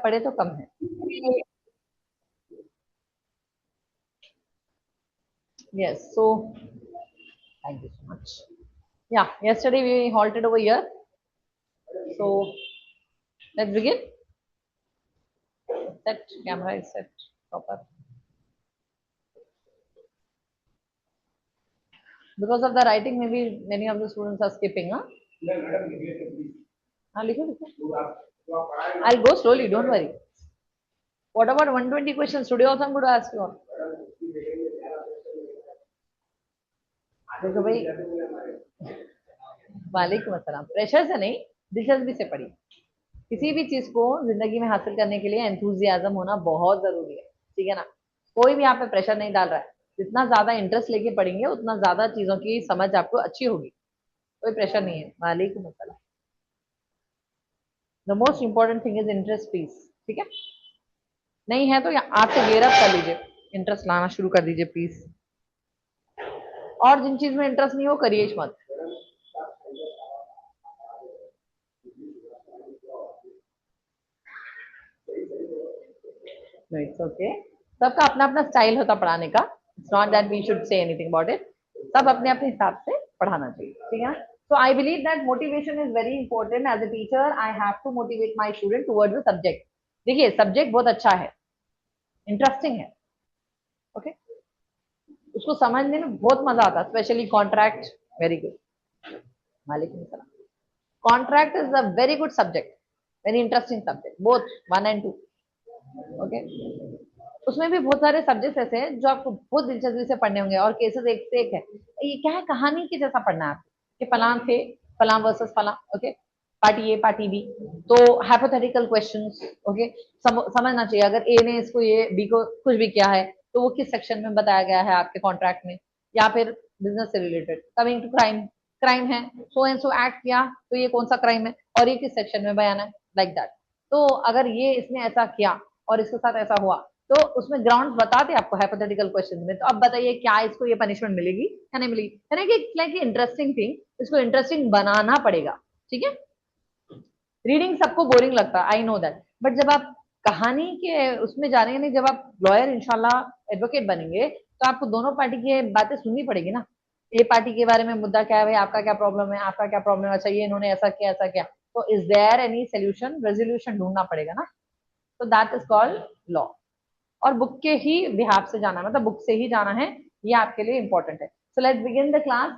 पढ़े तो कम है। Yes, so thank you so much. Yeah, yesterday we halted over here. So let's begin. Set camera is set proper. Because of the writing, maybe many of the students are skipping. Huh? लिखो लिखो. I'll go slowly. Don't worry. What about 120 questions? Today also I'm going to ask you all. देखो भाई, वालेकुम अस्सलाम. Pressure से नहीं, दिलचस्पी से पढ़िए. किसी भी चीज को जिंदगी में हासिल करने के लिए एंथुजियाज्म होना बहुत जरूरी है. ठीक है ना. कोई भी यहाँ पे प्रेशर नहीं डाल रहा है. जितना ज्यादा इंटरेस्ट लेके पढ़ेंगे उतना ज्यादा चीजों की समझ आपको अच्छी होगी. कोई प्रेशर नहीं है. वालेकुम अस्सलाम. The most important thing is interest please. ठीक है. नहीं है तो आज से गेयर अप कर लीजिए. इंटरेस्ट लाना शुरू कर दीजिए प्लीज. और जिन चीज में इंटरेस्ट नहीं हो करिए मत. It's okay. सबका अपना अपना स्टाइल होता पढ़ाने का. It's not that we should say anything about it. सब अपने अपने हिसाब से पढ़ाना चाहिए. ठीक है. So I believe that motivation is very important. As a teacher, I have to motivate my student towards the subject. देखिए सब्जेक्ट बहुत अच्छा है, इंटरेस्टिंग है. ओके. उसको समझने में बहुत मजा आता है. Specially contract. Very good. वालेकुम सलाम. Contract is a very good subject. Very interesting subject. Both 1 and 2. Okay. उसमें भी बहुत सारे सब्जेक्ट्स ऐसे हैं जो आपको बहुत दिलचस्पी से पढ़ने होंगे और केसेस एक से एक है. ये क्या है, कहानी के जैसा पढ़ना है आपको कि फलां थे, फलां वर्सेस फलां. ओके. पार्टी ए पार्टी बी. तो हाइपोथेटिकल क्वेश्चंस. ओके. समझना चाहिए अगर ए ने इसको ये बी को कुछ भी किया है तो वो किस सेक्शन में बताया गया है आपके कॉन्ट्रैक्ट में, या फिर बिजनेस से related. Coming to crime. Crime है, सो एंड सो एक्ट किया तो ये कौन सा क्राइम है और ये किस सेक्शन में बयान है. Like that. तो अगर ये इसने ऐसा किया और इसके साथ ऐसा हुआ तो उसमें ग्राउंड बताते आपको हाइपोथेटिकल क्वेश्चन में. तो अब बताइए क्या इसको ये पनिशमेंट मिलेगी या नहीं मिलेगी. यानी कि लाइक इंटरेस्टिंग थिंग. इसको इंटरेस्टिंग बनाना पड़ेगा. ठीक है. रीडिंग सबको बोरिंग लगता है, आई नो दैट. बट जब आप कहानी के उसमें जा रहे हैं, जब आप लॉयर इंशाल्लाह एडवोकेट बनेंगे तो आपको दोनों पार्टी की बातें सुननी पड़ेगी ना. ए पार्टी के बारे में मुद्दा क्या है भाई, आपका क्या प्रॉब्लम है, आपका क्या प्रॉब्लम है, चाहिए इन्होंने ऐसा किया ऐसा किया, तो is there any solution, resolution ढूंढना पड़ेगा ना. तो दैट इज कॉल्ड लॉ. और बुक के ही बिहाफ से जाना, मतलब बुक से ही जाना है, ये आपके लिए इंपॉर्टेंट है. So let's begin the class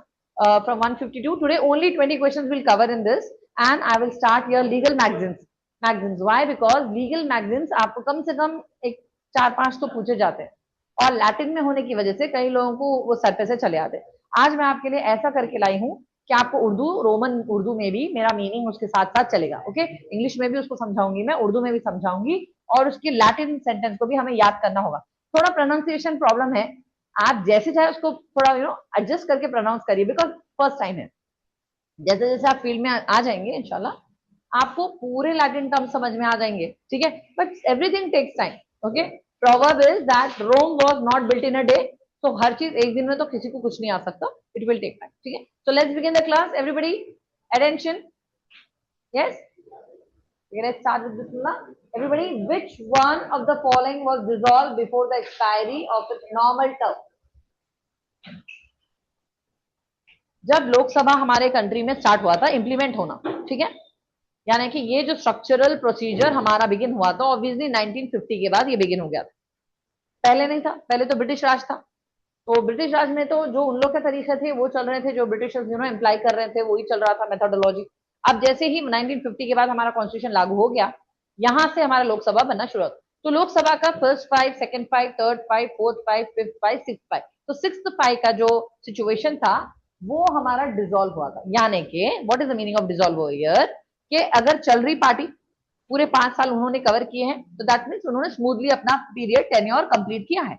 from 152. Today only 20 questions will cover in this and I will start your legal magazines. Magazines why? Because legal magazines आपको कम से कम एक 4-5 तो पूछे जाते हैं और लैटिन में होने की वजह से कई लोगों को वो सर पे से चले आते हैं. आज मैं आपके लिए ऐसा करके लाई हूँ कि आपको उर्दू, रोमन उर्दू में भी मेरा मीनिंग उसके साथ साथ चलेगा. ओके. इंग्लिश में भी उसको समझाऊंगी मैं, उर्दू में भी समझाऊंगी और उसकी लैटिन सेंटेंस को भी हमें याद करना होगा. थोड़ा प्रोनाउंसिएशन प्रॉब्लम है, आप जैसे चाहे उसको थोड़ा एडजस्ट करके प्रोनाउंस करिए बिकॉज फर्स्ट टाइम है. जैसे जैसे आप फील्ड में आ जाएंगे इंशाल्लाह आपको पूरे लैटिन टर्म समझ में आ जाएंगे. ठीक है. But everything takes time. Okay. Proverb is that Rome was not built in a day. तो हर चीज एक दिन में तो किसी को कुछ नहीं आ सकता. It will take time. ठीक है. So let's begin the class. Everybody attention. Yes. Let's start with Bismillah. Everybody, which one of the following was dissolved before the expiry of its normal term? जब लोकसभा हमारे country में start हुआ था implement होना. ठीक है. यानी कि ये जो स्ट्रक्चरल प्रोसीजर हमारा बिगिन हुआ था ऑब्वियसली 1950 के बाद ये बिगिन हो गया था. पहले नहीं था. पहले तो ब्रिटिश राज था. तो ब्रिटिश राज में तो जो उन लोग के तरीके थे वो चल रहे थे, जो ब्रिटिशर्स इम्प्लाई कर रहे थे वही चल रहा था मेथोडोलॉजी. अब जैसे ही 1950 के बाद हमारा कॉन्स्टिट्यूशन लागू हो गया, यहां से हमारा लोकसभा बनना शुरू हुआ. तो लोकसभा का first 5, second 5, third 5, fourth 5, fifth 5, sixth 5. तो सिक्स्थ 5 का जो सिचुएशन था वो हमारा डिसॉल्व हुआ था. यानी कि what is the meaning of dissolve here, कि अगर चल रही पार्टी पूरे 5 साल उन्होंने कवर किए हैं तो दैट मीन्स उन्होंने स्मूथली अपना पीरियड टेन्योर कंप्लीट किया है.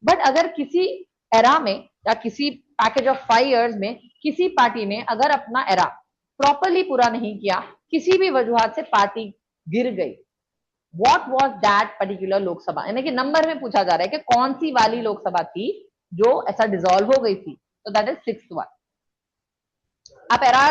बट अगर किसी एरा में या किसी पैकेज ऑफ 5 इयर्स में किसी पार्टी ने अगर अपना एरा प्रॉपरली पूरा नहीं किया, किसी भी वजूहत से पार्टी गिर गई, what was that particular Lok Sabha. यानी कि नंबर में पूछा जा रहा है कि कौन सी वाली लोकसभा थी जो ऐसा डिसॉल्व हो गई थी. तो दैट इज 6th वन. आप एरा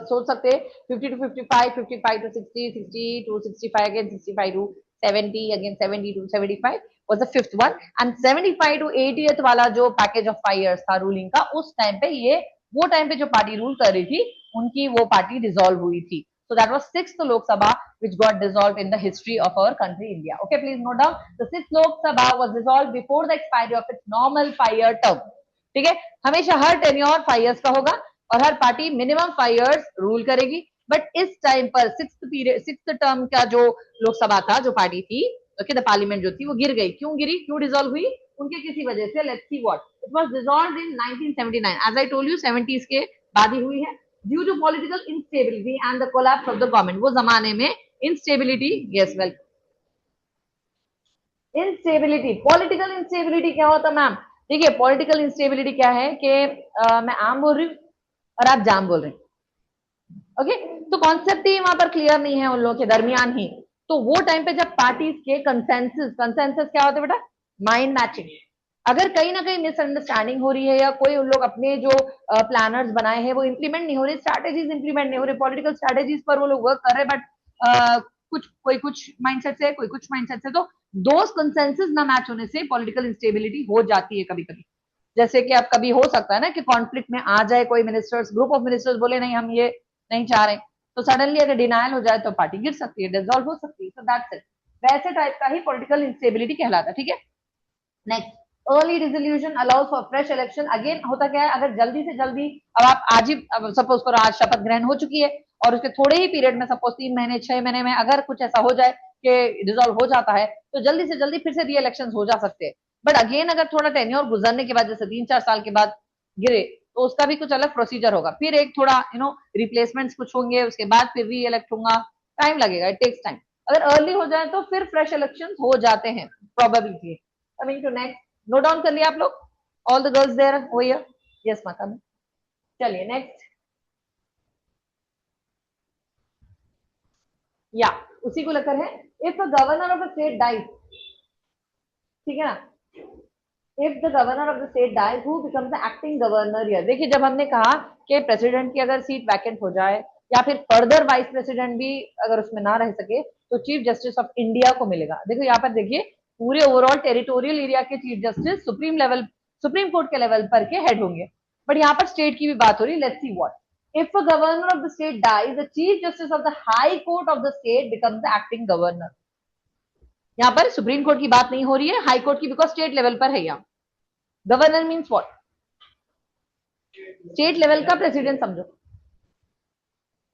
सोच सकते हैं 50 to 55, 55 to 60, 60 to 65 again, 65 to 70 again 70 to 75 was the fifth one, and 75 to 80th वाला जो पैकेज ऑफ 5 years था रूलिंग का, उस टाइम पे ये वो टाइम पे जो पार्टी रूल कर रही थी उनकी वो पार्टी डिसॉल्व हुई थी. So that was sixth Lok Sabha which got dissolved in the history of our country India. Okay, please note down. The sixth Lok Sabha was dissolved before the expiry of its normal 5-year term. ठीक है, हमेशा हर tenure 5 years का होगा और हर party minimum 5 years rule करेगी. But इस time पर sixth term का जो लोकसभा था, जो पार्टी थी, ओके, द पार्लियामेंट जो थी वो गिर गई. क्यों गिरी, क्यों डिसॉल्व हुई, उनके किसी वजह से. Let's see what. It was dissolved in 1979. As I told you 70s के बाद ही हुई है. Due to political instability and the collapse of the government. वो जमाने में instability, yes well, instability, political instability क्या होता मैम? देखिए, पॉलिटिकल इंस्टेबिलिटी क्या है कि मैं आम बोल रही हूँ और आप जाम बोल रहे हैं. ओके, तो कॉन्सेप्ट ही वहां पर क्लियर नहीं है उन लोगों के दरमियान ही. तो वो टाइम पे जब पार्टीज के कंसेंसस क्या होते बेटा? Mind matching. अगर कहीं ना कहीं मिसअंडरस्टैंडिंग हो रही है या कोई उन लोग अपने जो प्लानर्स बनाए हैं वो इंप्लीमेंट नहीं हो रहे, स्ट्रैटेजीज इंप्लीमेंट नहीं हो रहे, पॉलिटिकल स्ट्रैटेजीज पर वो लोग वर्क कर रहे हैं, बट कोई कुछ माइंडसेट से, कोई कुछ माइंडसेट से, तो दोस्त कंसेंसस ना मैच होने से पॉलिटिकल इंस्टेबिलिटी हो जाती है कभी कभी. जैसे कि अब कभी हो सकता है ना कि कॉन्फ्लिक्ट में आ जाए कोई मिनिस्टर्स, ग्रुप ऑफ मिनिस्टर्स बोले नहीं हम ये नहीं चाह रहे, तो सडनली अगर डिनायल हो जाए तो पार्टी गिर सकती है, डिसॉल्व हो सकती है. सो दैट्स इट. वैसे टाइप का ही पॉलिटिकल इंस्टेबिलिटी कहलाता है. ठीक है, next, early dissolution allows for fresh election. Again होता क्या है, अगर जल्दी से जल्दी, अब आप आज ही सपोज करो आज शपथ ग्रहण हो चुकी है और उसके थोड़े ही पीरियड में, सपोज 3 महीने 6 महीने में अगर कुछ ऐसा हो जाए कि डिसॉल्व हो जाता है, तो जल्दी से जल्दी फिर से री इलेक्शन हो जा सकते हैं. बट अगेन अगर थोड़ा टेन्योर गुजरने के बाद, जैसे 3-4 साल के बाद गिरे, तो उसका भी कुछ अलग प्रोसीजर होगा. फिर एक थोड़ा रिप्लेसमेंट्स कुछ होंगे, उसके बाद फिर री इलेक्ट होगा, टाइम लगेगा, इट टेक्स टाइम. अगर अर्ली हो जाए तो फिर फ्रेश इलेक्शन हो जाते हैं probability. Coming to next, note down कर लिया आप लोग? ऑल द गर्ल्स देयर हो हियर? यस माता में. चलिए नेक्स्ट. या उसी को लेकर है. If the governor of the state dies, ठीक है ना, if the governor of the state dies, who becomes the acting governor here? देखिए, जब हमने कहा कि प्रेसिडेंट की अगर सीट वैकेंट हो जाए या फिर फर्दर वाइस प्रेसिडेंट भी अगर उसमें ना रह सके, तो चीफ जस्टिस ऑफ इंडिया को मिलेगा. देखो यहाँ पर देखिए, पूरे ओवरऑल टेरिटोरियल एरिया के चीफ जस्टिस सुप्रीम कोर्ट के लेवल पर के हेड होंगे. बट यहाँ पर स्टेट की भी बात हो रही. Let's see what. If a governor of the state dies, the chief justice of the high court of the state becomes the acting governor. यहाँ पर सुप्रीम कोर्ट की बात नहीं हो रही है, हाई कोर्ट की, बिकॉज स्टेट लेवल पर है. यहाँ governor means what? State level का प्रेसिडेंट समझो.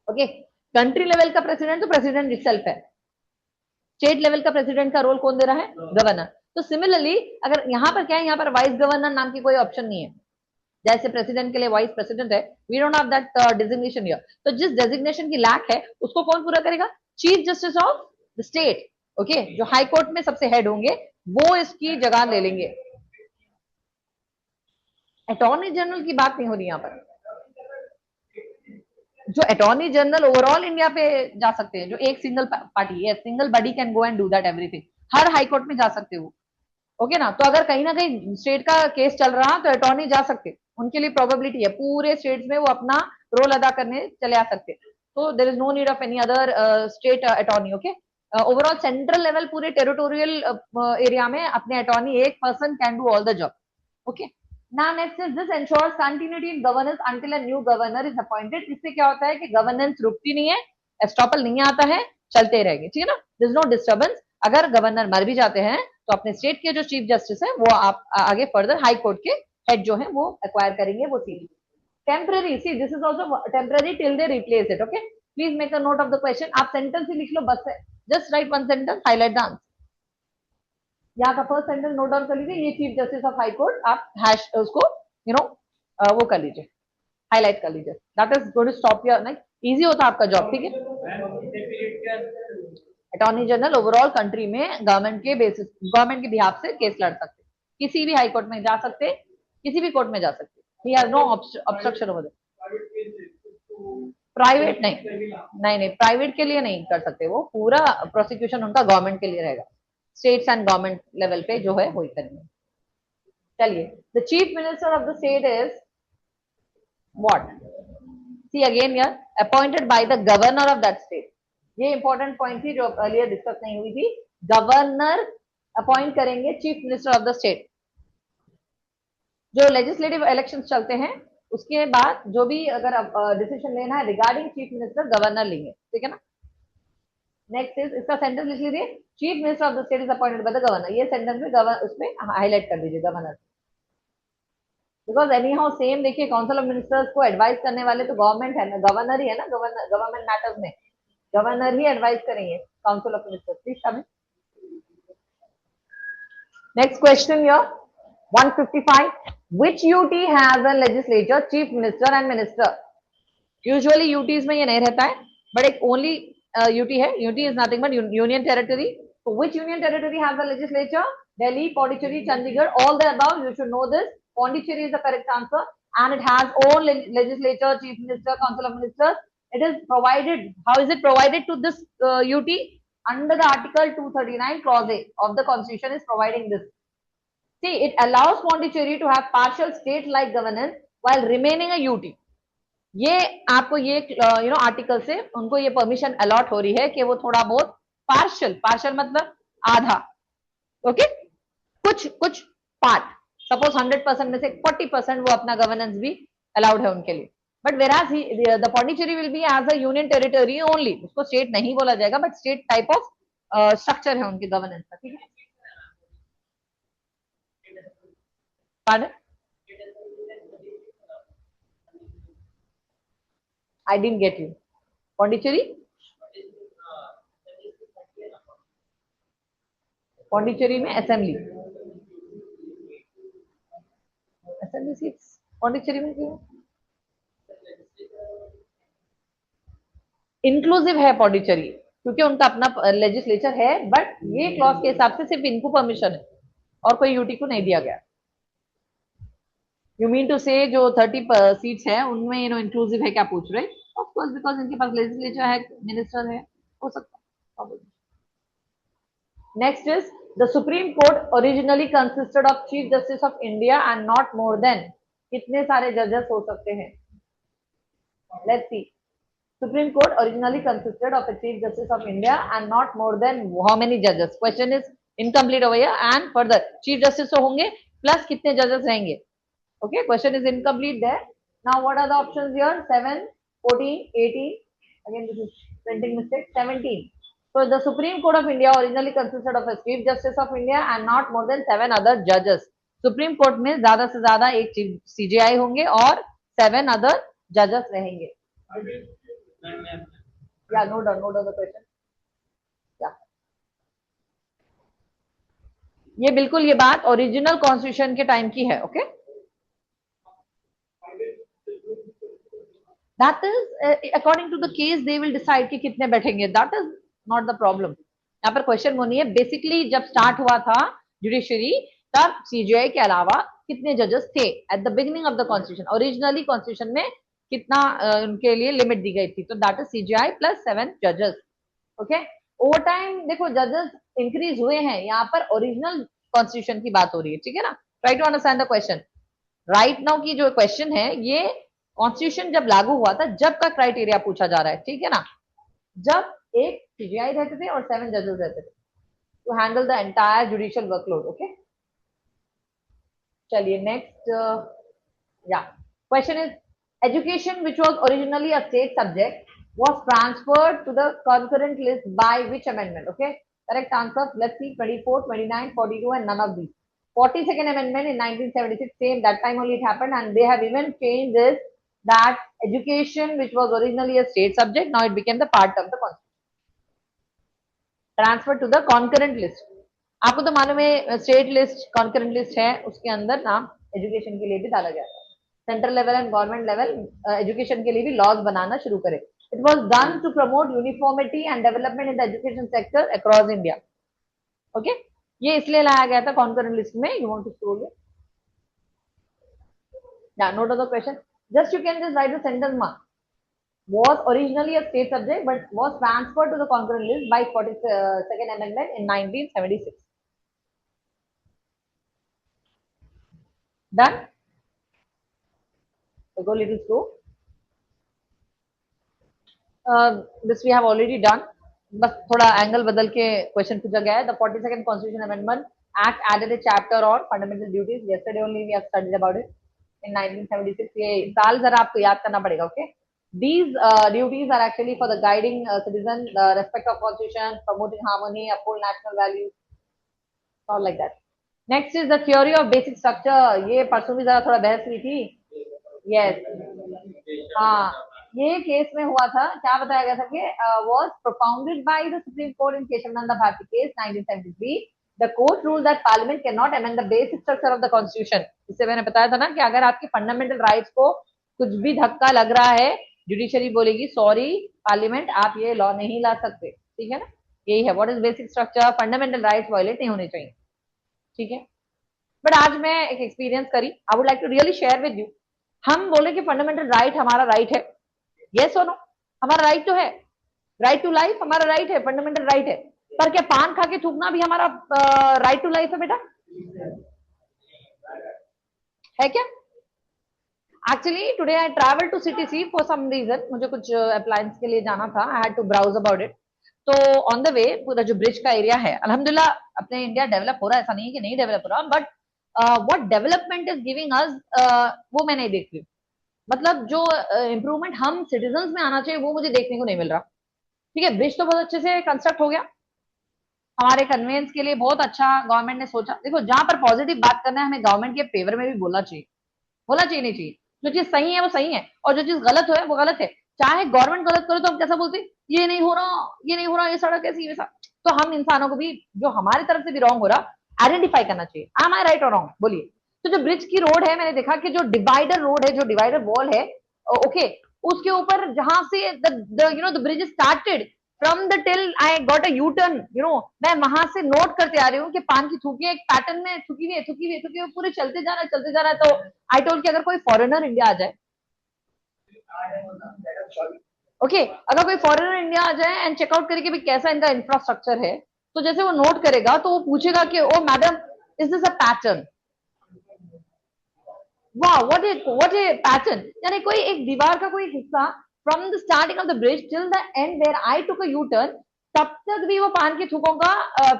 ओके, कंट्री लेवल का प्रेसिडेंट तो प्रेसिडेंट इटसेल्फ है. स्टेट लेवल का प्रेसिडेंट का रोल कौन दे रहा है? गवर्नर. तो सिमिलरली अगर यहाँ पर क्या है, यहाँ पर वाइस गवर्नर नाम की कोई ऑप्शन नहीं है. जैसे प्रेसिडेंट के लिए वाइस प्रेसिडेंट है, we don't have that designation here. तो जिस डेजिग्नेशन की लैक है उसको कौन पूरा करेगा? Chief justice of the state. Okay, जो हाई कोर्ट में सबसे हेड होंगे वो इसकी जगह ले लेंगे. अटॉर्नी जनरल की बात नहीं हो रही यहाँ पर. जो अटॉर्नी जनरल ओवरऑल इंडिया पे जा सकते हैं, जो एक सिंगल पार्टी है, single body can go and do that everything. Her high court में जा सकते हो. ओके ना, तो अगर कहीं ना कहीं स्टेट का केस चल रहा तो अटॉर्नी जा सकते, उनके लिए प्रोबेबिलिटी है, पूरे स्टेट्स में वो अपना रोल अदा करने चले आ सकते. तो there is no need of any other state attorney. Okay, overall central level पूरे टेरिटोरियल एरिया में अपने अटॉर्नी एक person can do all the job. Okay, now next is this ensures continuity in governance until a new governor is appointed. इससे क्या होता है कि governance रुकती नहीं है, एस्टॉपल नहीं आता है, चलते रहेंगे. ठीक है ना, देयर इज नो डिस्टर्बेंस. अगर गवर्नर मर भी जाते हैं तो अपने स्टेट के जो चीफ जस्टिस है वो आप आगे फर्दर हाई कोर्ट के हेड जो है वो एक्वायर करेंगे वो seat. Temporary, see this is also temporary till they replace it. Okay, please make a note of the question. आप सेंटेंस ही लिख लो बस है, just right one sentence, highlight the answer. यहाँ का फर्स्ट सेंटेंस नोट डाउन कर लीजिए. ये chief justice of high court, आप हैश उसको वो कर लीजिए, हाईलाइट कर लीजिए. That is going to stop your like, easy होता आपका जॉब. ठीक है, अटॉर्नी जनरल ओवरऑल कंट्री में गवर्नमेंट के बेसिस, गवर्नमेंट के बिहाफ से केस लड़ सकते, किसी भी हाई कोर्ट में जा सकते, किसी भी कोर्ट में जा सकते. He has no obstruction over there. Private नहीं, प्राइवेट के लिए नहीं कर सकते. वो पूरा प्रोसिक्यूशन उनका गवर्नमेंट के लिए रहेगा. स्टेट्स एंड गवर्नमेंट लेवल पे जो है वही करेंगे. चलिए, the chief minister of the state is what? See again here, appointed by the governor of that state. ये इंपॉर्टेंट पॉइंट थी जो अर्लियर डिस्कस नहीं हुई थी. गवर्नर अपॉइंट करेंगे chief minister of the state. जो लेजिस्लेटिव इलेक्शंस चलते हैं उसके बाद जो भी अगर डिसीजन लेना है रिगार्डिंग चीफ मिनिस्टर गवर्नर लेंगे, ठीक है ना। नेक्स्ट इज, इसका सेंटेंस लिख लीजिए, chief minister of the state is appointed by the governor. ये सेंटेंस में उसमें हाईलाइट कर दीजिए governor, because any how same देखिए काउंसिल ऑफ मिनिस्टर्स को एडवाइस करने वाले तो गवर्नमेंट है ना, गवर्नर ही है ना, गवर्नमेंट मैटर्स में गवर्नर ही एडवाइस करेंगे council of ministers. Please come. Next question your 155, which UT has a legislature, chief minister and minister? Usually UTs में ये नहीं रहता है, बट एक ओनली यूटी है। UT is nothing but union territory. So which union territory has a legislature? Delhi, Pondicherry, Chandigarh, all the above. You should know this. Pondicherry is the correct answer, and it has own legislature, chief minister, council of ministers. It is provided. How is it provided to this UT? Under the Article 239 Clause A of the Constitution is providing this. See, it allows Pondicherry to have partial state-like governance while remaining a UT. ये आपको ये article से उनको ये permission allot हो रही है कि वो थोड़ा बहुत पार्शियल मतलब आधा, ओके, कुछ पार्ट, सपोज 100% में से 40% वो अपना गवर्नेंस भी अलाउड है उनके लिए। But whereas the Pondicherry will be as a union territory only, उसको स्टेट नहीं बोला जाएगा, but state type of structure है उनके गवर्नेंस का, ठीक है। Pardon, I didn't get you. Pondicherry? Pondicherry में असेंबली सीट्स पौंडीचेरी में क्यों? इंक्लूसिव है पौंडीचेरी क्योंकि उनका अपना लेजिस्लेचर है, बट ये क्लॉज के हिसाब से सिर्फ इनको परमिशन है और कोई यूटी को नहीं दिया गया। यू मीन टू से जो 30 सीट्स है उनमें इंक्लूसिव है क्या पूछ रहे? ऑफ कोर्स, बिकॉज इनके पास लेजिस्लेचर है, मिनिस्टर है, हो सकता है। Next is, the supreme court originally consisted of chief justice of India and not more than, कितने सारे जजेस हो सकते हैं? Let's see. Supreme Court originally consisted of a Chief Justice of India and not more than how many judges? Question is incomplete over here. And further, Chief Justice तो होंगे plus कितने judges रहेंगे? Okay, question is incomplete there. Now what are the options here? 7, 14, 18. Again, this is printing mistake. 17. So the Supreme Court of India originally consisted of a Chief Justice of India and not more than 7 other judges. Supreme Court में ज्यादा से ज्यादा एक CJI होंगे और 7 other judges रहेंगे. Yeah, no doubt the question. Yeah. ये बिल्कुल ये बात ओरिजिनल कॉन्स्टिट्यूशन के टाइम की है, okay. That is according to the case they will decide कि कितने बैठेंगे, that is not the problem. यहाँ पर क्वेश्चन वो नहीं है। बेसिकली जब स्टार्ट हुआ था जुडिशरी तब सीजीआई के अलावा कितने जजेस थे at the beginning of the constitution? Originally constitution में कितना उनके लिए लिमिट दी गई थी, तो दैट इज सीजीआई प्लस 7 जजेस, ओके। ओवर टाइम देखो जजेस इंक्रीज हुए हैं, यहाँ पर ओरिजिनल कॉन्स्टिट्यूशन की बात हो रही है, ठीक है ना। Try to understand the question. Right now की जो क्वेश्चन है ये कॉन्स्टिट्यूशन जब लागू हुआ था जब का क्राइटेरिया पूछा जा रहा है, ठीक है ना। जब एक सीजीआई रहते थे और 7 जजेस रहते थे to handle the entire judicial workload, okay. चलिए नेक्स्ट, या question is, education which was originally a state subject was transferred to the concurrent list by which amendment? Okay, correct answer, let's see, 24, 29, 42 and none of these. 42nd amendment in 1976, same, that time only it happened, and they have even changed this, that education which was originally a state subject now it became the part of the constitution, transferred to the concurrent list. आपको तो मालूम है state list concurrent list है, उसके अंदर नाम education के लिए भी डाला गया था। Central level and government level education के लिए भी लॉज बनाना शुरू करे। It was done to promote uniformity and development in the education sector across India, okay. ये इसलिए लाया गया था कॉन्करेंट लिस्ट में। You want to scroll it, या note the question, just you can just write the sentence mark, was originally a state subject but was transferred to the concurrent list by 42nd amendment in 1976. Done? So go little slow. This we have already done. बस थोड़ा angle बदल के question पूछा गया है. The 42nd constitution amendment act added a chapter on fundamental duties. Yesterday only we have studied about it in 1976. ये साल जरा आपको याद करना पड़ेगा. Okay, these duties are actually for the guiding citizen, the respect of constitution, promoting harmony, uphold national values, all like that. Next is the theory of basic structure. ये परसों भी जरा थोड़ा बहस हुई थी. Yes. हाँ, ये केस में हुआ था. क्या बताया गया था कि was propounded by the Supreme Court in Keshavananda Bharti case 1973. The court ruled that Parliament cannot amend the basic structure of the Constitution. इससे मैंने बताया था ना कि अगर आपके फंडामेंटल राइट्स को कुछ भी धक्का लग रहा है, जुडिशरी बोलेगी सॉरी पार्लियामेंट, आप ये लॉ नहीं ला सकते. ठीक है ना, यही है. What is basic structure? Fundamental rights violate नहीं होने चाहिए. ठीक है, बट आज मैं एक एक्सपीरियंस करी. I would like to really share with you. हम बोले कि फंडामेंटल राइट हमारा राइट है. यस और नो? हमारा राइट तो है. राइट टू लाइफ हमारा राइट है, फंडामेंटल राइट है. पर क्या पान खा के थूकना भी हमारा राइट टू लाइफ है बेटा? है क्या? Actually today I travel to CTC for some reason. मुझे कुछ अप्लायंस के लिए जाना था. I had to browse about it. तो ऑन द वे पूरा जो ब्रिज का एरिया है, अल्हम्दुलिल्लाह अपने इंडिया डेवलप हो रहा है. ऐसा नहीं है कि नहीं डेवलप हो रहा, but what development is giving us वो मैं नहीं देख रही. मतलब जो इम्प्रूवमेंट हम सिटीजन में आना चाहिए वो मुझे देखने को नहीं मिल रहा. ठीक है, ब्रिज तो बहुत अच्छे से कंस्ट्रक्ट हो गया, हमारे कन्वेंस के लिए बहुत अच्छा गवर्नमेंट ने सोचा. देखो, जहां पर पॉजिटिव बात करना है हमें गवर्नमेंट के फेवर में भी बोलना चाहिए. बोलना चाहिए नहीं चाहिए? जो चीज सही है वो सही है, और जो चीज गलत है वो गलत है. चाहे गवर्नमेंट गलत करे तो हम कैसा बोलते, ये नहीं हो रहा, ये नहीं हो रहा, ये सड़क ऐसी वैसा. तो हम इंसानों को भी जो हमारी तरफ से भी रॉन्ग हो रहा आइडेंटिफाई करना चाहिए. एम आई राइट और रॉन्ग? बोलिए. तो जो ब्रिज की रोड है, मैंने देखा कि जो डिवाइडर रोड है, जो डिवाइडर वॉल है, ओके, उसके ऊपर जहां से the bridge started from the till I got a U turn, मैं वहां से नोट करते आ रही हूँ कि पान की थूकी एक पैटर्न में थूकी हुई है, थूकी हुई है, थूकी हुई, पूरे चलते जा रहा है, चलते जा रहा है. तो आई टोल्ड कि अगर कोई फॉरेनर इंडिया आ जाए, ओके, अगर कोई फॉरेनर इंडिया आ जाए एंड चेकआउट करे कि भाई कैसा इनका इंफ्रास्ट्रक्चर है, तो जैसे वो नोट करेगा तो वो पूछेगा कि oh madam, is this a pattern? वाह, व्हाट ए पैटर्न. यानी कोई एक दीवार का कोई हिस्सा from the starting of the bridge till the end where I took a U turn, तब तक भी वो पान के थूकों का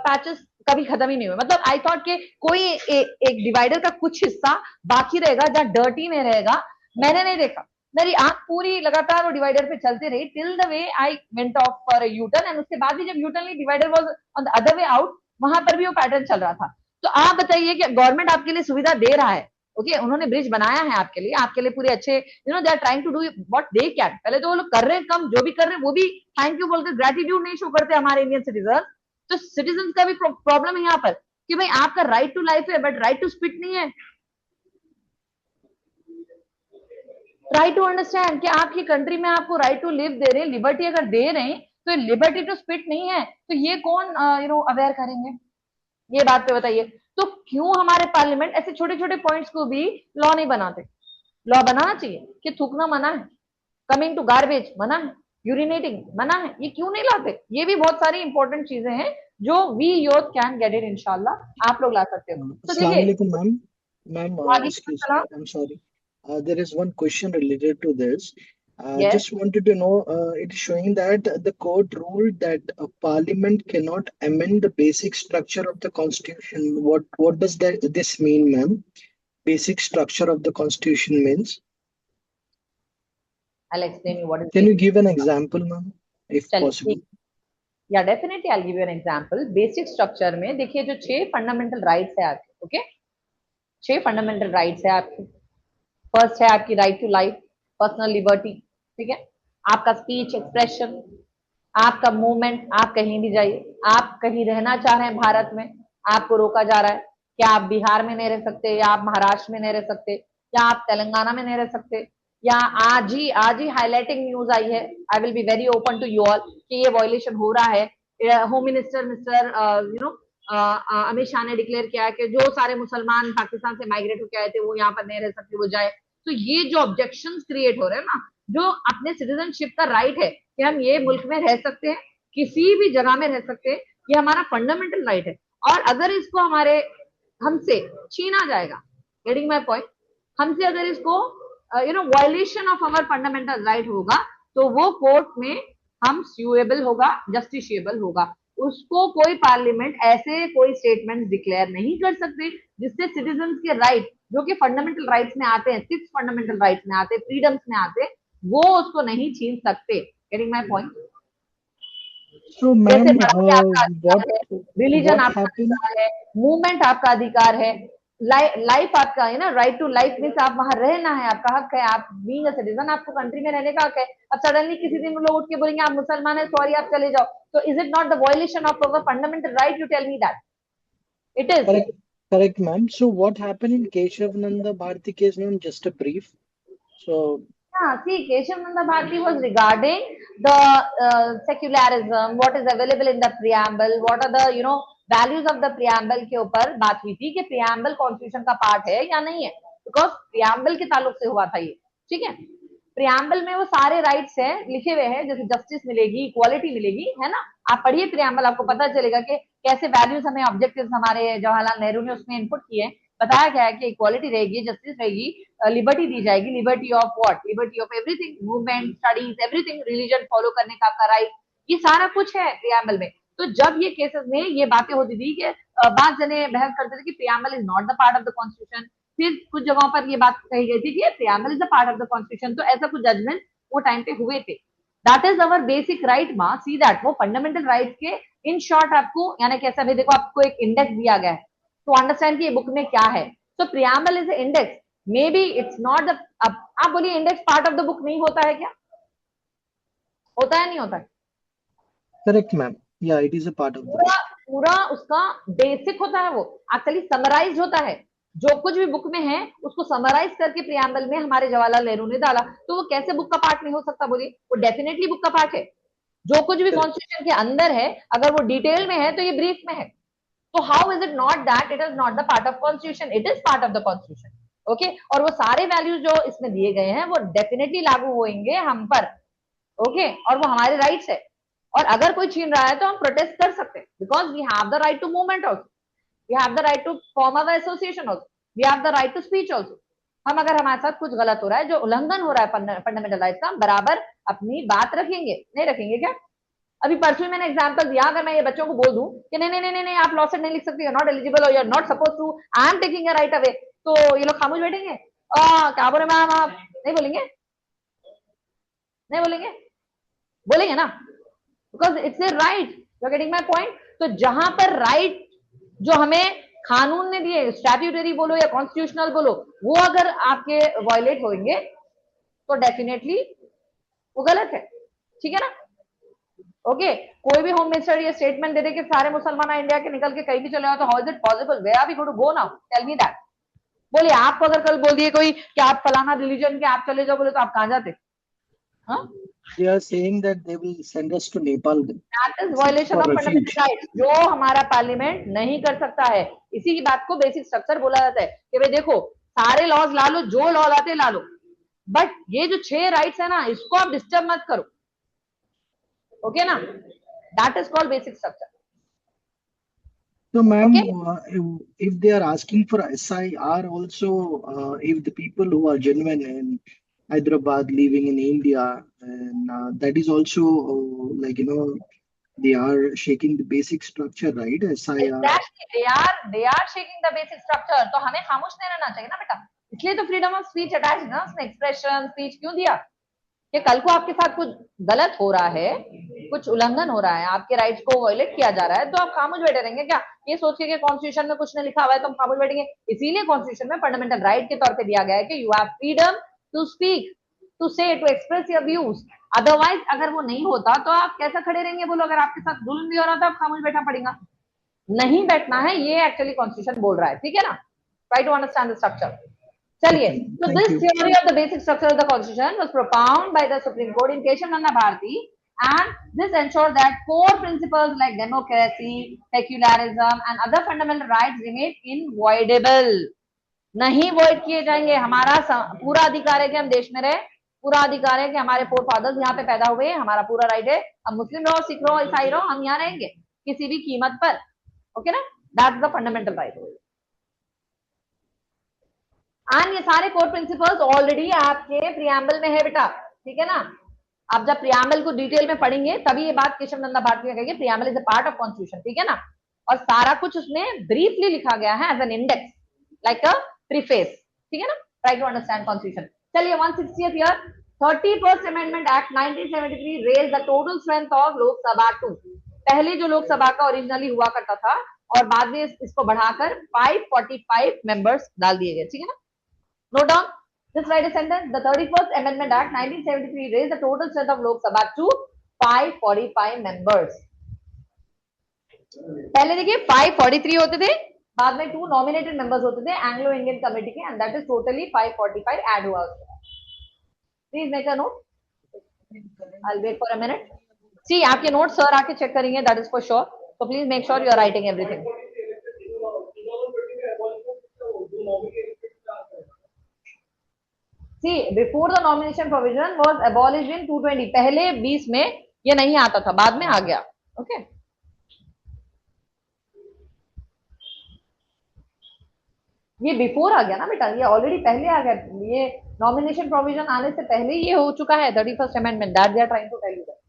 पैचेस कभी खत्म ही नहीं हुए. मतलब आई थॉट कि कोई एक डिवाइडर का कुछ हिस्सा बाकी रहेगा जहां डर्टी में रहेगा. मैंने नहीं देखा. मेरी आंख पूरी लगातार वो डिवाइडर पे चलती रही till the way I went of for U turn. And उसके बाद भी जब U turn divider was on the other way out, वहां पर भी वो पैटर्न चल रहा था. तो आप बताइए कि गवर्नमेंट आपके लिए सुविधा दे रहा है, ओके, उन्होंने ब्रिज बनाया है आपके लिए पूरे अच्छे, they are trying to do what they can. पहले तो वो लोग कर रहे हैं कम, जो भी कर रहे हैं वो भी थैंक यू बोलकर ग्रेटिट्यूड नहीं शो करते हमारे इंडियन सिटीजन. तो सिटीजन का भी प्रॉब्लम है यहाँ पर कि भाई आपका राइट टू लाइफ है बट राइट टू स्पीक नहीं है. राइट टू अंडरस्टैंड कि आपकी कंट्री में आपको राइट टू लिव दे रहे हैं, लिबर्टी अगर दे रहे हैं, तो लिबर्टी टू स्पीक नहीं है. तो ये कौन अवेयर करेंगे? ये बात पे बताइए. तो क्यों हमारे पार्लियामेंट ऐसे छोटे छोटे पॉइंट्स को भी लॉ नहीं बनाते? लॉ बनाना चाहिए कि थूकना मना है, कमिंग टू गार्बेज मना है, यूरिनेटिंग मना है. ये क्यों नहीं लाते? ये भी बहुत सारी इंपॉर्टेंट चीजें हैं जो we youth can get it. इंशाल्लाह आप लोग ला सकते हो. तो Assalamu देखिए alaikum, ma'am. Ma'am, excuse me. I'm sorry. There is one question related to this. Yes, Just wanted to know, it is showing that the court ruled that a parliament cannot amend the basic structure of the constitution. What does this mean, ma'am? Basic structure of the constitution means? I'll explain you what is Can you basic. give an example, ma'am, if चलिए possible? ठीक. या definitely I give you an example. Basic structure में देखिए जो 6 fundamental rights है आपके, okay, 6 fundamental rights है आपकी. फर्स्ट है आपकी right to life, personal liberty. ठीक है, आपका स्पीच एक्सप्रेशन, आपका मूवमेंट, आप कहीं भी जाइए, आप कहीं रहना चाह रहे हैं भारत में, आपको रोका जा रहा है कि आप बिहार में नहीं रह सकते, या आप महाराष्ट्र में नहीं रह सकते, या आप तेलंगाना में नहीं रह सकते, या आज ही हाईलाइटिंग न्यूज आई है. I will be very open to you all कि ये वायलेशन हो रहा है. Home minister mister Amit Shah ने डिक्लेयर किया है कि जो सारे मुसलमान पाकिस्तान से माइग्रेट होकर आए थे वो यहाँ पर नहीं रह सकते, वो जाए. तो ये जो ऑब्जेक्शन क्रिएट हो रहे हैं ना, जो अपने सिटीजनशिप का राइट है कि हम ये मुल्क में रह सकते हैं, किसी भी जगह में रह सकते हैं, ये हमारा फंडामेंटल राइट है. और अगर इसको हमसे छीना जाएगा, गेटिंग माय पॉइंट, हमसे अगर इसको violation of our fundamental right होगा, तो वो कोर्ट में हम सुएबल होगा, जस्टिशिएबल होगा। उसको कोई पार्लियामेंट ऐसे कोई स्टेटमेंट डिक्लेयर नहीं कर सकते जिससे सिटीजन के राइट जो कि फंडामेंटल राइट्स में आते हैं, 6 फंडामेंटल राइट्स में आते हैं, फ्रीडम्स में आते हैं, वो उसको नहीं छीन सकते। Getting my point? So, जैसे ma'am, पढ़ो के आपका what अधिकार है, रिलीजन what आपका happened? अधिकार है, मूवमेंट आपका अधिकार है, लाइफ आपका है ना, राइट टू लाइफ मीन्स आप वहां रहना है, आपका हक है, आप बीइंग अ सिटीजन आपको कंट्री में रहने का हक है। अब सडनली किसी दिन लोग उठ के बोलेंगे आप मुसलमान है, सॉरी आप चले जाओ, तो is it not the violation of our fundamental right? You tell me that it is. Correct, correct, ma'am. So, what happened in Keshav Nanda Bharati case, ma'am? Just a brief. So, Yeah, see, Keshav Nanda Bharati was regarding the secularism, what is available in the preamble, what are the values of the preamble के ऊपर बात हुई थी कि preamble constitution का part है या नहीं है, बिकॉज preamble के ताल्लुक से हुआ था ये। ठीक है, प्रियम्बल में वो सारे राइट्स हैं लिखे हुए हैं, जैसे जस्टिस मिलेगी, इक्वालिटी मिलेगी, है ना। आप पढ़िए प्रियम्बल, आपको पता चलेगा कि कैसे वैल्यूज हमें ऑब्जेक्टिव्स हमारे जवाहरलाल नेहरू ने उसमें इनपुट किए। बताया गया है कि इक्वालिटी रहेगी, जस्टिस रहेगी, लिबर्टी दी जाएगी, liberty of what, liberty of everything, movement, studies, everything, religion follow करने का आपका राइट, ये सारा कुछ है प्रियम्बल में। तो जब ये केसेस में ये बातें होती थी कि बात जने बहस करते थे कि preamble is not the part of the constitution, फिर कुछ जगहों पर ये बात कही गई थी कि preamble is a part of the constitution, तो ऐसा कुछ जजमेंट वो टाइम पे हुए थे। That is our basic right माँ, सी दैट वो फंडामेंटल राइट के इन शॉर्ट आपको यानी कैसा भी देखो, आपको एक इंडेक्स दिया गया है टू अंडरस्टैंड कि ये बुक में क्या है। तो preamble is index, may be it's not the, अब आप बोलिए index part of the book नहीं होता है क्या? होता है नहीं होता है? correct, ma'am. Yeah, it is a part of the पूरा book. पूरा उसका बेसिक होता है, वो एक्चुअली समराइज होता है, जो कुछ भी बुक में है उसको समराइज करके प्रियम्बल में हमारे जवाहरलाल नेहरू ने डाला। तो वो कैसे बुक का पार्ट नहीं हो सकता? बोलिए, वो डेफिनेटली बुक का पार्ट है। जो कुछ भी Correct. कॉन्स्टिट्यूशन के अंदर है, अगर वो डिटेल में है तो ये ब्रीफ में है। तो how is it not that it is not the part of constitution? It is part of the constitution. Okay, और वो सारे वैल्यूज जो इसमें दिए गए हैं वो डेफिनेटली लागू होंगे हम पर। ओके, और वो हमारे राइट्स है, और अगर कोई छीन रहा है तो हम प्रोटेस्ट कर सकते हैं, because we have the right to movement also, we have the right to form our association also, we have the right to speech also. हम अगर हमारे साथ कुछ गलत हो रहा है, जो उल्लंघन हो रहा है फंडामेंटल राइट्स का, हम बराबर अपनी बात रखेंगे, नहीं रखेंगे क्या? अभी परसों मैंने एग्जांपल दिया, अगर मैं ये बच्चों को बोल दूं कि नहीं नहीं नहीं नहीं आप लॉ से नहीं लिख सकते, नॉट एलिजिबल, और you are not suppose to, I am taking a right away, तो ये लोग खामोश बैठेंगे? क्या बोले मैम आप? नहीं बोलेंगे? नहीं बोलेंगे? बोलेंगे ना, because it's a right. You are getting my point? तो जहां पर राइट जो हमें कानून ने दिए, स्टैट्यूटरी बोलो या कॉन्स्टिट्यूशनल बोलो, वो अगर आपके वायलेट होंगे तो डेफिनेटली वो गलत है। ठीक है ना? ओके, कोई भी होम मिनिस्टर ये स्टेटमेंट दे दे कि सारे मुसलमान इंडिया के निकल के कहीं भी चले जाओ, तो how is it possible? Where are we going to go now? Tell me that. बोलिए, आपको अगर कल बोल दिए कोई कि आप फलाना रिलीजन के आप चले जाओ, बोले तो आप कहां जाते? हाँ, They are saying that they will send us to Nepal then that is violation for of fundamental refuge. Rights, जो हमारा पार्लियामेंट नहीं कर सकता है। इसी की बात को बेसिक स्ट्रक्चर बोला जाता है कि भाई देखो, सारे लॉज ला लो, जो law latte La low, but ये जो 6 राइट्स है ना, इसको आप डिस्टर्ब मत करो। ओके ना? That is called basic structure. So, ma'am, okay, if they are asking for SIR also, if the people who are genuine in Hyderabad living in India, and that is also they are shaking the basic structure, right? SIR. Exactly, they are shaking the basic structure, तो हमें खामोश नहीं रहना चाहिए ना बेटा। इसलिए तो फ्रीडम ऑफ स्पीच अटैच ना, उसने एक्सप्रेशन स्पीच क्यों दिया? कि कल को आपके साथ कुछ गलत हो रहा है, कुछ उल्लंघन हो रहा है, आपके राइट्स को वायलेट किया जा रहा है, तो आप खामोश बैठे रहेंगे क्या? ये सोच के कि कॉन्स्टिट्यूशन में कुछ नहीं लिखा हुआ है तो हम खामोश बैठेंगे? इसीलिए कॉन्स्टिट्यूशन में फंडामेंटल राइट के तौर पे दिया गया है कि you have freedom to speak, to say, to express your views. Otherwise अगर वो नहीं होता तो आप कैसा खड़े रहेंगे? बोलो, अगर आपके साथ जुल्म भी हो रहा था, आप खामोश बैठा पड़ेगा? नहीं बैठना है, ये एक्चुअली कॉन्स्टिट्यूशन बोल रहा है। ठीक है ना? Try to understand the structure. चलिए, Okay, so thank this you. theory of the basic structure of the constitution was propounded by the Supreme Court in Keshav Nanda Bharati, and this ensured that core principles like democracy, secularism and other fundamental rights remain inviolable, नहीं void किए जाएंगे। हमारा पूरा अधिकार है कि हम देश में रहे, पूरा अधिकार है कि हमारे फोर फादर्स यहाँ पे पैदा हुए, हमारा पूरा राइट है, हम मुस्लिम रहो, सिख रहो, ईसाई रहो, हम यहाँ रहेंगे किसी भी कीमत पर। ओके ना? That's the fundamental right. And ये सारे कोर प्रिंसिपल्स ऑलरेडी आपके प्रियम्बल में है बेटा। ठीक है ना? आप जब प्रियाम्बल को डिटेल में पढ़ेंगे तभी ये बात केशव नंदा भारती में कहेंगे preamble is a part of constitution, ठीक है ना। और सारा कुछ उसमें ब्रीफली लिखा गया है as an index, like a preface, ठीक है ना। Try to understand constitution. चलिए 160th year, 31st amendment act 1973 raise the total strength of Lok Sabha to. पहले जो लोकसभा का ओरिजिनली हुआ करता था और बाद में इसको बढ़ाकर 545 मेंबर्स डाल दिए गए, ठीक है ना। Note down this write a sentence. The 31st Amendment Act 1973 raised the total strength of Lok Sabha to 545 members. पहले देखिए 543 होते थे, बाद में 2 नॉमिनेटेड मेंबर्स होते थे एंग्लो इंडियन कमेटी के, and that is totally 545 add हुआ उसका। Please make a note, I will wait for a minute. See आपके नोट सर आके चेक करेंगे, that is for sure, so please make sure you are writing everything. See, before the nomination provision was abolished in 220, पहले 20 में ये नहीं आता था, बाद में आ गया। ओके ये बिफोर आ गया ना बेटा, ये ऑलरेडी पहले आ गया, ये नॉमिनेशन प्रोविजन आने से पहले ये हो चुका है 31st amendment, that they are trying to tell you that.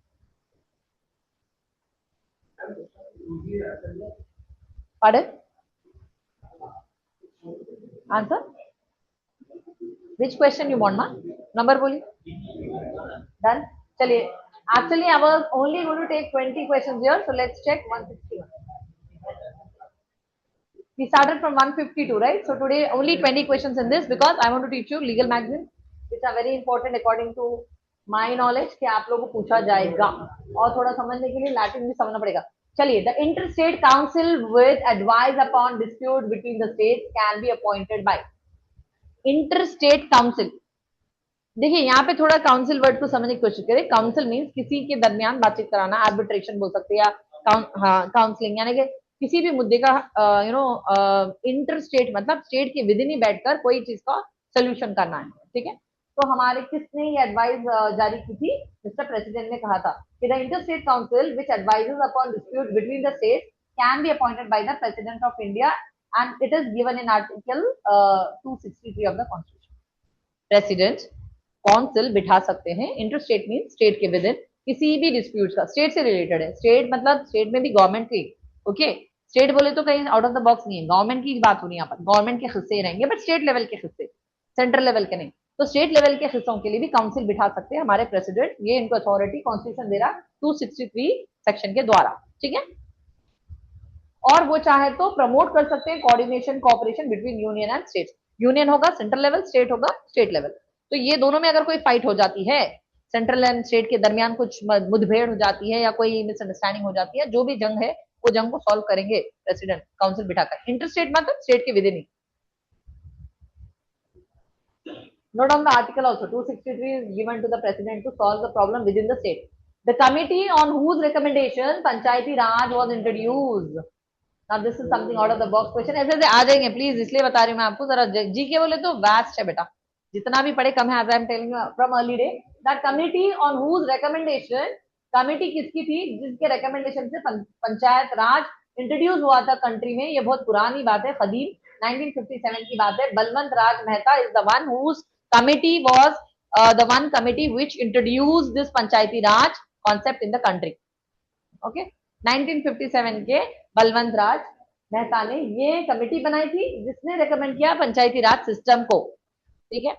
Pardon? Answer? Which question you want, ma? Number बोलिए। Done? चलिए, actually I was only going to take 20 questions here, so let's check 161. We started from 152, right? So today only 20 questions in this because I want to teach you legal magazines, which are very important according to my knowledge कि आप लोगों को पूछा जाएगा, और थोड़ा समझने के लिए लैटिन भी समझना पड़ेगा। चलिए, the interstate council with advice upon dispute between the states can be appointed by interstate council। देखिए यहाँ पे थोड़ा काउंसिल वर्ड को समझने की कोशिश करें। काउंसिल मीन्स किसी के दरमियान बातचीत कराना, आर्बिट्रेशन बोल सकते हैं, या काउंसलिंग, यानी कि किसी भी मुद्दे का इंटर स्टेट मतलब स्टेट के विद इन ही बैठकर कोई चीज का सोल्यूशन करना है, ठीक है। तो हमारे किसने ये एडवाइस जारी की थी? मिस्टर प्रेसिडेंट ने कहा था कि the inter state council which advises upon dispute between the state can be appointed by the president of India and it is given in article 263 of the constitution. President council बिठा सकते हैं, inter state mean state के with in, किसी भी dispute का, state से related है, state मतलब स्टेट में भी गवर्नमेंट की, ओके। स्टेट बोले तो कहीं आउट ऑफ द बॉक्स नहीं है, गवर्नमेंट की बात हो रही है यहाँ पर, गवर्नमेंट के हिस्से रहेंगे बट स्टेट लेवल के हिस्से, सेंट्रल लेवल के नहीं। तो स्टेट लेवल के हिस्सों के लिए भी काउंसिल बिठा सकते हैं हमारे प्रेसिडेंट, ये इनको अथॉरिटी कॉन्स्टिट्यूशन दे रहा 263 सेक्शन के द्वारा, ठीक है। और वो चाहे तो प्रमोट कर सकते हैं coordination cooperation between union and state, union होगा सेंट्रल लेवल, स्टेट होगा स्टेट लेवल। तो ये दोनों में अगर कोई फाइट हो जाती है, सेंट्रल एंड स्टेट के दरमियान कुछ मुठभेड़ हो जाती है या कोई मिसअंडरस्टैंडिंग हो जाती है, जो भी जंग है वो जंग को सॉल्व करेंगे प्रेसिडेंट काउंसिल बिठाकर, इंटर स्टेट मतलब स्टेट के with in he. Note on the article also, 263 is given to the president to solve the problem within the state. The committee on whose recommendation Panchayati Raj was introduced. Now this is something out of the box question. ऐसे ऐसे आ जाएंगे please, इसलिए बता रही हूँ मैं आपको, जरा जी के बोले तो वास्ट है बेटा, जितना भी पढ़े कम है, as I am telling you from early day. That committee on whose recommendation, committee किसकी थी जिसके recommendation से पंचायत राज इंट्रोड्यूस हुआ था कंट्री में, ये बहुत पुरानी बात है, कदीम 1957 की बात है। बलवंत राज Mehta is the one whose committee was the one committee which introduced this Panchayati Raj concept in the country. Okay, 1957 के बलवंत राज मेहता ने ये कमेटी बनाई थी जिसने रेकमेंड किया पंचायती राज सिस्टम को, ठीक है।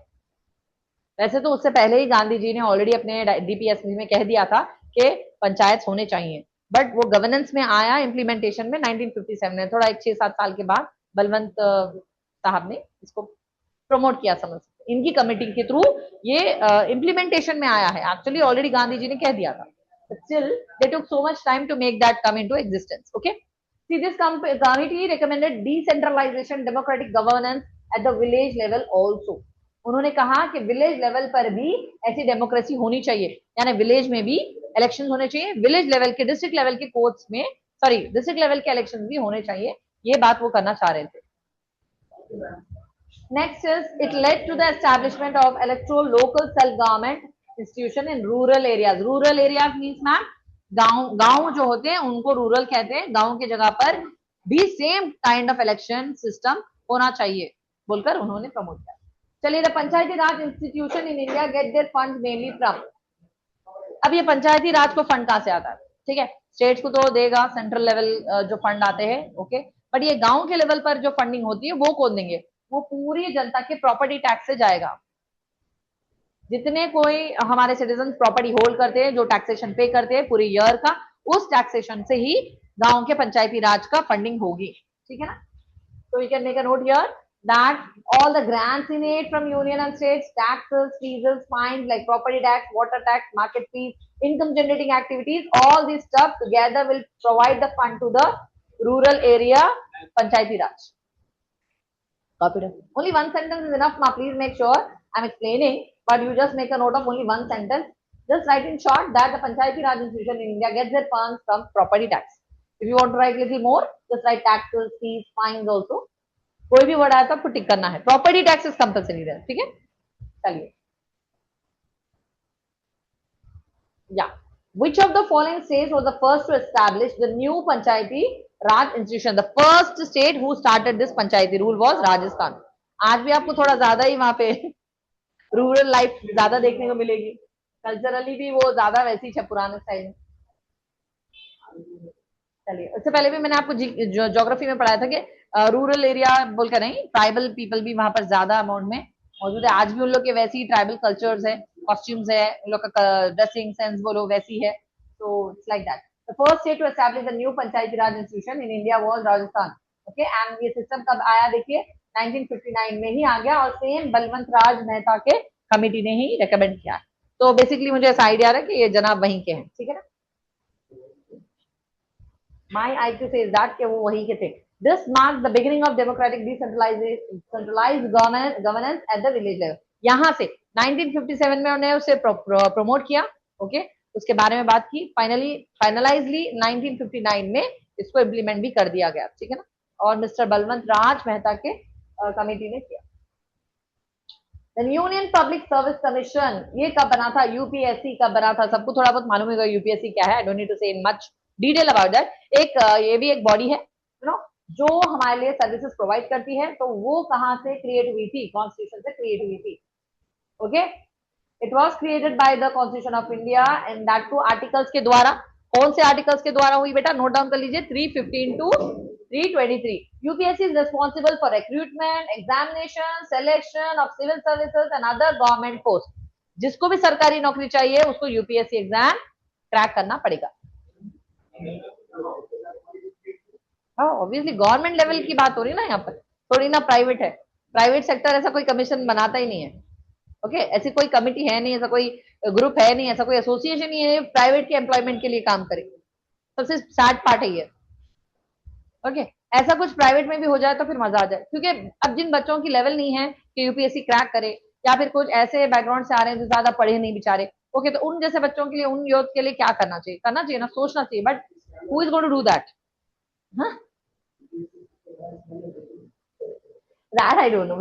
वैसे तो उससे पहले ही गांधी जी ने ऑलरेडी अपने डीपीएसपी में कह दिया था कि पंचायत होने चाहिए, बट वो गवर्नेंस में आया इम्प्लीमेंटेशन में 1957 में, थोड़ा 6-7 साल के बाद बलवंत साहब ने इसको प्रमोट किया, समझ इनकी कमेटी के थ्रू ये इम्प्लीमेंटेशन में आया है। एक्चुअली ऑलरेडी गांधी जी ने कह दिया था, but still they took so much time to make that come into existence. Okay, see this committee recommended decentralization, democratic governance at the village level also. उन्होंने कहा कि विलेज लेवल पर भी ऐसी डेमोक्रेसी होनी चाहिए, यानी विलेज में भी इलेक्शंस होने चाहिए, विलेज लेवल के, डिस्ट्रिक्ट लेवल के कोर्ट्स में, सॉरी डिस्ट्रिक्ट लेवल के इलेक्शंस भी होने चाहिए, ये बात वो करना चाह रहे थे। Next is it led to the establishment of electoral local self-government institution in rural areas. Rural areas means ma'am गांव जो होते हैं उनको रूरल कहते हैं, गांव की जगह पर भी same kind of election system होना चाहिए बोलकर उन्होंने प्रमोट किया। चलिए, the panchayati raj institution in India get their fund mainly from, अब ये पंचायती राज को फंड कहाँ से आता है, ठीक है, स्टेट्स को तो देगा सेंट्रल लेवल जो फंड आते हैं, ओके, बट ये गांव के लेवल पर जो फंडिंग होती है वो कौन देंगे, वो पूरी जनता के प्रॉपर्टी टैक्स से जाएगा। जितने कोई हमारे सिटीजन प्रॉपर्टी होल्ड करते हैं, जो टैक्सेशन पे करते हैं पूरे ईयर का, उस टैक्सेशन से ही गांव के पंचायती राज का फंडिंग होगी, ठीक है ना। So we can make a note here that all the grants in aid from union and states, taxes, fees, fines like property tax, water tax, market fees, income generating activities, all these stuff together will provide the fund to the rural area panchayati raj. Copy. Only one sentence is enough, ma. Please make sure I'm explaining, but you just make a note of only one sentence. Just write in short that the panchayati raj institution in India gets their funds from property tax. If you want to write little more, just write taxes, fees, fines also. कोई भी word आया तो आपको टिक करना है, property tax is compulsory है, ठीक है। चलिए, या which of the following states was the first to establish the new panchayati raj institution? The first state who started this panchayati rule was Rajasthan. आज भी आपको थोड़ा ज्यादा ही वहां पे रूरल लाइफ ज्यादा देखने को मिलेगी, कल्चरली भी वो ज्यादा वैसी है पुराने स्टाइल में। चलिए, उससे पहले भी मैंने आपको ज्योग्राफी में पढ़ाया था कि रूरल एरिया बोलकर नहीं, ट्राइबल पीपल भी वहां पर ज्यादा अमाउंट में मौजूद है। आज भी उन लोग के वैसी ही ट्राइबल कल्चर्स है, कॉस्ट्यूम्स है, उन लोग का ड्रेसिंग सेंस बोलो वैसी है, तो it's like that. The first state to establish the new panchayati raj institution in India was Rajasthan, okay. And ये सिस्टम कब आया, देखिए 1959 में ही आ गया, और सेम बलवंत राज मेहता के कमिटी ने ही रिकमेंड किया। तो बेसिकली मुझे ऐसा आइडिया रहा कि ये जनाब वहीं के हैं, ठीक है ना। My IQ says that कि वो वही के थे। This marks the beginning of democratic centralized governance at the village level. यहाँ से 1957 में उन्हें उसे प्रमोट किया, ओके, उसके बारे में बात की, फाइनलाइजली 1959 में इसको इम्प्लीमेंट भी कर दिया गया, ठीक है ना, और मिस्टर बलवंत राज मेहता के कमेटी ने किया। The union public service commission ये कब बना था, यूपीएससी कब बना था, सबको थोड़ा बहुत मालूम होगा यूपीएससी क्या है, आई डोंट नीड टू से in much detail about that. एक ये भी एक बॉडी है, यू नो, जो हमारे लिए सर्विसेज प्रोवाइड करती है। तो वो कहां से क्रिएट हुई थी, कॉन्स्टिट्यूशन से क्रिएट हुई थी, okay. It was created by the constitution of India and that too articles के द्वारा। कौन से आर्टिकल्स के द्वारा हुई बेटा, नोट डाउन कर लीजिए, 315 to 323। UPSC is responsible for recruitment, examination, selection of civil services and other government post. जिसको भी सरकारी नौकरी चाहिए उसको यूपीएससी एग्जाम क्रैक करना पड़ेगा। हाँ, ऑब्वियसली गवर्नमेंट लेवल की बात हो रही है ना यहाँ पर, थोड़ी ना प्राइवेट है। प्राइवेट सेक्टर ऐसा कोई कमीशन बनाता ही नहीं है, ओके। ऐसी कोई कमिटी है नहीं, ऐसा कोई ग्रुप है नहीं, ऐसा कोई एसोसिएशन नहीं है प्राइवेट के एम्प्लॉयमेंट के लिए काम करे। सबसे सैड पार्ट है ये, ओके। ऐसा कुछ प्राइवेट में भी हो जाए तो फिर मजा आ जाए, क्योंकि अब जिन बच्चों की लेवल नहीं है कि यूपीएससी क्रैक करे, या फिर कुछ ऐसे बैकग्राउंड से आ रहे हैं जो ज्यादा पढ़े नहीं बेचारे, ओके, तो उन जैसे बच्चों के लिए, उन यूथ के लिए क्या करना चाहिए ना, सोचना चाहिए, but who is going to do that? That I don't know.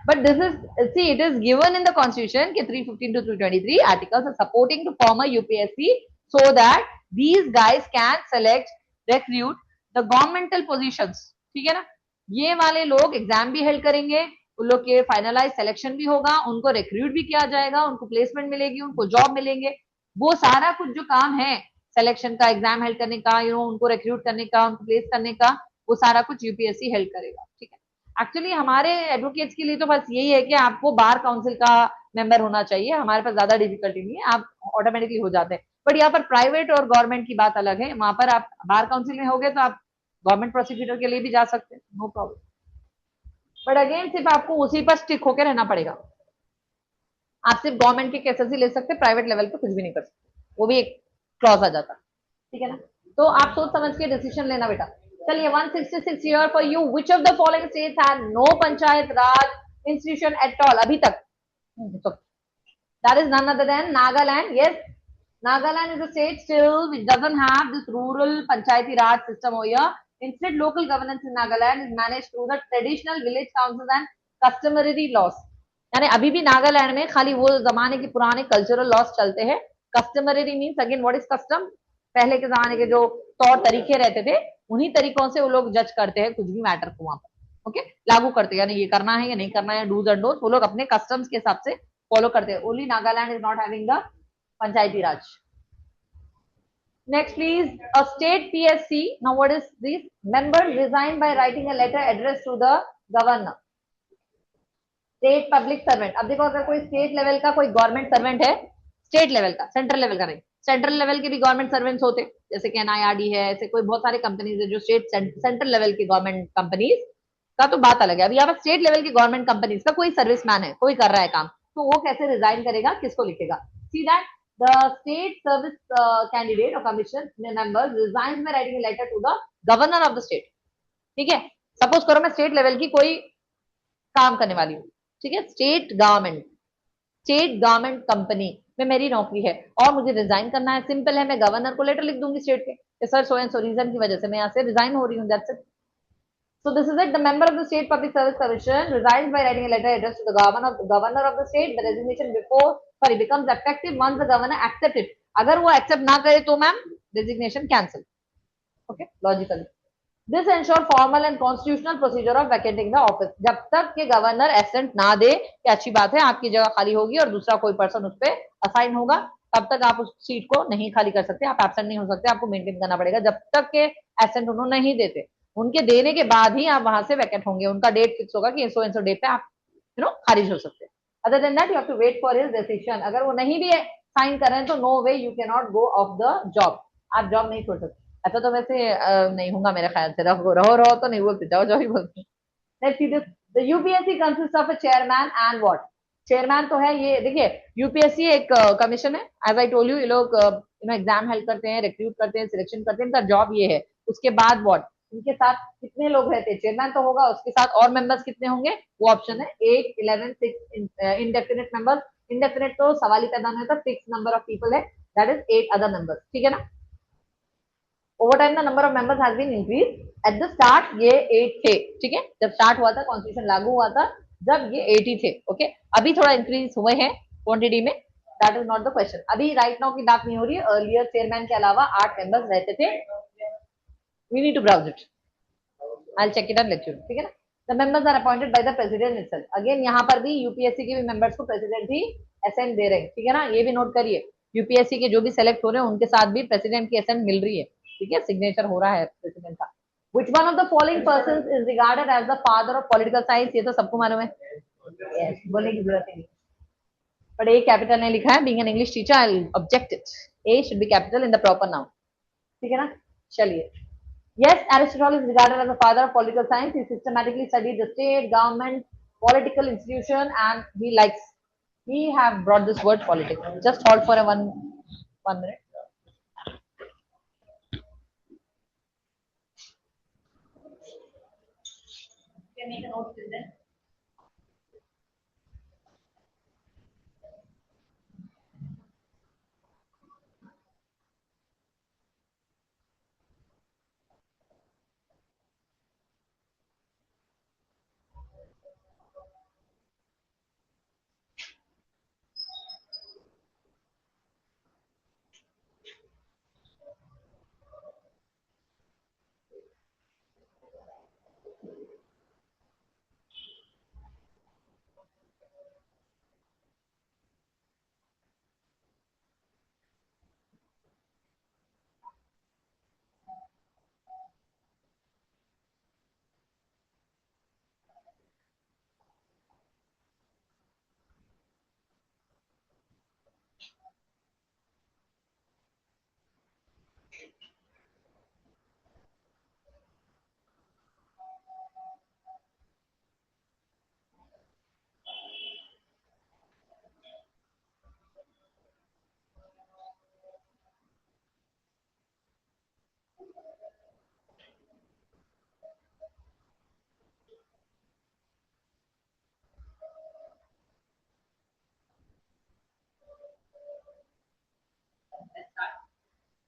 But this is, see, it is given in the constitution कि 315 to 323 articles are supporting to form a UPSC so that these guys can select, recruit the governmental positions, ठीक है ना। ये वाले लोग exam भी held करेंगे, उन लोग के फाइनलाइज सिलेक्शन भी होगा, उनको रिक्रूट भी किया जाएगा, उनको प्लेसमेंट मिलेगी, उनको जॉब मिलेंगे। वो सारा कुछ जो काम है सिलेक्शन का, एग्जाम हेल्ड करने का, उनको रिक्रूट करने का, उनको प्लेस करने का, वो सारा कुछ यूपीएससी हेल्ड करेगा, ठीक है। एक्चुअली हमारे एडवोकेट्स के लिए तो बस यही है कि आपको बार काउंसिल का मेंबर होना चाहिए, हमारे पास ज्यादा डिफिकल्टी नहीं है, आप ऑटोमेटिकली हो जाते हैं। बट यहाँ पर प्राइवेट और गवर्नमेंट की बात अलग है, वहां पर आप बार काउंसिल में हो गए तो आप गवर्नमेंट प्रोसिक्यूटर के लिए भी जा सकते हैं, नो प्रॉब्लम। बट अगेन सिर्फ आपको उसी पर स्टिक होकर रहना पड़ेगा। आप सिर्फ गवर्नमेंट के केसेस ही ले सकते, प्राइवेट लेवल पे कुछ भी नहीं कर सकते, वो भी एक क्लॉज आ जाता, ठीक है ना। तो आप सोच समझ के डिसीजन लेना बेटा। चलिए 166 here for you. Which of the following states had no Panchayat Raj institution at all अभी तक? That is none other than Nagaland. Yes, Nagaland is a state still which doesn't have this rural Panchayati Raj system over here. Instead, local governance in Nagaland is managed through the traditional village councils and customary laws. यानी अभी भी नागालैंड में खाली वो जमाने के पुराने cultural loss चलते हैं। Customary means again what is custom, पहले के जमाने के जो तौर तरीके रहते थे उन्हीं तरीकों से वो लोग जज करते हैं कुछ भी मैटर को वहां पर, ओके, लागू करते हैं, यानी ये करना है या नहीं करना है, डूज एंड डोंट्स वो लोग अपने कस्टम्स के हिसाब से फॉलो करते हैं। Only Nagaland is not having the panchayati Raj, Next, please, a state PSC. Now, what is this? Members resign by writing a letter addressed to the governor. State public servant, अब देखो अगर कोई स्टेट लेवल का कोई government servant है, state level का, central level का नहीं, सेंट्रल लेवल के भी गवर्नमेंट सर्वेंट्स होते, जैसे कि एनआईआरडी है, ऐसे कोई बहुत सारे कंपनीज है जो स्टेट सेंट्रल लेवल की गवर्नमेंट कंपनीज का तो बात अलग है। अभी यहाँ पर स्टेट लेवल की गवर्नमेंट कंपनीज का कोई सर्विसमैन है, कोई कर रहा है काम, तो वो कैसे रिजाइन करेगा, किसको लिखेगा? See that the state service candidate और commission member resign by writing a letter to the governor of the state. ठीक है, सपोज करो मैं स्टेट लेवल की कोई काम करने वाली हूँ, ठीक है, स्टेट गवर्नमेंट कंपनी में मेरी नौकरी है और मुझे रिजाइन करना है। सिंपल है, मैं गवर्नर को लेटर लिख दूंगी स्टेट के कि sir so and so reason की वजह से मैं यहाँ से रिजाइन हो रही हूँ, that's it. So this is it. The member of the State Public Service Commission resigns by writing a letter addressed to the governor of the state. The resignation becomes effective once the governor accepts it. अगर वो accept ना करे तो ma'am resignation cancel. Okay, logically. This ensure formal and constitutional procedure of vacating the office. जब तक के governor accent ना दे कि अच्छी बात है आपकी जगह खाली होगी और दूसरा कोई पर्सन उस पर असाइन होगा, तब तक आप उस सीट को नहीं खाली कर सकते, आप एबसेंट नहीं हो सकते, आपको मेंटेन करना पड़ेगा जब तक के एसेंट उन्होंने नहीं देते। उनके देने के बाद ही आप वहां से वैकेंट होंगे, उनका डेट फिक्स होगा कि सो डेट पे आप खारिज हो सकते हैं। Other than that you have to wait for his decision. अगर वो नहीं भी साइन कर रहे हैं तो no way, you can not go off the job, आप जॉब नहीं छोड़ सकते। ऐसा तो वैसे नहीं होगा मेरे ख्याल से, रहो तो नहीं बोलते, जाओ जाओ ही बोलते। Let's see this, the UPSC consist of a chairman and what? Chairman तो है, ये देखिए यूपीएससी एक कमीशन है, एज आई टोल्ड यू, ये लोग एग्जाम हेल्प करते हैं, रिक्रूट करते हैं, सिलेक्शन करते हैं, इनका जॉब ये है। उसके बाद व्हाट, इनके साथ कितने लोग रहते हैं? चेयरमैन तो होगा, उसके साथ और मेंबर्स कितने होंगे? वो ऑप्शन है 8, 11, 6 इंडेफिनिट मेंबर्स। इंडेफिनिट तो सवाल ही पैदा नहीं होता, फिक्स नंबर ऑफ पीपल है, दैट इज 8 अदर मेंबर्स। ठीक है ना? Over time the number of members has been increase. At the start ये 8 थे, ठीक है, जब स्टार्ट हुआ था, कॉन्स्टिट्यूशन लागू हुआ था, जब ये 80 थे। ओके, अभी थोड़ा इंक्रीज हुए हैं क्वांटिटी में, that is not the question. अभी राइट नाउ की बात नहीं हो रही है। अर्लियर चेयरमैन के अलावा 8 मेंबर्स रहते थे। We need to browse it, I check it and let you, ठीक है ना? The members are appointed by the president itself. Again यहाँ पर भी यूपीएससी के भी मेंबर्स को प्रेसिडेंट ही असेंट दे रहे हैं, ठीक है ना? ये भी नोट करिए, यूपीएससी के जो भी सेलेक्ट हो रहे हैं उनके साथ भी प्रेसिडेंट की असेंट मिल रही है, ठीक है, सिग्नेचर हो रहा है प्रेसिडेंट का। Which one of the following persons is regarded as the father of political science? ये तो सबको मालूम है, yes, बोलने की जरूरत नहीं, but A कैपिटल ने लिखा है, being an English teacher I'll object it. A should be capital in the proper noun, ठीक है ना? चलिए, yes, Aristotle is regarded as the father of political science. He systematically studied the state, government, political institution, and he have brought this word politics. Just hold for a one minute. Can make a note till then.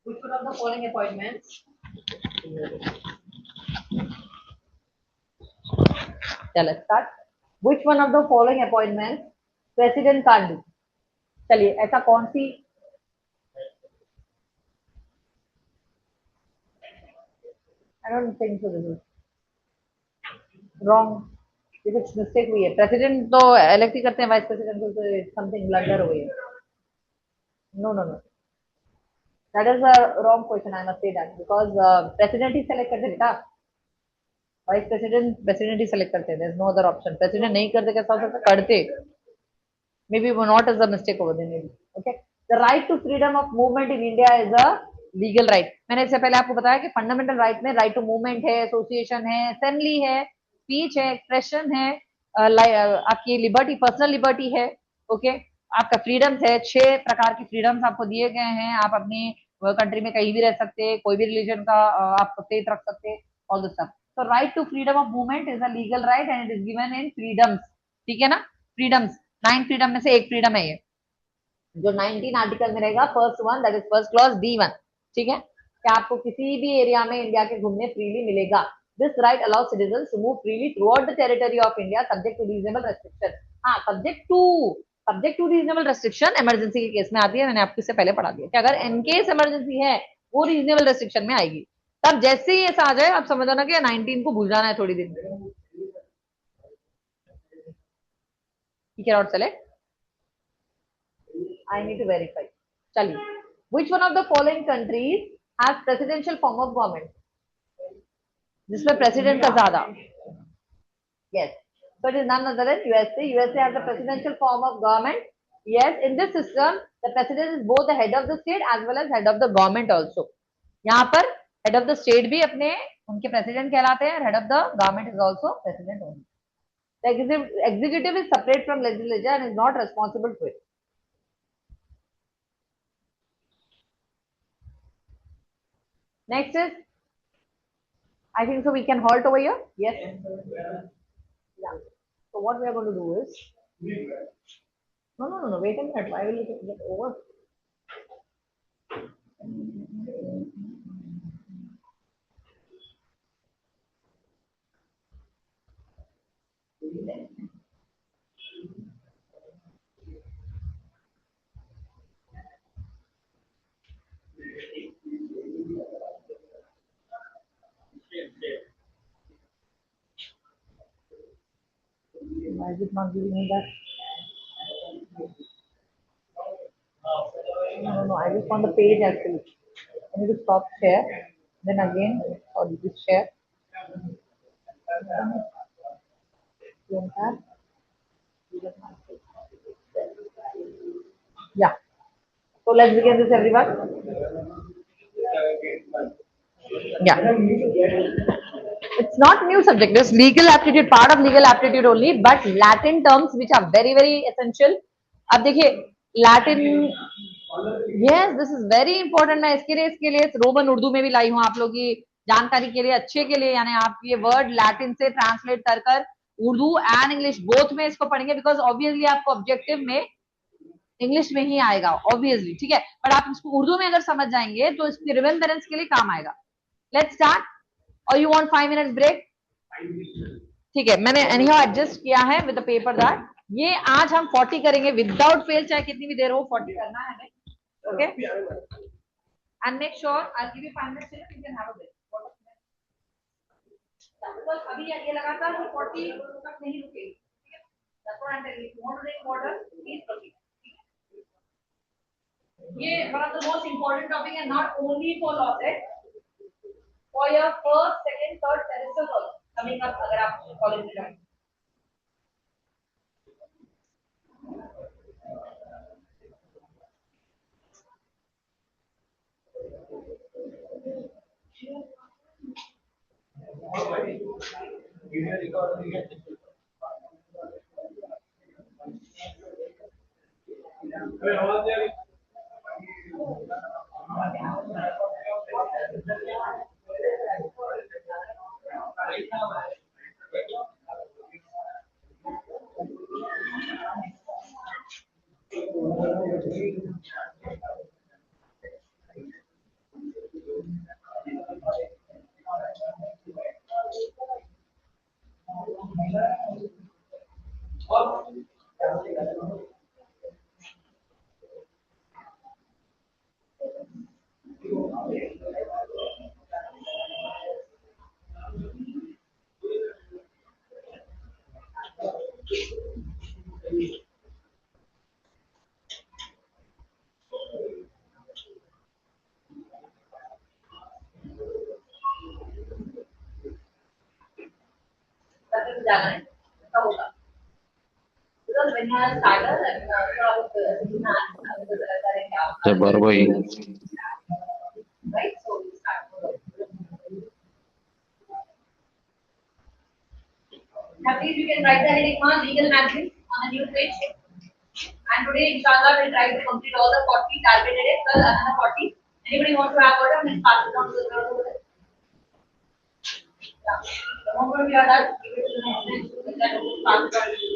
Which one of the following appointments? Yeah, let's start. Which one of the following appointments president can't do? चलिए, ऐसा कौन सी? I don't think so. This is wrong. ये कुछ mistake हुई है। President तो elect ही करते हैं, वाइस प्रेसिडेंट को समथिंग ब्लंडर हुई है। No no no, That is a wrong question. I must say that because president he select करते बेटा, vice president ही select करते. There's no other option. President नहीं करते कैसा हो सकता? करते. Maybe not as a mistake over there. Maybe. Okay. The right to freedom of movement in India is a legal right. मैंने इससे पहले आपको बताया कि फंडामेंटल राइट में राइट टू मूवमेंट है, एसोसिएशन है, असेंबली है, स्पीच है, एक्सप्रेशन है, आपकी लिबर्टी, पर्सनल लिबर्टी है. ओके. आपका फ्रीडम्स है, 6 प्रकार की फ्रीडम्स आपको दिए गए हैं. आप अपनी कंट्री में कहीं भी रह सकते हैं, कोई भी रिलीजन का आप फेथ रख सकते हैं, ऑल दिस स्टफ. तो right to freedom of movement is a legal right and it is given in freedoms. ठीक है ना? फ्रीडम्स, 9 फ्रीडम में से एक फ्रीडम है ये, जो 19 आर्टिकल में रहेगा. First one, that is first clause D1. ठीक है, कि आपको किसी भी एरिया में इंडिया के घूमने फ्रीली मिलेगा. This right allow citizen to move freely throughout the territory of India subject to reasonable restriction. हाँ, subject to reasonable restriction emergency के केस में आती है. मैंने आपको इससे पहले पढ़ा दिया कि अगर इनकेस इमरजेंसी है वो रीजनेबल रेस्ट्रिक्शन में आएगी. तब जैसे ही ऐसा आ जाए आप समझ जाना कि 19 को भूल जाना है थोड़ी दिन. ठीक है, और चले. I need to verify. चलिए, which one of the following countries has presidential form of government? जिसमें president का ज्यादा. Yes. So it is none other than USA. USA has a presidential form of government. Yes, in this system, the president is both the head of the state as well as head of the government also. यहाँ पर head of the state भी अपने उनके president कहलाते हैं, head of the government is also president only. The executive is separate from legislature and is not responsible for it. Next is, I think so we can halt over here. Yes. Yeah. So what we are going to do is, no. Wait a minute. Why will it get over? Why is it not giving me that? No. I just want the page actually. I need to stop share. Then again, or this share. Yeah. So let's begin this, everyone. Yeah. It's not new subject. It's legal aptitude, part of legal aptitude only, but Latin terms which are very very essential. अब देखिए Latin, yes, this is very important. मैं इसके लिए Roman Urdu में भी लाई हूँ आप लोगों की जानकारी के लिए, अच्छे के लिए. यानी आप ये वर्ड लैटिन से ट्रांसलेट कर उर्दू एंड इंग्लिश बोथ में इसको पढ़ेंगे, बिकॉज ऑब्वियसली आपको ऑब्जेक्टिव में इंग्लिश में ही आएगा ऑब्वियसली. ठीक है, बट आप इसको उर्दू में अगर समझ जाएंगे तो इसकी रिमेम्बरेंस के लिए काम आएगा. Let's start. और यू वांट 5 मिनट्स ब्रेक? ठीक है, मैंने एनीहाउ एडजस्ट किया है विद द पेपर दैट ये आज हम 40 करेंगे विदाउट फेल, चाहे कितनी भी देर हो 40 करना है हमें. Okay, and make sure I give you 5 minutes so you can have a break. Because अभी ये लगातार 40 तक नहीं रुकेगी. ठीक है, that's what I am telling you. Want to drink water, please proceed. ये one of the most important topic है, not only for law for your first, second, third semesters also coming up अगर आप college में जाएंगे. करके जाना है, ऐसा होगा। Because when you are a starter, जबर भाई right? So we start. Now please you can write the heading on legal magazine on a new page. And today, inshallah, we'll try to complete all the 40 targeted days, plus another 40. Anybody want to have order? We'll pass it on to the girl over there. Yeah. The moment we are done, give it to the next student, then we'll pass it on to you.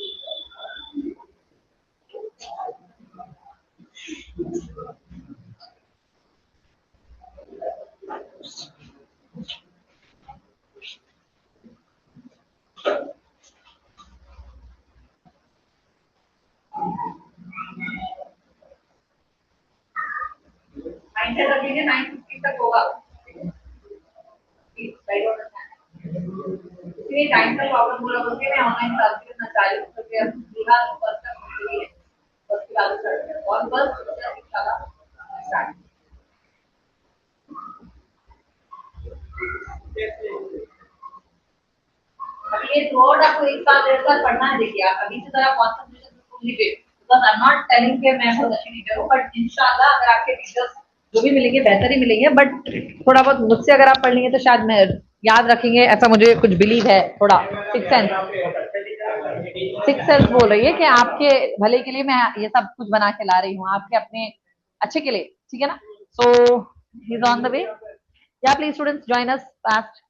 Mindset रखेंगे 9:50 तक होगा. Please, try to understand. इसलिए time का problem बोला बोल के मैं online class करना चाह रही हूँ तो फिर बिहार फर्स्ट तक के लिए फर्स्ट की बात करते हैं और बस इंशाल्लाह स्टार्ट. अभी ये थ्रोड आपको एक साल 1.5 साल पढ़ना है. देखिए आप अभी से जरा कंसंट्रेशन से सुन लीजिए. Because I am not telling कि मैं बहुत अच्छी टीचर हूँ, बट इंशाल्लाह अगर आपके टीचर्स जो भी मिलेंगे बेहतर ही मिलेंगे, बट थोड़ा बहुत मुझसे अगर आप पढ़ लेंगे तो शायद मैं याद रखेंगे, ऐसा मुझे कुछ बिलीव है. थोड़ा सिक्स सेंस बोल रही है कि आपके भले के लिए मैं ये सब कुछ बना के ला रही हूँ, आपके अपने अच्छे के लिए. ठीक है ना? So he is on the way. Yeah please students join us fast.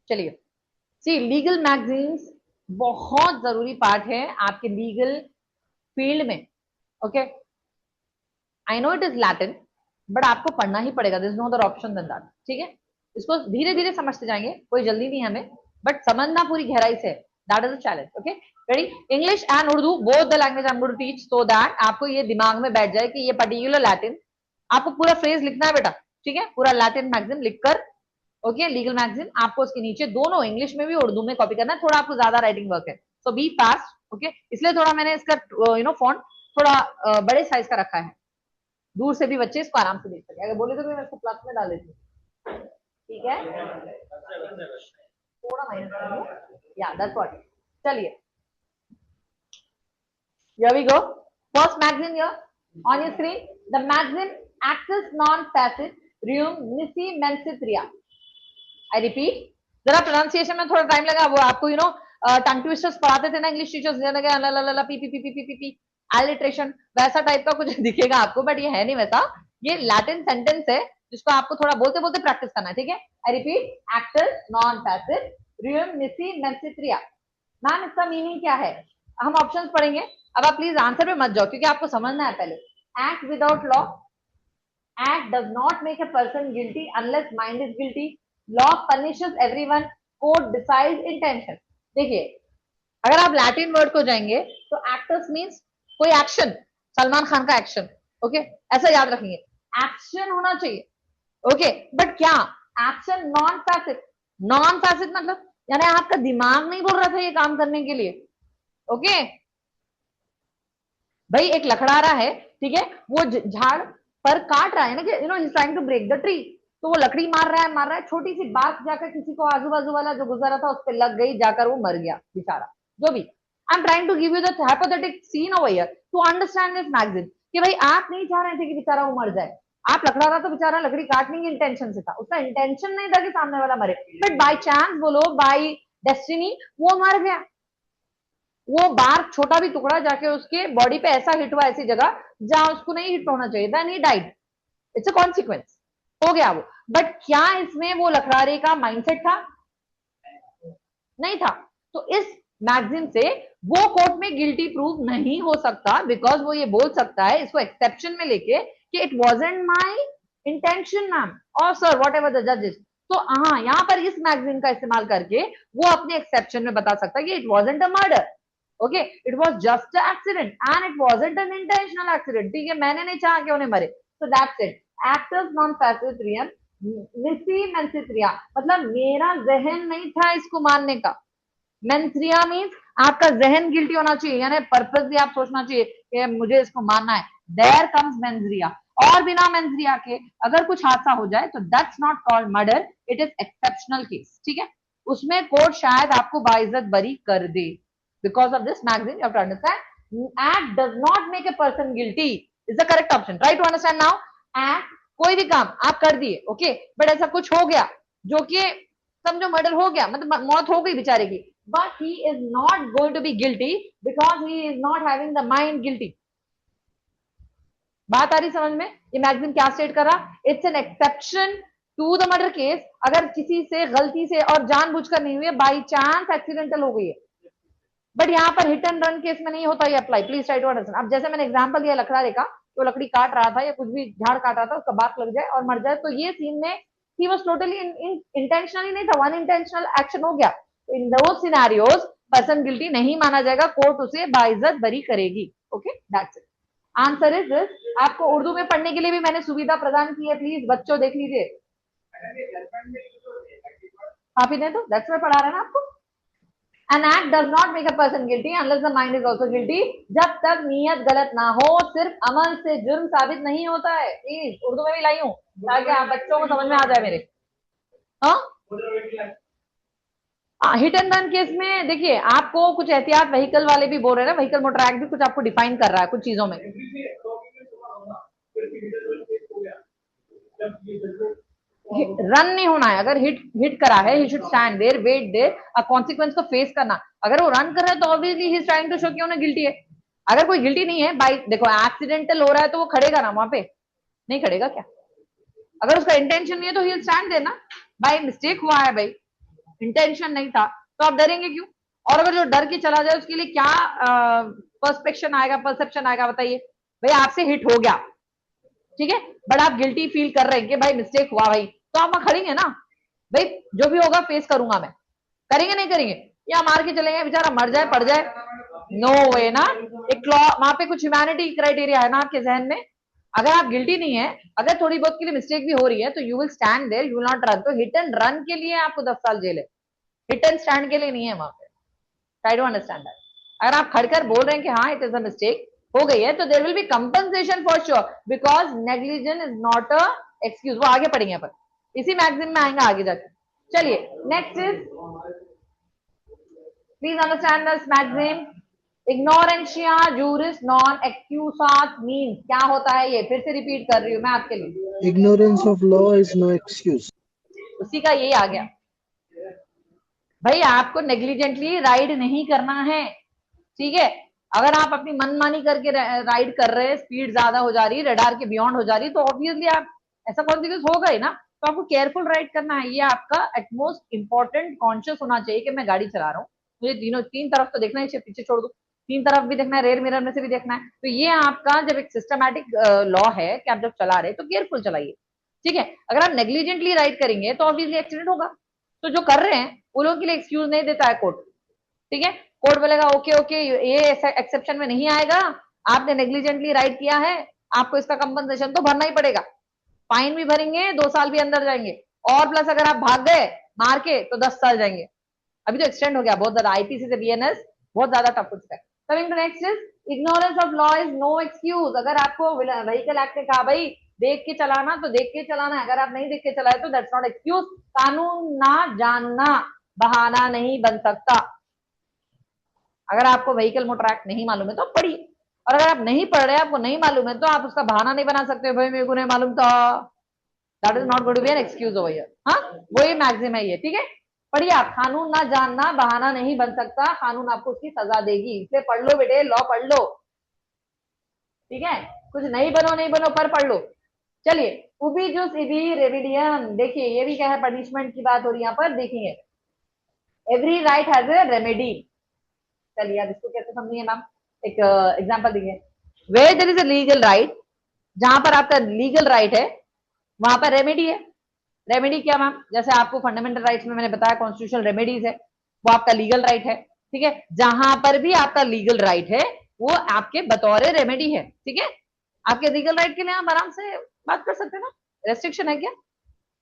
चलिए, सी लीगल मैगजीन्स बहुत जरूरी पार्ट है आपके लीगल फील्ड में. Okay, I know it is Latin, but आपको पढ़ना ही पड़ेगा. This no other option than that. ठीक है, इसको धीरे धीरे समझते जाएंगे, कोई जल्दी नहीं हमें, बट समझना पूरी गहराई से. That is a challenge. Okay, ready? English and Urdu both the language I am going to teach, so that आपको ये दिमाग में बैठ जाए कि ये पर्टिकुलर लैटिन, आपको पूरा फ्रेज लिखना है बेटा. ठीक है, पूरा लैटिन मैगजीन लिखकर, ओके, लीगल मैगजीन, आपको उसके नीचे दोनों इंग्लिश में भी उर्दू में कॉपी करना है. थोड़ा आपको ज्यादा राइटिंग वर्क है, सो बी फास्ट. ओके, इसलिए थोड़ा मैंने इसका फॉन्ट थोड़ा बड़े साइज का रखा है, दूर से भी बच्चे इसको आराम से देख सके. अगर बोले तो मैं इसको प्लस में डाल देती हूँ. ठीक है, थोड़ा माइनस कर लो. या दैट्स व्हाट. चलिए, here we go. First magazine here on your screen. The magazine Axis non-passive reum nisi mensitria. I repeat, जरा प्रोनाउंसिएशन में थोड़ा टाइम लगा. वो आपको टंग ट्विस्टर्स पढ़ाते थे ना English teachers, P P P P P P alliteration, वैसा टाइप का कुछ दिखेगा आपको, बट ये है नहीं वैसा. ये लैटिन सेंटेंस है जिसको आपको थोड़ा बोलते बोलते प्रैक्टिस करना है. ठीक है, I repeat, actus non facit reum nisi mens sit rea. Ma'am इसका मीनिंग क्या है? हम ऑप्शंस पढ़ेंगे. अब आप प्लीज आंसर पे मत जाओ क्योंकि आपको समझना है पहले. Act without law. Act does not make a person guilty unless mind is guilty. Law punishes everyone. Court decides intention. देखिए, अगर आप लैटिन वर्ड को जाएंगे तो एक्टर्स मीन्स कोई एक्शन, सलमान खान का एक्शन. ओके, ऐसा याद रखेंगे, एक्शन होना चाहिए. ओके, बट क्या action non passive. Non passive मतलब यानी आपका दिमाग नहीं बोल रहा था ये काम करने के लिए. ओके, भाई एक लकड़ारा है, ठीक है, वो झाड़ पर काट रहा है ना कि he is trying to break the tree, तो वो लकड़ी मार रहा है. छोटी सी बात जाकर किसी को आजू बाजू वाला जो गुजरा था उस पर लग गई, जाकर वो मर गया बेचारा. जो भी, I am trying to give you the hypothetic scene over here to understand this magazine कि भाई आप नहीं चाह रहे थे कि बेचारा वो मर जाए. आप लकड़ा रहा तो बेचारा लकड़ी काटने की इंटेंशन से था, उसका इंटेंशन नहीं था कि सामने वाला मरे, बट बाय चांस बोलो, बाय डेस्टिनी वो मर गया. वो बार छोटा भी टुकड़ा जाके उसके बॉडी पे ऐसा हिट हुआ ऐसी जगह जहां उसको नहीं हिट होना चाहिए था, नहीं डाइड. इट्स अ कॉन्सिक्वेंस, हो गया वो. बट क्या इसमें वो लखरारे का माइंडसेट था? नहीं था. तो इस मैगजीन से वो कोर्ट में गिल्टी प्रूव नहीं हो सकता, बिकॉज वो ये बोल सकता है इसको एक्सेप्शन में लेके कि it wasn't my intention ma'am और सर व्हाट एवर द जजेस. तो हाँ, यहाँ पर इस मैगजीन का इस्तेमाल करके वो अपने एक्सेप्शन में बता सकता है कि it wasn't a murder. Okay, it was just an accident and it wasn't an intentional accident. ठीक है, मैंने नहीं चाहा कि उन्हें मरे. So that's it. Actus non facit reum nisi mens sit rea मतलब मेरा जहन नहीं था इसको मारने का. मेंथ्रिया मीन्स आपका जहन गिल्टी होना चाहिए, यानी पर्पस भी आप सोचना चाहिए कि मुझे इसको मारना है. There comes mens rea. और बिना मेंस के अगर कुछ हादसा हो जाए तो that's not called murder, it is exceptional case, ठीक है। उसमें कोर्ट शायद आपको बाइज्जत बरी कर दे। Because of this magazine you have to understand act does not make a person guilty is the correct option, try to understand now. Act कोई भी काम आप कर दिए, ओके, बट ऐसा कुछ हो गया जो कि समझो मर्डर हो गया, मतलब मौत हो गई बेचारे की, but he is not going to be guilty because he is not having the mind guilty। बात आ रही समझ में? ये मैगजीन क्या स्टेट कर रहा, it's an exception to the murder case, अगर किसी से गलती से और जानबूझकर नहीं हुई है, बाई चांस एक्सीडेंटल हो गई है, बट यहाँ पर हिट एंड रन केस में नहीं होता ये apply, please try to understand. अब जैसे मैंने एग्जांपल दिया लकड़ा रेखा, तो लकड़ी काट रहा था या कुछ भी झाड़ काट रहा था, उसका बात लग जाए और मर जाए, तो ये सीन में ही वाज टोटली इंटेंशनली नहीं था, वन इंटेंशनल एक्शन हो गया, इन दोस सिनेरियोज पर्सन गिल्टी नहीं माना जाएगा, कोर्ट उसे बाइज्जत बरी करेगी। Okay, that's it, answer is this. आपको उर्दू में पढ़ने के लिए भी मैंने सुविधा प्रदान की है, प्लीज बच्चों देख लीजिए। आप ही ने तो दैट्स में पढ़ा रहा है ना आपको। An act does not make a person guilty unless the mind is also guilty। जब तक नीयत गलत ना हो, सिर्फ अमल से जुर्म साबित नहीं होता है। प्लीज उर्दू में भी लाई हूं ताकि आप बच्चों को समझ में आ जाए मेरे। हिट एंड रन केस में देखिए आपको कुछ एहतियात व्हीकल वाले भी बोल रहे हैं ना, व्हीकल मोटर एक्ट भी कुछ आपको डिफाइन कर रहा है कुछ चीजों में। रन नहीं होना है, अगर हिट करा है he should stand there, wait there, consequence को फेस करना। अगर वो रन कर रहा है तो obviously he is trying to show कि उन्हें गिल्टी है। अगर कोई गिल्टी नहीं है, बाई देखो एक्सीडेंटल हो रहा है तो वो खड़ेगा ना वहां पे, नहीं खड़ेगा क्या? अगर उसका इंटेंशन नहीं है तो ही विल स्टैंड देयर ना, बाई मिस्टेक हुआ है भाई, इंटेंशन नहीं था, तो आप डरेंगे क्यों? और अगर जो डर के चला जाए उसके लिए क्या परसेप्शन आएगा, बताइए भाई आपसे हिट हो गया, ठीक है, बट आप गिल्टी फील कर रहे हैं कि भाई मिस्टेक हुआ भाई, तो आप वहां खड़ेंगे ना, भाई जो भी होगा फेस करूंगा मैं, करेंगे नहीं करेंगे? या मार के चलेंगे बेचारा मर जाए पड़ जाए, नो वे ना। एक वहां पे कुछ ह्यूमैनिटी क्राइटेरिया है ना आपके जहन में। अगर आप गिल्टी नहीं है, अगर थोड़ी बहुत के लिए मिस्टेक भी हो रही है तो you will stand there, you will not run. तो हिट एंड रन के लिए आपको 10 साल जेल है, हिट एंड स्टैंड के लिए नहीं है वहां पे। Try to understand that. अगर आप खड़कर बोल रहे हैं कि हाँ इट इज अ मिस्टेक हो गई है, तो there will be compensation for sure, because negligence is not a excuse. वो आगे पढ़ेंगे अपन, इसी मैगजीन में आएंगे आगे जाके। चलिए next is, please understand this magazine, ignorantia juris non excusat means क्या होता है? ये फिर से रिपीट कर रही हूं मैं आपके लिए। Ignorance of law is no excuse। उसी का यही आ गया भाई, आपको नेग्लिजेंटली राइड नहीं करना है, ठीक है। अगर आप अपनी मनमानी करके राइड कर रहे हैं, स्पीड ज्यादा हो जा रही है, रडार के बियॉन्ड हो जा रही है, तो ऑब्वियसली आप ऐसा कॉन्सिक्वेंस होगा ही ना। तो आपको केयरफुल राइड करना है, ये आपका एटमोस्ट इंपॉर्टेंट कॉन्शियस होना चाहिए कि मैं गाड़ी चला रहा हूँ, मुझे तीन तरफ तो देखना है, पीछे छोड़ दो, तीन तरफ भी देखना है, रेयर मिरर में से भी देखना है। तो ये आपका जब एक सिस्टमैटिक लॉ है कि आप जब चला रहे तो केयरफुल चलाइए, ठीक है। अगर आप नेग्लिजेंटली राइड करेंगे तो ऑब्वियसली एक्सीडेंट होगा। तो जो कर रहे हैं उन लोगों के लिए एक्सक्यूज नहीं देता है कोर्ट, ठीक है। कोर्ट बोलेगा ओके ओके ये एक्सेप्शन में नहीं आएगा, आपने नेग्लिजेंटली राइड किया है, आपको इसका कंपनसेशन तो भरना ही पड़ेगा, फाइन भी भरेंगे, 2 साल भी अंदर जाएंगे, और प्लस अगर आप भाग गए मार के तो 10 साल जाएंगे। अभी तो एक्सटेंड हो गया बहुत ज्यादा, आईपीसी से बीएनएस बहुत ज्यादा टफ हो चुका है। Coming to next is, ignorance of law is no excuse. अगर आपको व्हीकल एक्ट ने कहा भाई देख के चलाना तो देख के चलाना है, अगर आप नहीं देख के चलाए तो दैट्स नॉट एक्सक्यूज। कानून ना जानना बहाना नहीं बन सकता। अगर आपको व्हीकल मोटर एक्ट नहीं मालूम है तो पढ़िए, और अगर आप नहीं पढ़ रहे, आपको नहीं मालूम है, तो आप उसका बहाना नहीं बना सकते भाई मेरे को नहीं मालूम था, that is not going to be an excuse over here. हाँ, वही मैक्सिम है ये, ठीक है। पढ़िए आप, कानून ना जानना बहाना नहीं बन सकता, कानून आपको उसकी सजा देगी, इसलिए पढ़ लो बेटे, लॉ पढ़ लो, ठीक है। कुछ नहीं बनो पर पढ़ लो। चलिए, उबी जुस इबी रेमिडियम, देखिए ये भी क्या है, पनिशमेंट की बात हो रही है यहाँ पर, देखिए every right has a remedy. चलिए अब इसको कैसे समझिए मैम, एक एग्जांपल देखिए, where there is a legal right, जहां पर आपका लीगल राइट है वहां पर रेमेडी है। रेमेडी क्या मैम? जैसे आपको फंडामेंटल राइट्स में मैंने बताया कॉन्स्टिट्यूशनल रेमेडीज है, वो आपका लीगल राइट है, ठीक है। जहां पर भी आपका लीगल राइट है वो आपके बतौर रेमेडी है, ठीक है। आपके लीगल राइट के लिए आप आराम से बात कर सकते हैं ना, रेस्ट्रिक्शन है क्या?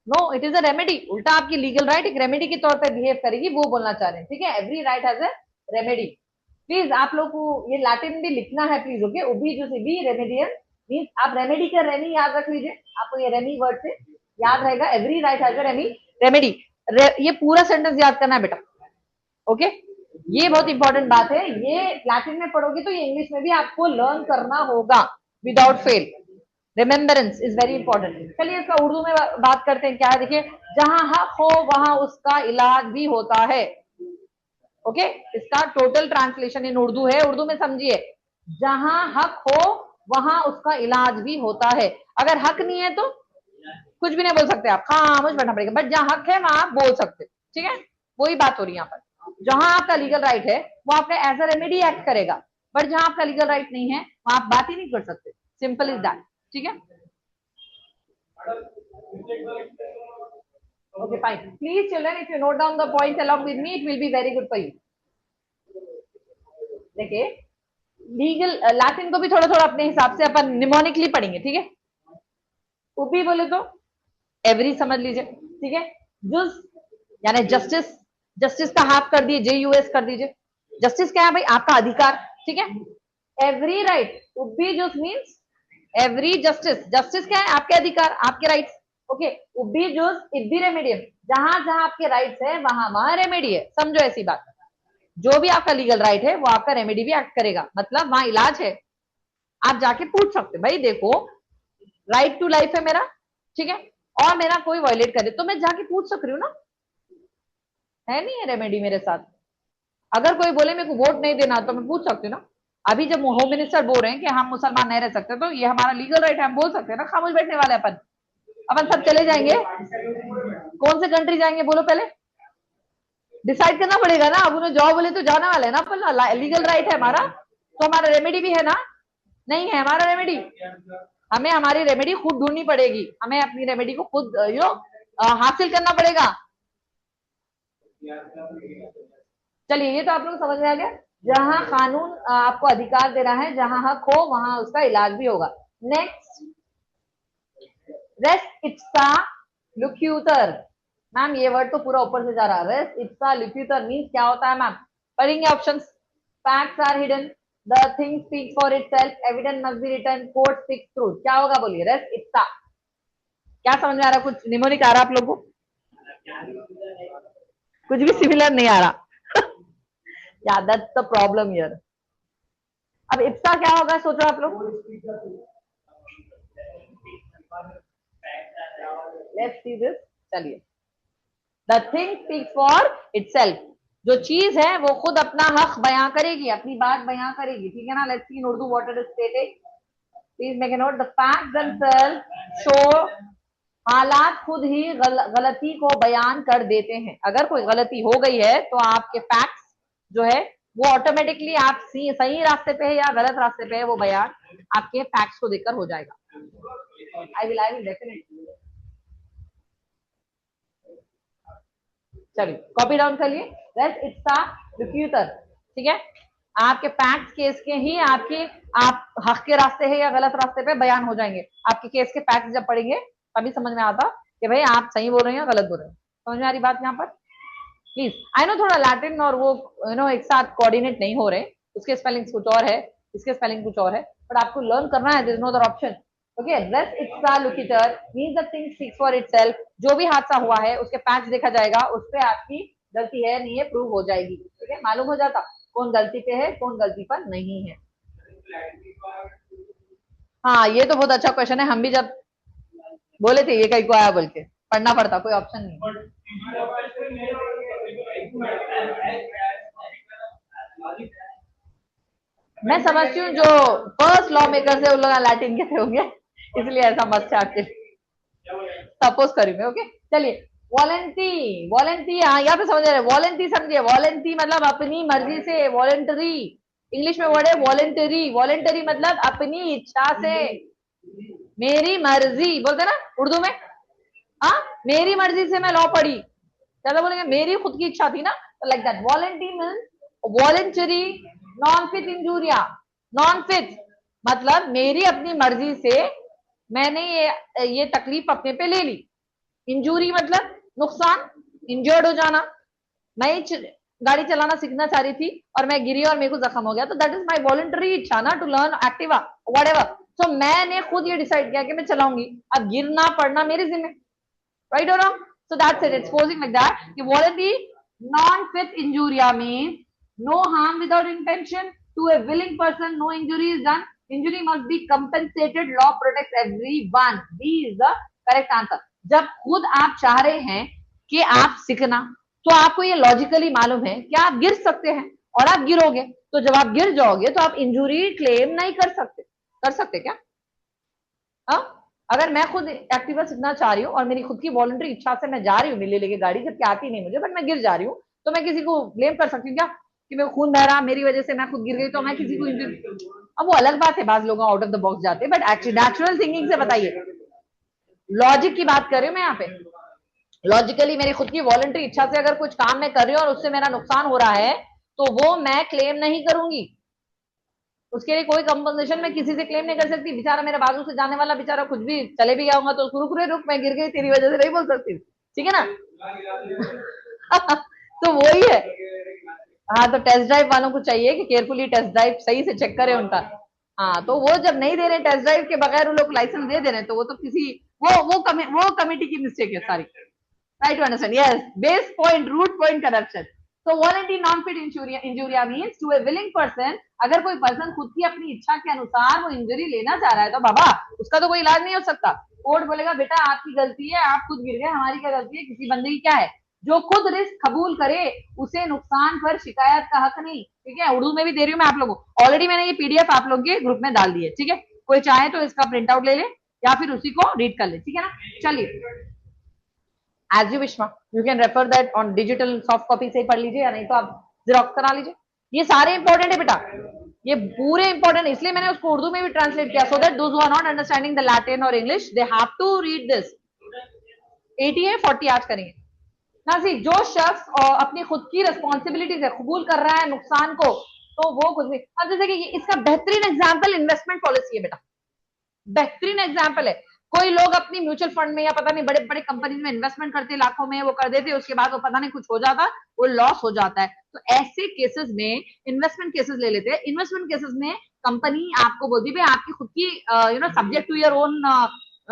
No, it is a remedy. उल्टा आपकी लीगल राइट एक रेमेडी के तौर पर बिहेव करेगी, वो बोलना चाह रहे हैं, ठीक है। Every right has a remedy. Please आप लोग को ये लैटिन भी लिखना है प्लीज, ओके। उबी जुस इबी रेमेडियम, मीन्स आप रेमेडी का रेमी याद रख लीजिए, आपको ये रेमी वर्ड से याद रहेगा, every right has a remy remedy. ये पूरा सेंटेंस याद करना है बेटा, ओके ये बहुत इंपॉर्टेंट बात है, ये लैटिन में पढ़ोगे तो ये इंग्लिश में भी आपको लर्न करना होगा without fail. Remembrance is very important. चलिए इसका उर्दू में बात करते हैं, क्या है देखिए, जहां हक हो वहां उसका इलाज भी होता है। ओके इसका टोटल ट्रांसलेशन इन उर्दू है, उर्दू में समझिए, जहां हक हो वहां उसका इलाज भी होता है। अगर हक नहीं है तो कुछ भी नहीं बोल सकते आप, खामोश बैठना पड़ेगा, बट जहां हक है वहां आप बोल सकते, ठीक है वही बात हो रही है यहाँ पर। जहां आपका लीगल राइट है वो आपका एज अ रेमेडी एक्ट करेगा, बट जहां आपका लीगल राइट नहीं है वहां आप बात ही नहीं कर सकते, सिंपल इज दैट, ठीक है। Okay, fine. Please, children, if you note down the points along with me, it will be very good for you. देखिए, लीगल लैटिन को भी थोड़ा थोड़ा अपने हिसाब से अपन निमोनिकली पढ़ेंगे, ठीक है। उबी बोले तो एवरी समझ लीजिए, ठीक है। जुज यानी जस्टिस, जस्टिस का हाफ कर दिए, JUS कर दीजिए। जस्टिस क्या है भाई, आपका अधिकार, ठीक है। एवरी राइट, उबी जुज मीन्स एवरी जस्टिस, जस्टिस क्या है, आपके अधिकार, आपके राइट्स, ओके। उबी जुज इब्बी रेमेडियम, जहां जहां आपके राइट्स है वहां वहां रेमेडी है, समझो ऐसी बात। जो भी आपका लीगल राइट है वो आपका रेमेडी भी एक्ट करेगा, मतलब वहां इलाज है। आप जाके पूछ सकते भाई देखो राइट टू लाइफ है मेरा, ठीक है, और मेरा कोई वायलेट करे तो मैं जाके पूछ सक रही हूँ ना, है नहीं है रेमेडी मेरे साथ। अगर कोई बोले मेरे को वोट नहीं देना तो मैं पूछ सकती हूँ ना। अभी जब होम मिनिस्टर बोल रहे हैं कि हम मुसलमान नहीं रह सकते तो ये हमारा लीगल राइट है, हम बोल सकते हैं ना, खामोश बैठने वाले अपन सब चले जाएंगे। कौन से कंट्री जाएंगे बोलो, पहले डिसाइड करना पड़ेगा ना। अब उन्हें जाओ बोले तो जाने वाले है ना, अपन लीगल राइट है हमारा, तो हमारा रेमेडी भी है ना, नहीं है हमारा रेमेडी, हमें हमारी रेमेडी खुद ढूंढनी पड़ेगी, हमें अपनी रेमेडी को खुद हासिल करना पड़ेगा। चलिए ये तो आप लोग समझ में आ गया, जहां कानून आपको अधिकार दे रहा है, जहां हक हो वहां उसका इलाज भी होगा। Next, res ipsa loquitur. Ma'am ये वर्ड तो पूरा ऊपर से जा रहा है, रेस्ट इप्सा लुक्यूटर मींस क्या होता है मैम, पढ़ेंगे options. Facts are hidden, the thing speaks for itself, evidence must be written, court speaks truth, क्या होगा बोलिए, रेस्ट इप्सा। क्या समझ में आ रहा, कुछ निमोनिक आ रहा आप लोगों को, कुछ भी सिमिलर नहीं आ रहा या दैट्स द प्रॉब्लम हियर। अब इप्सा क्या होगा सोचो आप लोग, लेट्स सी दिस। चलिए, the thing speaks for itself, जो चीज है वो खुद अपना हक बयां करेगी, अपनी बात बयां करेगी, ठीक है ना। Let's see in Urdu what it is stated, please make a note, the facts themselves show, हालात खुद ही गलती को बयान कर देते हैं। अगर कोई गलती हो गई है तो आपके फैक्ट्स जो है वो ऑटोमेटिकली आप सही रास्ते पे है या गलत रास्ते पे है, वो बयान आपके फैक्ट्स को देखकर हो जाएगा। I will definitely. चलिए कॉपी डाउन कर लिए, रेस्ट इट्स अ रिफ्यूटर, ठीक है। आपके फैक्ट्स केस के ही आपके आप हक के रास्ते है या गलत रास्ते पे बयान हो जाएंगे। आपके केस के फैक्ट्स जब पढ़ेंगे तभी समझ में आता कि भाई आप सही बोल रहे हैं या गलत बोल रहे हैं। समझ में आ रही बात यहाँ पर, प्लीज। आई नो थोड़ा लैटिन और वो एक साथ कोऑर्डिनेट नहीं हो रहे, उसके स्पेलिंग्स कुछ और है, इसके स्पेलिंग कुछ और है, बट आपको लर्न करना है, there is no other option. Okay, res ipsa loquitur means the thing speaks for itself, जो भी हादसा हुआ है उसके फैक्ट्स देखा जाएगा, उस पे आपकी गलती है नहीं है प्रूव हो जाएगी, ठीक है। मालूम हो जाता कौन गलती पे है कौन गलती पर नहीं है। हाँ ये तो बहुत अच्छा क्वेश्चन है, हम भी जब बोले थे ये कहीं को आया बोल के पढ़ना पड़ता, कोई ऑप्शन नहीं। मैं समझती हूँ जो फर्स्ट लॉ मेकर है उन लोग लैटिन के थे होंगे, इसलिए ऐसा मस्त है आपके, सपोज करी मैं। ओके चलिए, वॉलेंटी, वॉलेंटी यहाँ पे समझ रहे, वॉलेंटी समझिए, वॉलेंटी मतलब अपनी मर्जी से, वॉलेंटरी इंग्लिश में वर्ड है वॉलेंटरी, वॉलेंटरी मतलब अपनी इच्छा से, मेरी मर्जी बोलते ना उर्दू में, हाँ मेरी मर्जी से मैं लॉ पढ़ी, ज्यादा बोलेंगे मेरी खुद की इच्छा थी ना, तो like that. Volenti means voluntary non fit injuria, non fit मतलब मेरी अपनी मर्जी से मैंने ये तकलीफ अपने पे ले ली। इंजूरी मतलब नुकसान, इंजर्ड हो जाना। मैं गाड़ी चलाना सीखना चाह रही थी और मैं गिरी और मेरे को जख्म हो गया, तो दैट इज माय वॉलंटरी इच्छा ना टू लर्न एक्टिवा व्हाटएवर, सो मैंने खुद ये डिसाइड किया कि मैं चलाऊंगी, अब गिरना पड़ना मेरे जिम्मे, राइट और wrong? So that's it, it's supposing like that कि volenti non fit injuria means no harm without intention to a willing person, no injury is done, injury must be compensated, law protect everyone, B is the correct answer. जब खुद आप चाह रहे हैं कि आप सीखना, तो आपको ये लॉजिकली मालूम है कि आप गिर सकते हैं और आप गिरोगे, तो जब आप गिर जाओगे तो आप इंजुरी क्लेम नहीं कर सकते क्या? हाँ, अगर मैं खुद एक्टिवा सीखना चाह रही हूँ और मेरी खुद की वॉलंटरी इच्छा से मैं जा रही हूँ नीले लेके गाड़ी, जबकि आती नहीं मुझे, बट मैं गिर जा रही हूँ, तो मैं किसी को ब्लेम कर सकती हूँ क्या कि मेरे खून बह रहा, मेरी वजह से मैं खुद गिर गई तो मैं किसी को इंजरी? अब वो अलग बात है, बाज लोग आउट ऑफ द बॉक्स जाते हैं, बट एक्चुअली नेचुरल थिंकिंग से बताइए, लॉजिक की बात कर रही हूँ मैं यहाँ पे। लॉजिकली मेरी खुद की वॉलंटरी इच्छा से अगर कुछ काम मैं कर रही हूँ और उससे मेरा नुकसान हो रहा है, तो वो मैं क्लेम नहीं करूंगी, उसके लिए कोई कंपनसेशन मैं किसी से क्लेम नहीं कर सकती। बेचारा मेरे बाजू से जाने वाला बेचारा कुछ भी चले भी गया होगा तो उसको रुक रे रुक, मैं गिर गई तेरी वजह से नहीं बोल सकती, ठीक है ना? तो वही है। हाँ, तो टेस्ट ड्राइव वालों को चाहिए कि केयरफुली टेस्ट ड्राइव सही से चेक करें उनका। हाँ, तो वो जब नहीं दे रहे टेस्ट ड्राइव के बगैर वो लोग लाइसेंस दे दे रहे हैं, तो वो तो किसी वो कमिटी की मिस्टेक है सारी। Try to understand. Yes, base point, root point corruption. So voluntary non-fit injuria means to a willing person, अगर कोई पर्सन खुद की अपनी इच्छा के अनुसार वो इंजरी लेना चाह रहा है, तो बाबा उसका तो कोई इलाज नहीं हो सकता। कोर्ट बोलेगा बेटा आपकी गलती है, आप खुद गिर गए, हमारी क्या गलती है? किसी बंदे की क्या है? जो खुद रिस्क कबूल करे उसे नुकसान पर शिकायत का हक नहीं, ठीक है? उर्दू में भी दे रही हूँ मैं आप लोगों को, ऑलरेडी मैंने ये पीडीएफ आप लोग के ग्रुप में डाल दी है, ठीक है? कोई चाहे तो इसका प्रिंट आउट ले ले या फिर उसी को रीड कर ले, ठीक है ना? चलिए, as you wish, you can refer that on digital soft copy से ही पढ़ लीजिए, या नहीं तो आप जेरोक्स करा लीजिए। ये सारे इंपॉर्टेंट है बेटा, ये पूरे इंपॉर्टेंट, इसलिए मैंने उसको उर्दू में भी ट्रांसलेट किया, so that those who are not understanding the Latin और English they have to read this. 80 है, 40 आज करेंगे ना। सी जो शख्स अपनी खुद की रिस्पॉन्सिबिलिटी से कबूल कर रहा है नुकसान को, तो वो कुछ भी। अब जैसे कि इसका बेहतरीन एग्जाम्पल इन्वेस्टमेंट पॉलिसी है बेटा, बेहतरीन एग्जाम्पल है। कोई लोग अपनी म्यूचुअल फंड में या पता नहीं बड़े बड़े कंपनी में इन्वेस्टमेंट करते, लाखों में वो कर देते, उसके बाद वो पता नहीं कुछ हो जाता, वो लॉस हो जाता है। तो ऐसे केसेस में इन्वेस्टमेंट केसेस ले लेते हैं। इन्वेस्टमेंट केसेस में कंपनी आपको बोलती है आपकी खुद की subject to your own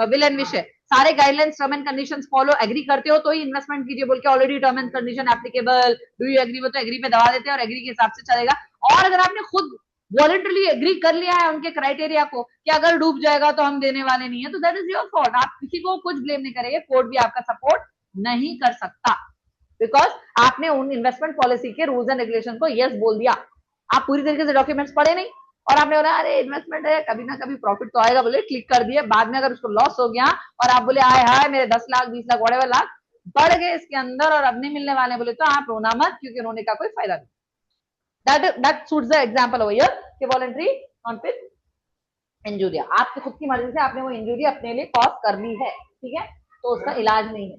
will and wish है, सारे guidelines term and conditions follow, agree करते हो तो ही इन्वेस्टमेंट कीजिए बोल के already term and condition applicable, do you agree, वो तो एग्री पे दबा देते हैं और एग्री के हिसाब से चलेगा। और अगर आपने खुद वॉलंटरली एग्री कर लिया है उनके क्राइटेरिया को कि अगर डूब जाएगा तो हम देने वाले नहीं है, तो दैट इज योर फॉल्ट, आप किसी को कुछ ब्लेम नहीं करेंगे, कोर्ट भी आपका सपोर्ट नहीं कर सकता, बिकॉज आपने उन इन्वेस्टमेंट पॉलिसी के रूल्स एंड रेगुलेशन को यस बोल दिया। आप पूरी तरीके से डॉक्यूमेंट्स पढ़े नहीं और आपने बोला अरे इन्वेस्टमेंट है कभी ना कभी प्रॉफिट तो आएगा, बोले क्लिक कर दिए, बाद में अगर उसको लॉस हो गया और आप बोले आए हाय मेरे 10 लाख 20 लाख वड़े लाख बढ़ गए इसके अंदर और अब नहीं मिलने वाले, बोले तो आप रोना मत, क्योंकि रोने का कोई फायदा नहीं। that suits the example over here कि voluntary non-fit injuria, आपकी खुद की मर्जी से आपने वो इंजरी अपने लिए कॉज कर ली है, ठीक है, तो उसका इलाज नहीं है।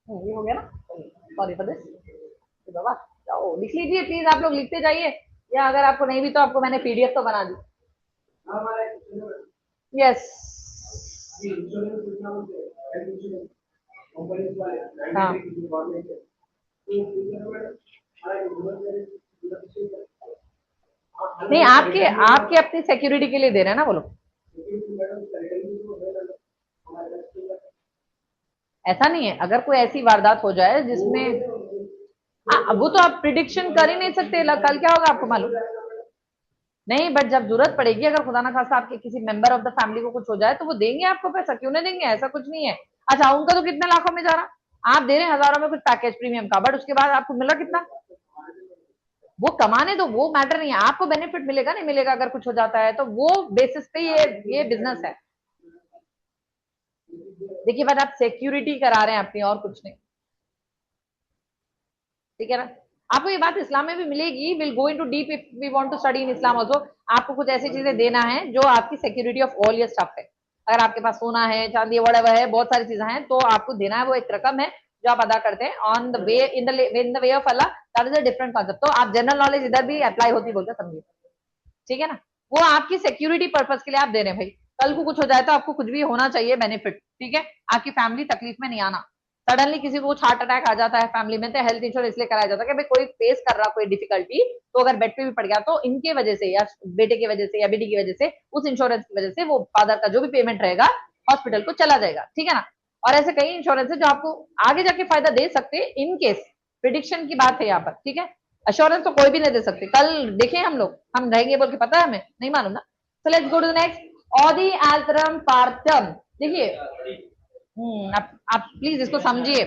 ये हो गया ना, सॉरी फॉर दिस। बाबा जाओ लिख लीजिए प्लीज, आप लोग लिखते जाइए, या अगर आपको नहीं भी तो आपको मैंने पीडीएफ तो बना दी। यस हाँ, नहीं आपके आपके अपनी सिक्योरिटी के लिए दे रहे हैं ना, बोलो ऐसा नहीं है। अगर कोई ऐसी वारदात हो जाए जिसमें वो तो आप प्रिडिक्शन कर ही नहीं सकते, कल क्या होगा आपको मालूम नहीं, बट जब जरूरत पड़ेगी, अगर खुदा ना खास्ता आपके किसी मेंबर ऑफ द फैमिली को कुछ हो जाए तो वो देंगे आपको पैसा, क्यों नहीं देंगे, ऐसा कुछ नहीं है। अच्छा उनका तो कितने लाखों में जा रहा, आप दे रहे हैं हजारों में कुछ पैकेज प्रीमियम का, बट उसके बाद आपको मिल रहा कितना, वो कमाने दो, वो मैटर नहीं है, आपको बेनिफिट मिलेगा नहीं मिलेगा अगर कुछ हो जाता है, तो वो बेसिस पे ये बिजनेस है। देखिए बट आप सिक्योरिटी करा रहे हैं अपनी, और कुछ नहीं, ठीक है ना। आपको ये बात इस्लाम में भी मिलेगी, will go into deep if we want to study in Islam also. आपको कुछ ऐसी चीजें देना है जो आपकी security of all your stuff है। अगर आपके पास सोना है, चांदी वगैरह है, बहुत सारी चीजें हैं, तो आपको देना है, वो एक रकम है जो आप अदा करते हैं on the way in the way of Allah, that is a different concept. तो आप जनरल नॉलेज इधर भी अप्लाई होती बोलते समझिए, ठीक है ना, वो आपकी सिक्योरिटी पर्पज के लिए आप दे रहे हैं भाई, कल को कुछ हो जाए तो आपको कुछ भी होना चाहिए बेनिफिट, ठीक है, आपकी फैमिली तकलीफ में नहीं आना, सडनली किसी को कुछ हार्ट अटैक आ जाता है फैमिली में, तो हेल्थ इंश्योरेंस इसलिए कराया जाता है कि भाई कोई फेस कर रहा कोई डिफिकल्टी, तो अगर बेड पे भी पड़ गया तो इनके वजह से या बेटे की वजह से या बेटी की वजह से उस इंश्योरेंस की वजह से वो फादर का जो भी पेमेंट रहेगा हॉस्पिटल को चला जाएगा, ठीक है ना। और ऐसे कई इंश्योरेंस है जो आपको आगे जाके फायदा दे सकते हैं इन केस, प्रिडिक्शन की बात है यहाँ पर, ठीक है। अश्योरेंस तो कोई भी नहीं दे सकते, कल देखे हम लोग, हम रहेंगे बोल के पता है हमें, नहीं मालूम ना। So let's go to the next, audi alteram partem. देखिए आप प्लीज इसको समझिए,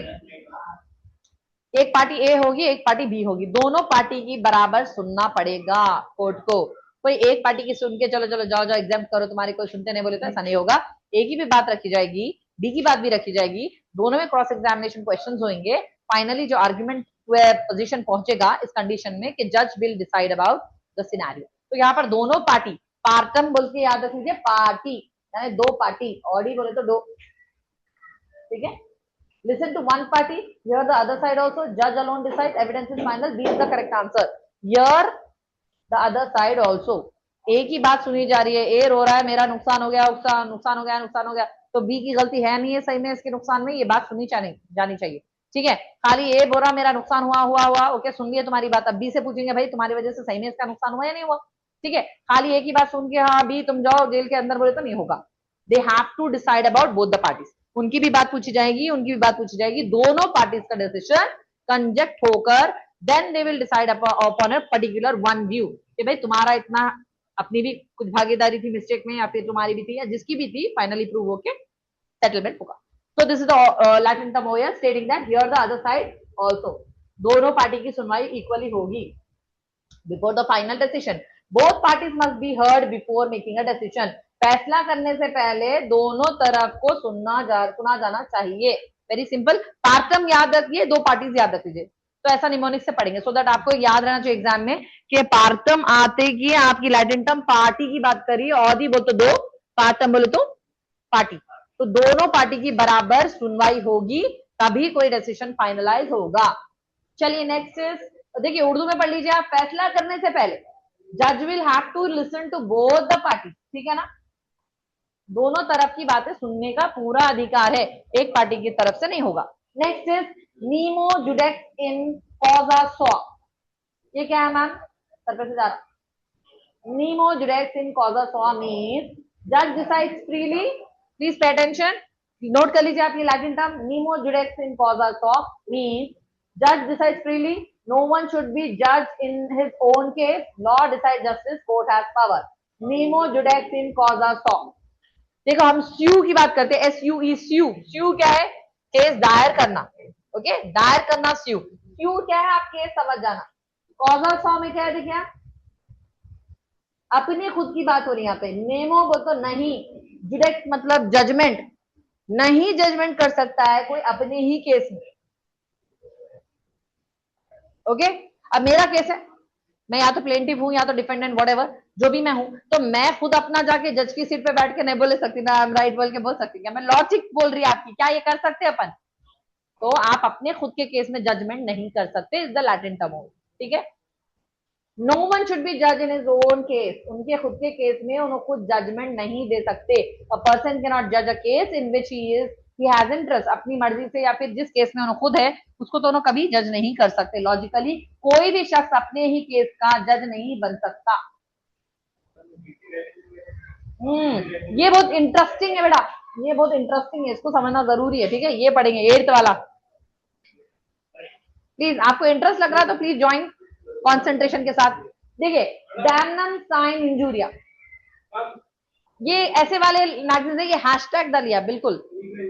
एक पार्टी ए होगी एक पार्टी बी होगी, दोनों पार्टी की बराबर सुनना पड़ेगा कोर्ट को। कोई एक पार्टी की सुन के चलो चलो जाओ जाओ एग्जाम करो, तुम्हारी कोई सुनते नहीं बोले तो ऐसा नहीं होगा। ए की भी बात रखी जाएगी, बी की बात भी रखी जाएगी, दोनों में क्रॉस एग्जामिनेशन क्वेश्चंस होंगे। फाइनली जो आर्ग्यूमेंट पोजीशन पहुंचेगा इस कंडीशन में कि जज will decide about the scenario. तो यहाँ पर दोनों पार्टी, पार्टम बोल के याद रख लीजिए, पार्टी यानी दो पार्टी, ऑडी बोले तो दो, ठीक है। Listen to one party, hear the other side also, judge alone decides, evidence is final, B is the correct answer. Hear the other side also. A की बात सुनी जा रही है, A रो रहा है मेरा नुकसान हो गया, नुकसान हो गया, नुकसान हो गया, तो B की गलती है नहीं है सही में इसके नुकसान में, ये बात सुनी जानी चाहिए, ठीक है। खाली A बोल रहा मेरा नुकसान हुआ, ओके सुन लिया तुम्हारी बात, अब B से पूछेंगे भाई तुम्हारी वजह से सही में इसका नुकसान हुआ या नहीं हुआ, ठीक है। खाली A की बात सुन के हाँ B तुम जाओ जेल के अंदर बोले तो नहीं होगा। They have to decide about both the parties, उनकी भी बात पूछी जाएगी, उनकी भी बात पूछी जाएगी, दोनों पार्टीज का डिसीजन कंजेक्ट होकर then they will decide upon a particular one view कि भाई तुम्हारा इतना, अपनी भी कुछ भागीदारी थी मिस्टेक में या फिर तुम्हारी भी थी या जिसकी भी थी, फाइनली प्रूव होके सेटलमेंट होगा। So this is the Latin term here stating that here the other side also, दोनों पार्टी की सुनवाई इक्वली होगी before the final decision. Both parties must be heard before making a decision, फैसला करने से पहले दोनों तरफ को सुना जाना चाहिए। वेरी सिंपल, पार्टम याद रखिए, दो पार्टीज याद रख लीजिए, तो ऐसा निमोनिक से पढ़ेंगे सो दैट आपको याद रहना चाहिए एग्जाम में कि पार्टम आते की आपकी लैटिन टर्म पार्टी की बात करिए, ऑडी बोले तो दो, पार्टम बोले तो पार्टी, तो दोनों पार्टी की बराबर सुनवाई होगी तभी कोई डिसीजन फाइनलाइज होगा। चलिए नेक्स्ट इज, देखिए उर्दू में पढ़ लीजिए आप, फैसला करने से पहले जज will have to listen to both the party, ठीक है ना, दोनों तरफ की बातें सुनने का पूरा अधिकार है, एक पार्टी की तरफ से नहीं होगा। Next is Nemo जुडेक्स in कॉजा saw, ये क्या है मैम, सर पे से जा रहा, नीमो जुडेक्स इन कॉजा सॉ मींस जज decides freely, please pay attention, note कर लीजिए आपकी लैटिन टर्म, नीमो जुडेक्स इन कॉजा सॉ मींस जज decides freely, no one should be जज in his own case, law decide justice, court has power, Nemo जुडेक्स in कॉजा saw. देखो हम स्यू की बात करते हैं, SUE, स्यू, स्यू क्या है, केस दायर करना, ओके, दायर करना स्यू, स्यू क्या है, आप केस समझ जाना। कॉजा सॉ में क्या है, देखिए अपनी खुद की बात हो रही है यहाँ पे, नेमो बोल तो नहीं, जुडेक्ट मतलब जजमेंट, नहीं जजमेंट कर सकता है कोई अपने ही केस में, ओके। अब मेरा केस है, मैं या तो प्लेंटिव हूं या तो डिफेंडेंट, व्हाटएवर जो भी मैं हूं, तो मैं खुद अपना जाके जज की सीट पे बैठ के नहीं बोल सकती ना, आई एम राइट बोल के बोल सकती, क्या मैं लॉजिक बोल रही है आपकी, क्या ये कर सकते अपन, तो आप अपने खुद के केस में जजमेंट नहीं कर सकते, इज द लैटिन टर्म, ठीक है। नो वन शुड बी जज इन हिज ओन केस, उनके खुद के केस में उन्होंने खुद जजमेंट नहीं दे सकते, अ पर्सन कैन नॉट जज a case in which he has interest, अपनी मर्जी से या फिर जिस केस में उन्होंने खुद है उसको तो उन्होंने कभी जज नहीं कर सकते, लॉजिकली कोई भी शख्स अपने ही केस का जज नहीं बन सकता। ये बहुत इंटरेस्टिंग है बेटा, ये बहुत इंटरेस्टिंग है, इसको समझना जरूरी है, ठीक है, ये पढ़ेंगे 8th वाला, प्लीज आपको इंटरेस्ट लग रहा है तो प्लीज ज्वाइन कॉन्सेंट्रेशन के साथ। देखिए डैमनम साइन इंजूरिया, ये ऐसे वाले मैगजीन है, ये हैशटैग डाल लिया, बिल्कुल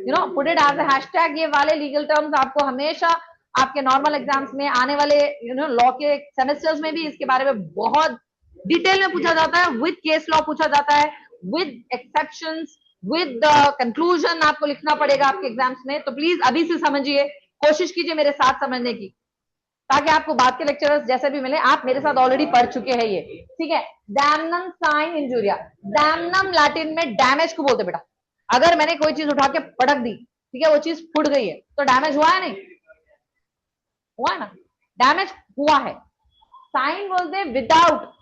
you know put it as a hashtag, ये वाले लीगल टर्म्स आपको हमेशा आपके नॉर्मल एग्जाम्स में आने वाले यू नो लॉ के सेमेस्टर्स में भी इसके बारे में बहुत डिटेल में पूछा जाता है, विद केस लॉ पूछा जाता है, विद एक्सेप्शंस, विद कंक्लूजन आपको लिखना पड़ेगा आपके एग्जाम्स में, तो प्लीज अभी से समझिए, कोशिश कीजिए मेरे साथ समझने की, ताकि आपको बाद के लेक्चरर्स जैसे भी मिले, आप मेरे साथ ऑलरेडी पढ़ चुके हैं ये, ठीक है। Damnum sine injuria, damnum Latin में डैमेज को बोलते बेटा, अगर मैंने कोई चीज उठा के पटक दी, ठीक है, वो चीज फूट गई है तो डैमेज हुआ है नहीं हुआ है ना, डैमेज हुआ है। साइन बोलते विदाउट,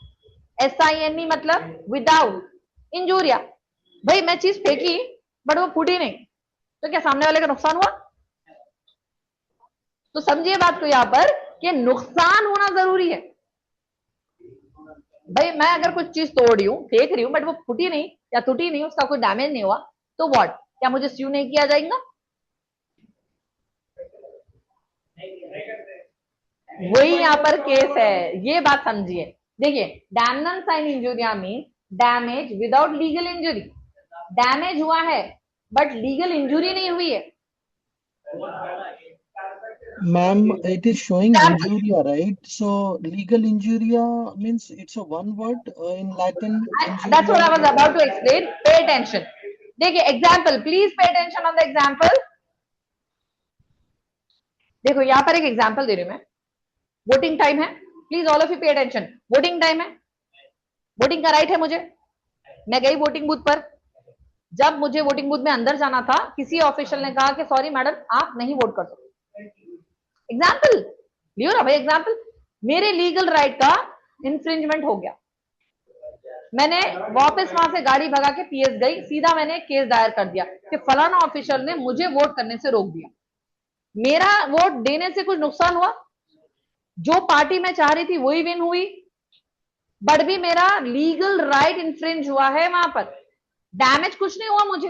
SINE मतलब विदाउट, इंजूरिया भाई मैं चीज फेंकी बट वो फूटी नहीं, तो क्या सामने वाले का नुकसान हुआ, तो समझिए बात को यहाँ पर कि नुकसान होना जरूरी है। भाई मैं अगर कुछ चीज तोड़ रही हूँ, फेंक रही हूँ, बट वो फूटी नहीं या टूटी नहीं, उसका कोई डैमेज नहीं हुआ, तो व्हाट, क्या मुझे स्यू नहीं किया जाएगा? वही यहाँ पर केस है, ये बात समझिए। देखिए, damnum sine injuria mean damage without legal injury. Damage हुआ है बट लीगल इंजुरी नहीं हुई है। Ma'am, it is showing injuria, right? So legal injuria means it's a one word in Latin. That's what I was Injuria. about to explain. Pay attention. देखिए example, please pay attention on the example. देखो यहाँ पर एक example दे रही हूं मैं। Voting time है, please all of you pay attention. Voting time है, वोटिंग का राइट है मुझे। मैं गई वोटिंग बूथ पर। जब मुझे वोटिंग बूथ में अंदर जाना था, किसी ऑफिशियल ने कहा कि सॉरी मैडम, आप नहीं वोट कर सकते। एग्जाम्पल लियो ना भाई, एग्जाम्पल। मेरे लीगल राइट का इंफ्रिंजमेंट हो गया। मैंने वापस वहां से गाड़ी भगा के पीएस गई, सीधा मैंने केस दायर कर दिया कि फलाना ऑफिशियल ने मुझे वोट करने से रोक दिया। मेरा वोट देने से कुछ नुकसान हुआ? जो पार्टी मैं चाह रही थी वही विन हुई, बट भी मेरा लीगल राइट इंफ्रिंज हुआ है वहां पर। डैमेज कुछ नहीं हुआ मुझे,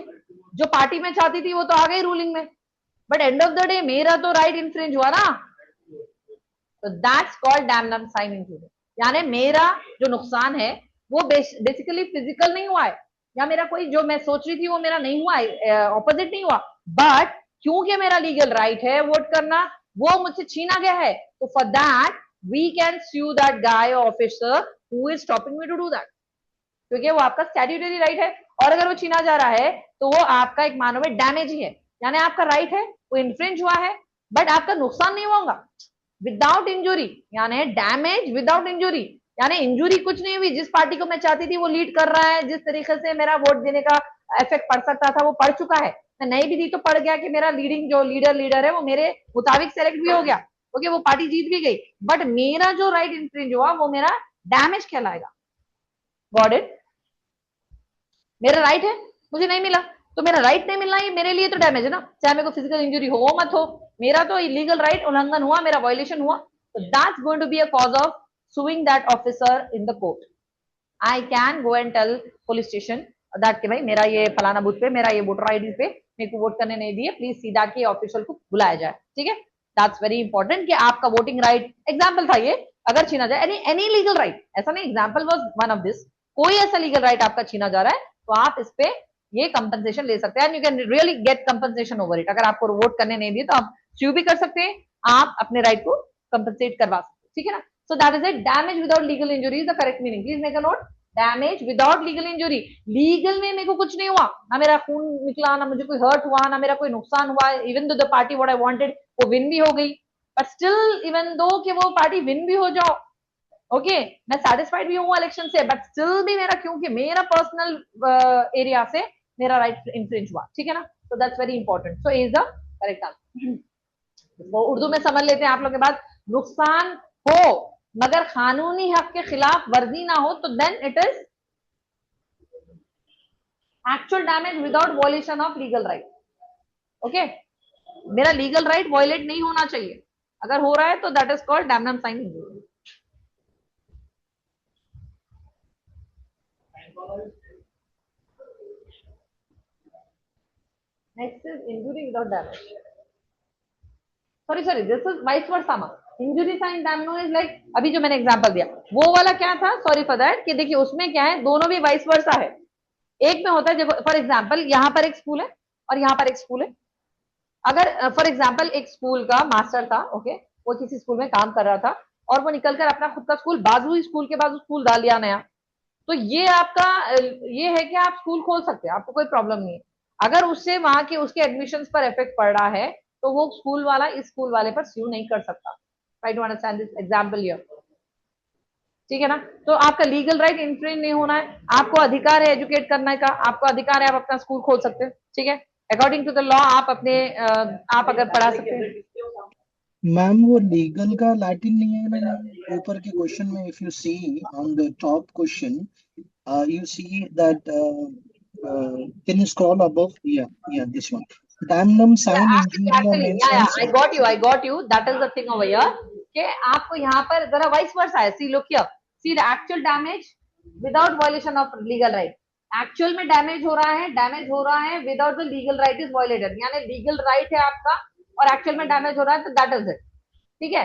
जो पार्टी में चाहती थी वो तो आ गई रूलिंग में, but end of the day मेरा तो राइट इंफ्रिंज हुआ ना। तो that's called damnum sine injury. यानी मेरा जो नुकसान है वो बेसिकली फिजिकल नहीं हुआ है, या मेरा कोई जो मैं सोच रही थी वो मेरा नहीं हुआ है, ऑपोजिट नहीं हुआ, बट क्योंकि मेरा लीगल राइट है वोट करना, वो मुझसे छीना गया है। तो for that we can sue that guy officer who is stopping me to do that, क्योंकि वो आपका स्टैट्यूटरी राइट है। और अगर वो छीना जा रहा है तो वो आपका एक मानो में डैमेज ही है, यानी आपका राइट है वो इन्फ्रिंज हुआ है, बट आपका नुकसान नहीं होगा विदाउट इंजुरी, यानी डैमेज विदाउट इंजुरी। यानी इंजुरी कुछ नहीं हुई, जिस पार्टी को मैं चाहती थी वो लीड कर रहा है, जिस तरीके से मेरा वोट देने का इफेक्ट पड़ सकता था वो पड़ चुका है। मैं नहीं भी दी तो पड़ गया कि मेरा लीडिंग जो लीडर है वो मेरे मुताबिक सेलेक्ट भी हो गया, क्योंकि वो पार्टी जीत भी गई, बट मेरा जो राइट इंफ्रिंज हुआ वो मेरा डैमेज कहलाएगा। Got it? मेरा राइट है, मुझे नहीं मिला, तो मेरा राइट नहीं मिलना ही मेरे लिए तो डैमेज है ना, चाहे मेरे को फिजिकल इंजरी हो मत हो, मेरा तो इलीगल राइट उल्लंघन हुआ, मेरा वायलेशन हुआ। तो that's going to be a cause of suing that officer in the court. I can go and tell police station that कि भाई मेरा ये फलाना बूथ पे, मेरा ये वोटर आईडी पे मेरे को वोट करने नहीं दिए, प्लीज सी दैट के ऑफिशियल को बुलाया जाए। ठीक है, दैट्स वेरी इंपॉर्टेंट कि आपका वोटिंग राइट, एग्जाम्पल था ये, अगर छीना जाए एनी लीगल राइट, ऐसा नहीं, example was one of this, कोई ऐसा लीगल राइट आपका छीना जा रहा है तो आप इस पे ये कंपनसेशन ले सकते हैं, and you can really get compensation over it. अगर आपको वोट करने नहीं दिए तो आप स्यू भी कर सकते हैं, आप अपने राइट को कंपनसेट करवा सकते हैं। ठीक है ना? So that is it, damage without legal injury is the correct meaning. Please make a note, damage without legal injury. Legal में मेरे को कुछ नहीं हुआ, ना मेरा खून निकला, ना मुझे कोई हर्ट हुआ, ना मेरा कोई नुकसान हुआ, even though the party what I wanted वो विन भी हो गई, बट स्टिल इवन दो कि वो पार्टी विन भी हो जाओ, ओके मैं सेटिस्फाइड भी हूँ इलेक्शन से, बट स्टिल भी मेरा, क्योंकि मेरा पर्सनल एरिया से मेरा राइट इंफ्रिंज हुआ। ठीक है ना? So that's very important. So is the correct answer. तो उर्दू में समझ लेते हैं आप लोग के बाद, नुकसान हो मगर कानूनी हक के खिलाफ वर्जी ना हो तो then it is actual damage without violation of legal right. Okay, मेरा लीगल राइट वॉयलेट नहीं होना चाहिए, अगर हो रहा है तो that is called damnum sine injury. Next is injury without damage. Sorry, this is vice versa. Injury sign damage is like अभी जो मैंने एग्जांपल दिया वो वाला क्या था, सॉरी फॉर दैट, कि देखिए उसमें क्या है, दोनों भी वाइस वर्सा है। एक में होता है फॉर एग्जांपल यहाँ पर एक स्कूल है और यहाँ पर एक स्कूल है। अगर फॉर एग्जांपल एक स्कूल का मास्टर था, ओके, वो किसी स्कूल में काम कर रहा था और वो निकलकर अपना खुद का स्कूल बाजू स्कूल के बाजू स्कूल डाल दिया नया, तो ये आपका ये है कि आप स्कूल खोल सकते हैं, आपको कोई प्रॉब्लम नहीं है। अगर उससे वहां के उसके एडमिशंस पर इफेक्ट पड़ रहा है तो वो स्कूल वाला इस स्कूल वाले पर स्यू नहीं कर सकता। Try to understand this example here. ठीक है ना? तो आपका लीगल राइट इंफ्रिंज नहीं होना है, आपको अधिकार है एजुकेट करने का, आपको अधिकार है आप अपना स्कूल खोल सकते हैं। ठीक है, अकॉर्डिंग टू द लॉ आप अपने आप अगर पढ़ा सकते हैं। मैम वो लीगल का लैटिन नहीं है ना मैम, ऊपर के क्वेश्चन में if you see on the top question you see that can you scroll above, yeah this one, damnum sign injuria Actually, means yeah, means I got you. That is the thing over here. कि आपको यहाँ पर जरा vice versa है. See, look here. See the actual damage without violation of legal right. Actual में damage हो रहा है without the legal right is violated. यानी लीगल राइट है आपका और एक्चुअल में डैमेज हो रहा है, तो दैट इज इट. ठीक है,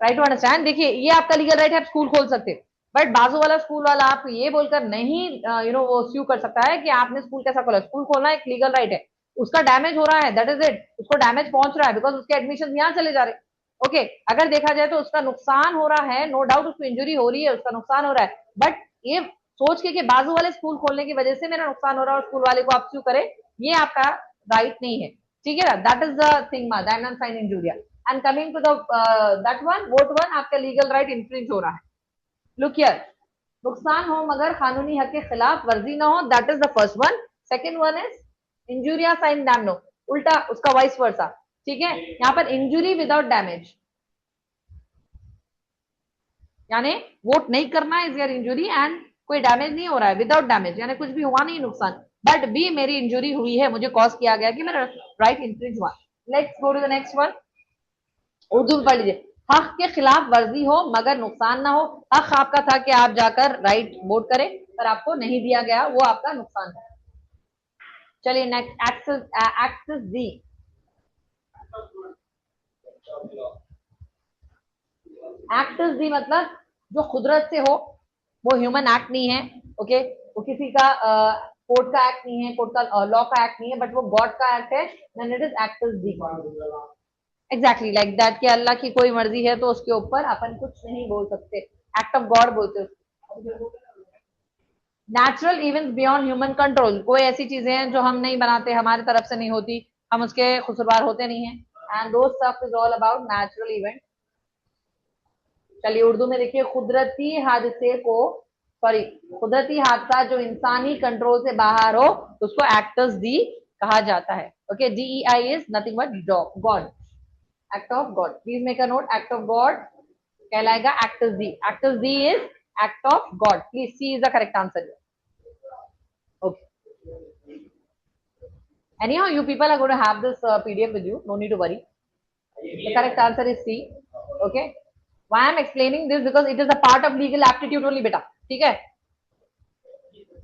राइट टू अंडरस्टैंड. देखिए, ये आपका लीगल राइट है, आप स्कूल खोल सकते हैं, बट बाजू वाला स्कूल वाला आपको ये बोलकर नहीं वो स्यू कर सकता है कि आपने स्कूल कैसा खोला. स्कूल खोलना एक लीगल राइट है, उसका डैमेज हो रहा है, दैट इज इट. उसको डैमेज पहुंच रहा है बिकॉज उसके एडमिशन यहाँ चले जा रहे. ओके, अगर देखा जाए तो उसका नुकसान हो रहा है, नो डाउट उसको इंजरी हो रही है, उसका नुकसान हो रहा है, बट ये सोच के कि बाजू वाले स्कूल खोलने की वजह से मेरा नुकसान हो रहा है और स्कूल वाले को आप स्यू करे, ये आपका राइट नहीं है. ठीक है ना, दैट इज द थिंग मा that sine injuria. And coming to the that one, vote one, आपका लीगल राइट इंफ्रिंज हो रहा है. लुक हियर, नुकसान हो मगर कानूनी हक के खिलाफ वर्जी ना हो, that is the first one. Second one is injuria sine damno, उल्टा उसका वाइस वर्सा. ठीक है, यहाँ पर इंजुरी विदाउट डैमेज, यानी वोट नहीं करना इज योर इंजुरी एंड कोई डैमेज नहीं हो रहा है, विदाउट डैमेज यानी कुछ भी हुआ नहीं नुकसान, बट भी मेरी इंजुरी हुई है, मुझे कॉज किया गया कि मेरा राइट इंफ्रिंज हुआ. Let's go to the next one. Urdu में पढ़ लीजिए. हक के खिलाफ वर्जी हो मगर नुकसान ना हो. हक आपका था कि आप जाकर राइट वोट करें, पर आपको नहीं दिया गया, वो आपका नुकसान है. चलिए नेक्स्ट, एक्सेस दी. एक्सेस दी मतलब जो खुदरत से हो, वो ह्यूमन एक्ट नहीं है. ओके, वो किसी का कोर्ट का एक्ट नहीं है, कोर्ट का लॉ का एक्ट नहीं है, बट वो गॉड का एक्ट है. Then it is excess the. Exactly like that कि अल्लाह की कोई मर्जी है तो उसके ऊपर अपन कुछ नहीं बोल सकते. एक्ट ऑफ गॉड बोलते हैं. Natural events beyond human control, कोई ऐसी चीजें हैं जो हम नहीं बनाते, हमारी तरफ से नहीं होती, हम उसके खुसरवार होते नहीं हैं. एंड दो stuff is all about natural event. चलिए उर्दू में देखिए, कुदरती हादसे को, सॉरी, कुदरती हादसा जो इंसानी कंट्रोल से बाहर हो उसको एक्टर्स दी कहा जाता है. Okay, DEI is nothing but God, act of God. Please make a note, act of God कहलाएगा actus Dei. Actus Dei is act of God. Please C is the correct answer. Okay, anyhow you people are going to have this PDF with you, no need to worry. The correct answer is C. Okay, why I am explaining this, because it is a part of legal aptitude only बेटा. ठीक है,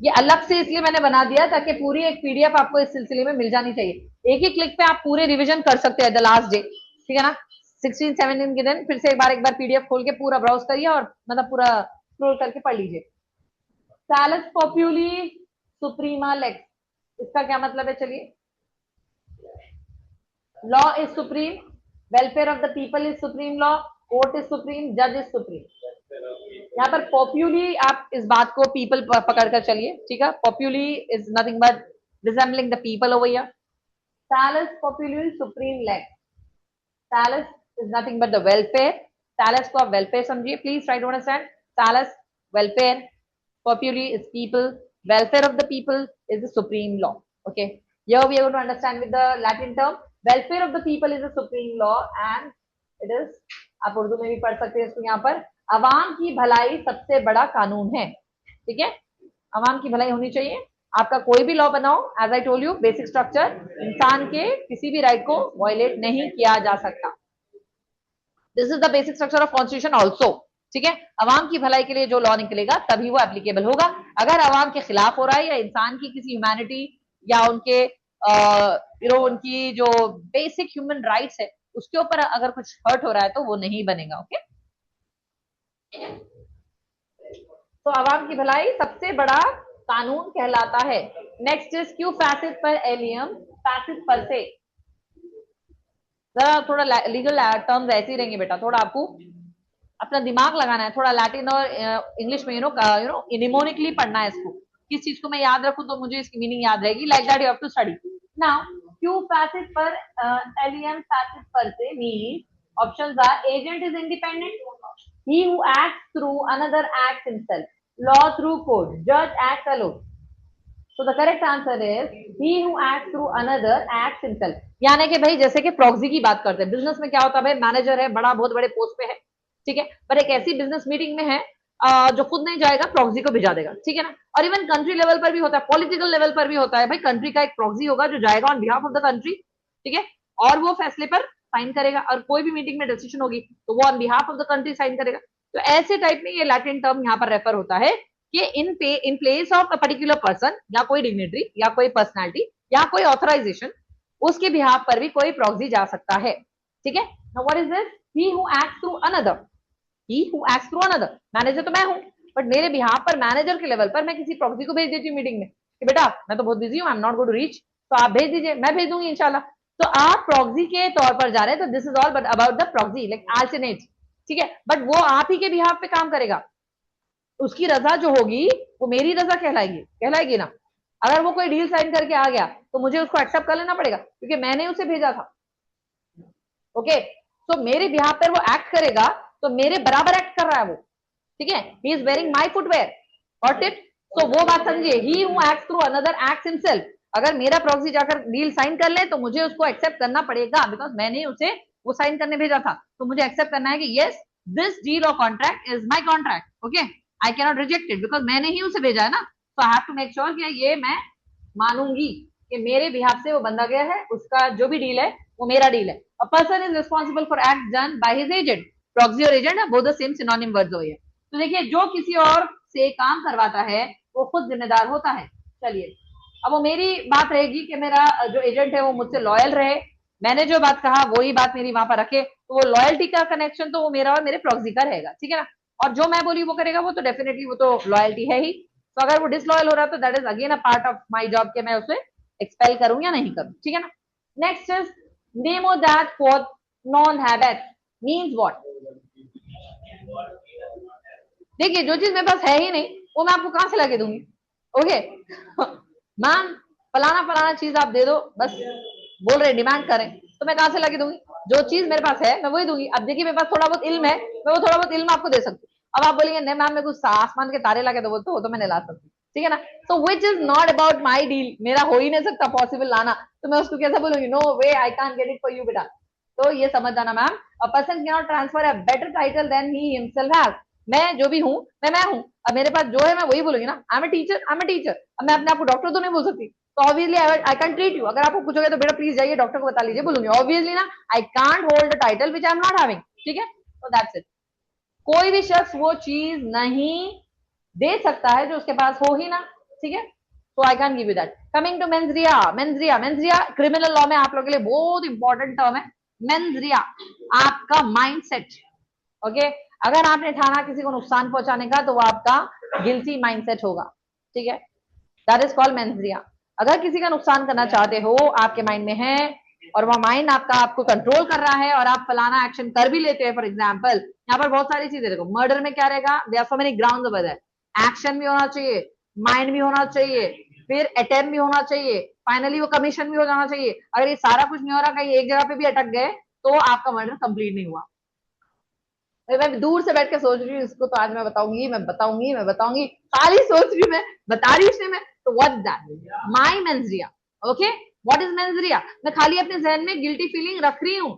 ये अलग से इसलिए मैंने बना दिया ताकि पूरी एक PDF आपको इस सिलसिले में मिल जानी चाहिए. एक ही क्लिक पे आप पूरे रिवीजन कर सकते हैं द लास्ट डे. ठीक है ना, 16-17 के दिन फिर से एक बार PDF खोल के पूरा ब्राउज करिए और मतलब पूरा स्क्रॉल करके पढ़ लीजिए. Salus populi suprema lex, इसका क्या मतलब है? चलिए, law is supreme, welfare of the people is supreme law, court is supreme, जज इज सुप्रीम. यहाँ पर पॉपुली आप इस बात को पीपल पकड़ कर चलिए. ठीक है, populi is nothing but resembling the people over here. Salus populi supreme lex, Salus is nothing but the welfare. Salus को आप welfare समझिए, please try to understand. Salus welfare, populi is people, welfare of the people is the supreme law. Okay, here we are going to understand with the Latin term. Welfare of the people is the supreme law and it is, आप उर्दू में भी पढ़ सकते हैं इसको. यहाँ पर अवाम की भलाई सबसे बड़ा कानून है. ठीक है, अवाम की भलाई होनी चाहिए. आपका कोई भी लॉ बनाओ, as I told you, basic structure, इंसान के किसी भी राइट को वायलेट नहीं किया जा सकता. This is the basic structure of constitution also. ठीक है, अवाम की भलाई के लिए जो लॉ निकलेगा तभी वो एप्लीकेबल होगा. अगर अवाम के खिलाफ हो रहा है या इंसान की किसी ह्यूमैनिटी या उनके उनकी जो बेसिक ह्यूमन राइट्स है उसके ऊपर अगर कुछ हर्ट हो रहा है तो वो नहीं बनेगा. ओके, तो अवाम की भलाई सबसे बड़ा कानून कहलाता है. नेक्स्ट इज क्यू फैसिट पर एलियम, फैसिट पर से. जरा थोड़ा लीगल टर्म्स ऐसे ही रहेंगे बेटा, थोड़ा आपको अपना दिमाग लगाना है, थोड़ा लैटिन और इंग्लिश में निमोनिकली पढ़ना है इसको. किस चीज को मैं याद रखूं तो मुझे इसकी मीनिंग याद रहेगी. Like that you have to study. Now qui facit per alium facit per se mean options are agent is independent, he who acts through another acts himself, law through code, judge acts alone. So the correct answer is he who acts through another acts himself. यानी कि भाई जैसे कि proxy की बात करते हैं, business में क्या होता है भाई, मैनेजर है, बड़ा बहुत बड़े पोस्ट पे है, ठीक है, पर एक ऐसी बिजनेस मीटिंग में है जो खुद नहीं जाएगा प्रॉक्सी को भेजा देगा, ठीक है ना। और इवन कंट्री लेवल पर भी होता है, पॉलिटिकल लेवल पर भी होता है भाई, कंट्री का एक प्रॉक्सी होगा जो जाएगा on behalf of the country, ठीक है, और वो फैसले पर साइन करेगा, और कोई भी मीटिंग में डिसीजन होगी तो वो on behalf of the country sign करेगा। तो ऐसे टाइप में ये लैटिन टर्म यहाँ पर रेफर होता है कि in place of a particular person, या कोई डिग्निटरी, या कोई पर्सनैलिटी, या कोई ऑथराइजेशन, उसके बिहाफ पर भी कोई प्रॉक्सी जा सकता है, ठीक है। Now what is this? He who acts through another, he who acts through another, manager तो मैं हूं, बट मेरे बिहाफ पर मैनेजर के लेवल पर मैं किसी प्रॉक्सी को भेज देती हूँ मीटिंग में कि बेटा मैं तो बहुत बिजी हूँ, I am not going to reach, तो आप भेज दीजिए, मैं भेज दूंगी इंशाल्लाह। तो आप प्रॉक्सी के तौर पर जा रहे हैं, तो this is all but about the proxy like alternate, ठीक है, बट वो आप ही के बिहाफ पे काम करेगा, उसकी रजा जो होगी वो मेरी रजा कहलाएगी ना। अगर वो कोई डील साइन करके आ गया तो मुझे उसको एक्सेप्ट कर लेना पड़ेगा क्योंकि मैंने उसे भेजा था, ओके। तो मेरे बिहाफ पर वो एक्ट करेगा तो मेरे बराबर एक्ट कर रहा है वो, ठीक है, he is wearing my footwear, got it. तो वो बात समझिए, he who acts through another acts himself. अगर मेरा प्रॉक्सी जाकर डील साइन कर ले तो मुझे उसको एक्सेप्ट करना पड़ेगा, बिकॉज मैंने उसे वो साइन करने भेजा था, तो मुझे एक्सेप्ट करना है कि यस दिस डील और contract is my contract, okay, I can not reject it because मैंने ही उसे भेजा है ना। So I have to make sure कि ये मैं मानूंगी कि मेरे बिहाफ से वो बंदा गया है, उसका जो भी डील है वो मेरा डील है। A person is responsible for act done by his agent, proxy और एजेंट है both the same synonym words हो। तो देखिए जो किसी और से काम करवाता है वो खुद जिम्मेदार होता है। चलिए अब वो मेरी बात रहेगी कि मेरा जो एजेंट है वो मुझसे लॉयल रहे, मैंने जो बात कहा वही बात मेरी वहां पर रखे, तो वो लॉयल्टी का कनेक्शन तो वो मेरा और मेरे प्रॉक्सी का रहेगा, ठीक है ना। और जो मैं बोली वो करेगा वो तो डेफिनेटली वो तो लॉयल्टी है ही। तो अगर वो डिसलॉयल हो रहा है तो that is again a part of my job कि मैं उसे एक्सपेल करूं या नहीं करूं, ठीक है ना। Next is name of that for non habit means what. देखिए जो चीज मेरे पास है ही नहीं वो मैं आपको कहां से लाके दूंगी, ओके। मैम फलाना चीज आप दे दो, बस बोल रहे डिमांड करें तो मैं कहां से लाके दूंगी, जो चीज मेरे पास है मैं वही दूंगी। अब देखिए मेरे पास थोड़ा बहुत इल्म है, मैं वो थोड़ा बहुत इल्म आपको दे सकती हूँ। अब आप बोलेंगे नहीं मैम मैं कुछ आसमान के तारे लाके दो, वो तो मैं नहीं ला सकती, ठीक है ना। So which is not about my deal, मेरा हो ही नहीं सकता पॉसिबल लाना, तो मैं उसको कैसे बोलूंगी no way I can't get it for you बेटा। तो ये समझ जाना ma'am, a person can not transfer a better title than he himself has. मैं जो भी हूँ मैं हूँ, अब मेरे पास जो है मैं वही बोलूंगी ना, आई एम अ टीचर, अब मैं अपने आप को डॉक्टर तो नहीं बोल सकती, तो obviously I can treat you. अगर आपको पूछोगे तो बेटा प्लीज जाइए डॉक्टर को बता लीजिए, बोलूंगी ऑब्वियसली ना, I can't hold the title which I am not having, ठीक है। तो दैट्स इट, कोई भी शख्स वो चीज नहीं दे सकता है जो उसके पास हो ही ना, ठीक है। तो I can give you that. Coming to mens rea criminal law में आप लोगों के लिए बहुत इंपॉर्टेंट टर्म है। मेंस रिया आपका माइंडसेट, ओके। अगर आपने ठाना किसी को नुकसान पहुंचाने का तो वो आपका गिल्टी माइंडसेट होगा, ठीक है, दैट इज कॉल्ड मेंस रिया। अगर किसी का नुकसान करना चाहते हो आपके माइंड में है और वो माइंड आपका आपको कंट्रोल कर रहा है और आप फलाना एक्शन कर भी लेते हैं, फॉर एग्जाम्पल यहाँ पर बहुत सारी चीजें देखो, मर्डर में क्या रहेगा, there are so many grounds of that, action भी होना चाहिए, माइंड भी होना चाहिए, फिर अटेम्प्ट भी होना चाहिए, फाइनली वो कमीशन भी हो जाना चाहिए। अगर ये सारा कुछ नहीं हो रहा, कहीं एक जगह पे भी अटक गए तो आपका मर्डर कंप्लीट नहीं हुआ। मैं दूर से बैठ के सोच रही हूँ इसको तो आज मैं बताऊंगी, सारी सोच रही हूँ मैं, बता रही हूँ मैं, तो what that my mens, okay. What is mens? मैं खाली अपने जहन में गिल्टी फीलिंग रख रही हूँ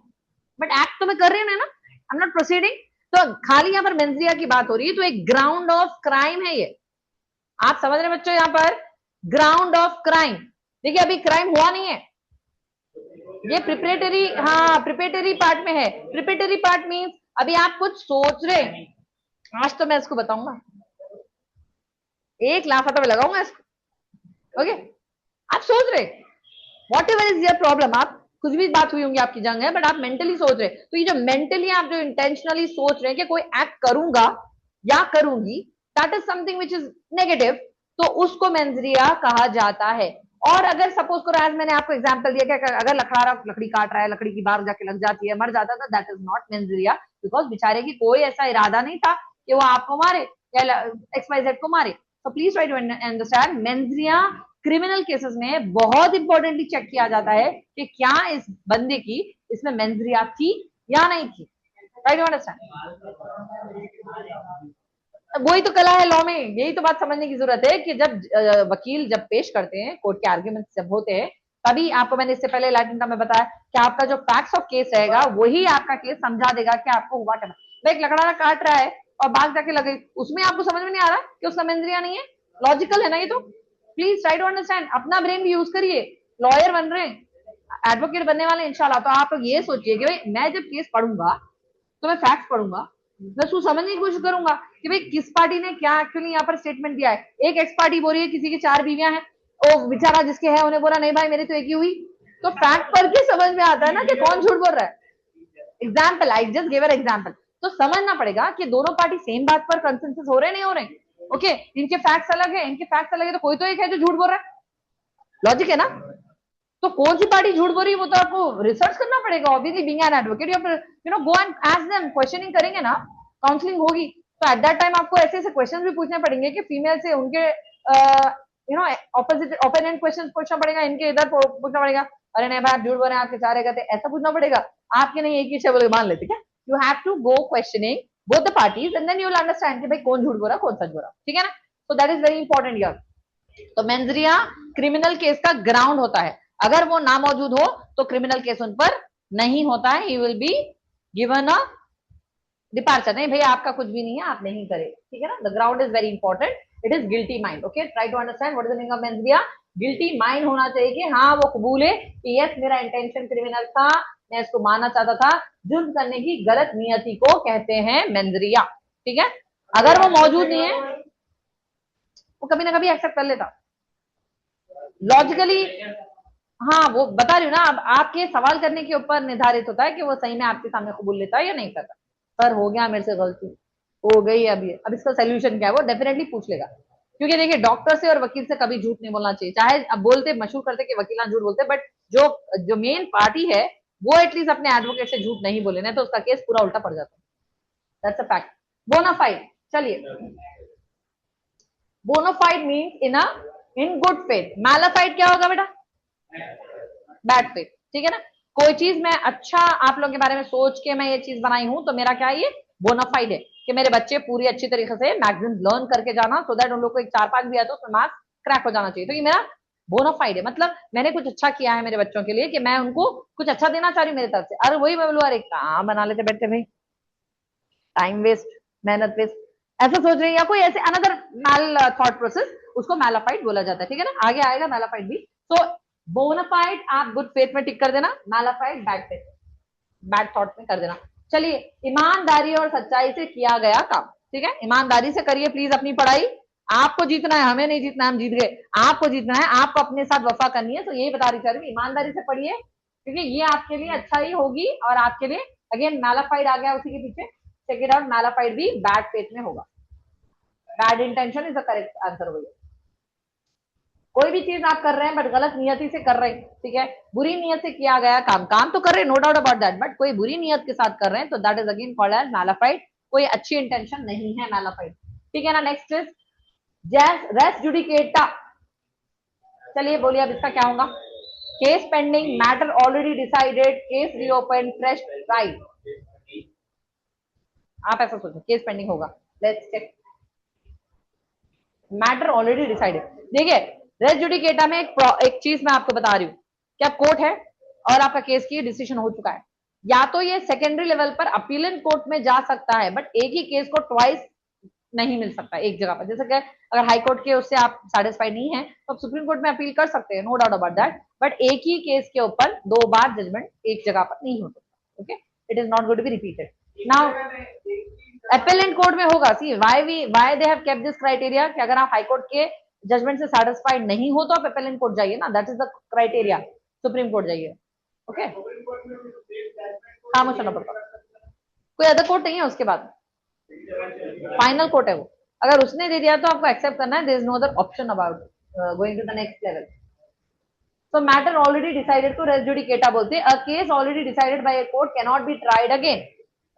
बट एक्ट तो मैं कर रही हूँ ना, आई एम नॉट प्रोसीडिंग। तो खाली यहाँ पर मेंस की बात हो रही है, तो एक ग्राउंड ऑफ क्राइम है ये, आप समझ रहे बच्चों, यहाँ पर ग्राउंड ऑफ क्राइम। देखिए अभी क्राइम हुआ नहीं है, ये प्रिपरेटरी, हाँ प्रिपरेटरी पार्ट में है। प्रिपरेटरी पार्ट मीन्स अभी आप कुछ सोच रहे हैं, आज तो मैं इसको बताऊंगा, एक लाफा तो मैं लगाऊंगा इसको, ओके। आप सोच रहे what ever is your problem, आप कुछ भी बात हुई होंगी आपकी जंग है बट आप मेंटली सोच रहे, तो ये जो मेंटली आप जो इंटेंशनली सोच रहे हैं कि कोई एक्ट करूंगा या करूंगी, that is something which is negative, तो उसको मेंजरिया कहा जाता है। और अगर सपोज करो, आज मैंने आपको एग्जांपल दिया कि अगर लकड़हारा लकड़ी काट रहा है, लकड़ी की बार जाके लग जाती है, मर जाता है, दैट इज नॉट मेंजरिया, बिकॉज बेचारे की कोई ऐसा इरादा नहीं था कि वो आपको मारे या XYZ को मारे। So please try to understand, मेंजरिया criminal cases में बहुत इंपॉर्टेंटली चेक किया जाता है कि क्या इस बंदे की इसमें मेंजरिया थी या नहीं थी, ट्राई टू अंडरस्टैंड। वही तो कला है लॉ में, यही तो बात समझने की जरूरत है कि जब वकील जब पेश करते हैं, कोर्ट के आर्ग्यूमेंट जब होते हैं, तभी आपको मैंने इससे पहले लैटिन का में बताया कि आपका जो फैक्ट्स ऑफ केस रहेगा वही आपका केस समझा देगा कि आपको हुआ क्या। भाई एक लकड़हारा काट रहा है और बाग जाके लग गई, उसमें आपको समझ में नहीं आ रहा कि उसका मेंद्रिया नहीं है? लॉजिकल है ना ये तो? प्लीज ट्राई टू अंडरस्टैंड, अपना ब्रेन भी यूज करिए। लॉयर बन रहे हैं, एडवोकेट बनने वाले इंशाल्लाह, तो आप ये सोचिए कि भाई मैं जब केस पढ़ूंगा तो मैं फैक्ट्स पढ़ूंगा, मैं उसको समझने की कोशिश करूंगा कि भाई किस पार्टी ने क्या एक्चुअली यहाँ पर स्टेटमेंट दिया है। एक एक्स पार्टी बोल रही है किसी की 4 बीवियां हैं, वो बेचारा जिसके है उन्हें बोला नहीं भाई मेरी तो एक ही हुई। तो फैक्ट पढ़ के समझ में आता है ना कि कौन झूठ बोल रहा है। Example, I just give an example. तो समझना पड़ेगा कि दोनों पार्टी सेम बात पर कंसेंसस हो रहे नहीं हो रहे। ओके, इनके फैक्ट्स अलग है, इनके फैक्ट्स अलग है, तो कोई तो एक है जो झूठ बोल रहा है। लॉजिक है ना? तो कौन सी पार्टी झूठ बोल रही है वो तो आपको रिसर्च करना पड़ेगा। Obviously being an advocate you know go and ask them, questioning करेंगे ना, काउंसलिंग होगी, तो एट दैट टाइम आपको ऐसे ऐसे क्वेश्चन भी पूछने पड़ेंगे कि फीमेल से उनके you know opposite opponent question पूछना पड़ेगा, इनके इधर पूछना पड़ेगा, अरे नहीं भाई आप झूठ बोल रहे हैं आपके सारे कहते, ऐसा पूछना पड़ेगा। आपके नहीं एक ही शब्द मान लेते क्या? You have to go questioning both the parties and then you will understand कि भाई कौन झूठ बोल रहा है कौन सच बोल रहा है। ठीक है ना? तो that is very important here. तो मेंज्रिया क्रिमिनल केस का ग्राउंड होता है, अगर वो ना मौजूद हो तो क्रिमिनल केस उन पर नहीं होता है, he will be given a departure. नहीं भैया आपका कुछ भी नहीं है, आप नहीं करें। ठीक है ना? The ground is very important, it is guilty mind. Okay, try to understand what is the meaning of mens rea. Guilty mind होना चाहिए कि हाँ वो कबूल है कि यस मेरा इंटेंशन क्रिमिनल था, मैं इसको मानना चाहता था, जुर्म करने की गलत नियति को कहते हैं मेंज्रिया। ठीक है? अगर वो मौजूद नहीं है वो कभी ना कभी एक्सेप्ट कर लेता लॉजिकली। हाँ वो बता रही हूँ ना, अब आपके सवाल करने के ऊपर निर्धारित होता है कि वो सही में आपके सामने कबूल लेता है या नहीं करता। सर हो गया मेरे से गलती, हो गई, अभी अब इसका सोल्यूशन क्या है, वो डेफिनेटली पूछ लेगा। क्योंकि देखिए डॉक्टर से और वकील से कभी झूठ नहीं बोलना चाहिए, चाहे अब बोलते मशहूर करते कि वकील झूठ बोलते, बट जो जो मेन पार्टी है वो एटलीस्ट अपने एडवोकेट से झूठ नहीं बोले, नहीं तो उसका केस पूरा उल्टा पड़ जाता है। That's a fact. बोनाफाइड, चलिए, bona fide means in good faith. Mala fide क्या होगा बेटा? Bad faith. ठीक है ना? कोई चीज मैं अच्छा आप लोगों के बारे में सोच के मैं ये चीज बनाई हूं तो मेरा क्या है, ये बोनाफाइड है कि मेरे बच्चे पूरी अच्छी तरीके से मैगजीन लर्न करके जाना, सो दैट उन लोग को एक 4-5 भी आता तो उसमें मार्क्स क्रैक हो जाना चाहिए। तो ये मेरा बोनाफाइड है, मतलब मैंने कुछ अच्छा किया है मेरे बच्चों के लिए कि मैं उनको कुछ अच्छा देना चाह रही हूँ मेरी तरफ से। अरे वही मैं बोलूँ, अरे कहाँ बना लेते बैठे भाई, टाइम वेस्ट, मेहनत वेस्ट, ऐसा सोच रही है, या कोई ऐसे अनदर मैल थॉट प्रोसेस, उसको मैलाफाइड बोला जाता है। ठीक है ना? आगे आएगा मैलाफाइड भी। तो बोनाफाइड आप गुड फेथ में टिक कर देना, mala fide bad faith, bad thought में कर देना। चलिए, ईमानदारी और सच्चाई से किया गया काम। ठीक है? ईमानदारी से करिए प्लीज अपनी पढ़ाई, आपको जीतना है, हमें नहीं जीतना, हम जीत गए, आपको जीतना है, आपको अपने साथ वफा करनी है। तो यही बता रही हूँ, ईमानदारी से पढ़िए क्योंकि ये आपके लिए अच्छा ही होगी और आपके लिए। अगेन मैलाफाइड आ गया उसी के पीछे, चेक इट आउट, मैलाफाइड भी बैड फेथ में होगा। Bad intention is the correct answer होगा। कोई भी चीज आप कर रहे हैं बट गलत नियति से कर रहे हैं, ठीक है, बुरी नियत से किया गया काम, काम तो कर रहे हैं, no doubt about that, but कोई बुरी नियत के साथ कर रहे हैं तो that is again called as mala fide. कोई अच्छी इंटेंशन नहीं है मैलाफाइड। ठीक है ना? Next is res judicata. चलिए बोलिए अब इसका क्या होगा? Case pending, matter already decided, case reopen, fresh trial. आप ऐसा सोचो केस पेंडिंग होगा। Let's check. Matter already decided, देखिए रेस जुडिकेटा में एक चीज मैं आपको बता रही हूँ कि अब कोर्ट है और आपका केस की डिसीजन हो चुका है, या तो ये सेकेंडरी लेवल पर अपीलेंट कोर्ट में जा सकता है, बट एक ही केस को ट्वाइस नहीं मिल सकता एक जगह पर। जैसे कि अगर हाई कोर्ट के उससे आप सेटिस्फाइड नहीं है तो आप सुप्रीम कोर्ट में अपील कर सकते हैं, no doubt about that, but एक ही केस के ऊपर 2 बार जजमेंट एक जगह पर नहीं हो सकता। Okay, it is not going to be repeated. Now appellant court में होगा, see why they have kept this criteria कि अगर आप हाई कोर्ट के जजमेंट से सेटिस्फाइड नहीं हो तो आप अपीलेंट कोर्ट जाइए ना, that is the criteria, supreme court जाइए। ओके, खामोश होना पड़ता, कोई अदर कोर्ट नहीं है उसके बाद, फाइनल कोर्ट है वो। अगर उसने दे दिया तो आपको एक्सेप्ट करना है, there is no other option about going to the next level. So matter already decided को res judicata बोलते हैं। A case already decided by a court cannot be tried again.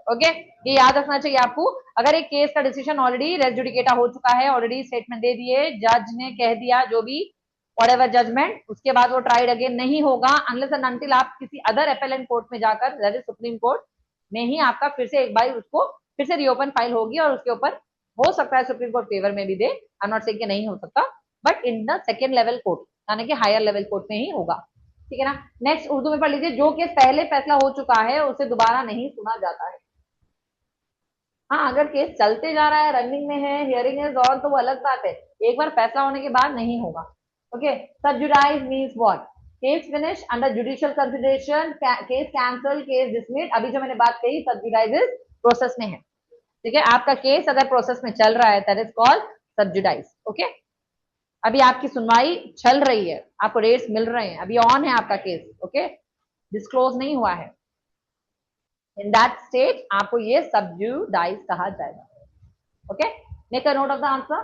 Okay, ये याद रखना चाहिए आपको। अगर एक केस का डिसीजन ऑलरेडी रेस जुडिकेटा हो चुका है, ऑलरेडी स्टेटमेंट दे दिए, जज ने कह दिया जो भी व्हाटएवर जजमेंट, उसके बाद वो ट्राइड अगेन नहीं होगा अनलेस एंड अनटिल आप किसी अदर अपीलेंट कोर्ट में जाकर, दैट इज सुप्रीम कोर्ट में ही आपका फिर से एक बार उसको फिर से रीओपन फाइल होगी और उसके ऊपर हो सकता है सुप्रीम कोर्ट फेवर में भी दे, आई एम नॉट सेइंग कि नहीं हो सकता, but in the second level court यानी कि हायर लेवल कोर्ट में ही होगा। ठीक है ना? नेक्स्ट उर्दू में पढ़ लीजिए, जो केस पहले फैसला हो चुका है उसे दोबारा नहीं सुना जाता है। हाँ, अगर केस चलते जा रहा है, रनिंग में है, हियरिंग इज ऑन, तो वो अलग बात है, एक बार फैसला होने के बाद नहीं होगा। Okay, sub judice means what? Case finish under judicial consideration, case cancel, case dismiss. अभी जो मैंने बात कही, सब जुडाइज प्रोसेस में है, ठीक है। आपका केस अगर प्रोसेस में चल रहा है, दैट इज कॉल्ड सब जुडाइज। ओके, अभी आपकी सुनवाई चल रही है, आपको रेट्स मिल रहे हैं, अभी ऑन है आपका केस। ओके, डिस्क्लोज नहीं हुआ है, इन दैट स्टेट आपको ये सबजुडाइज कहा जाएगा। Okay, make a note of the answer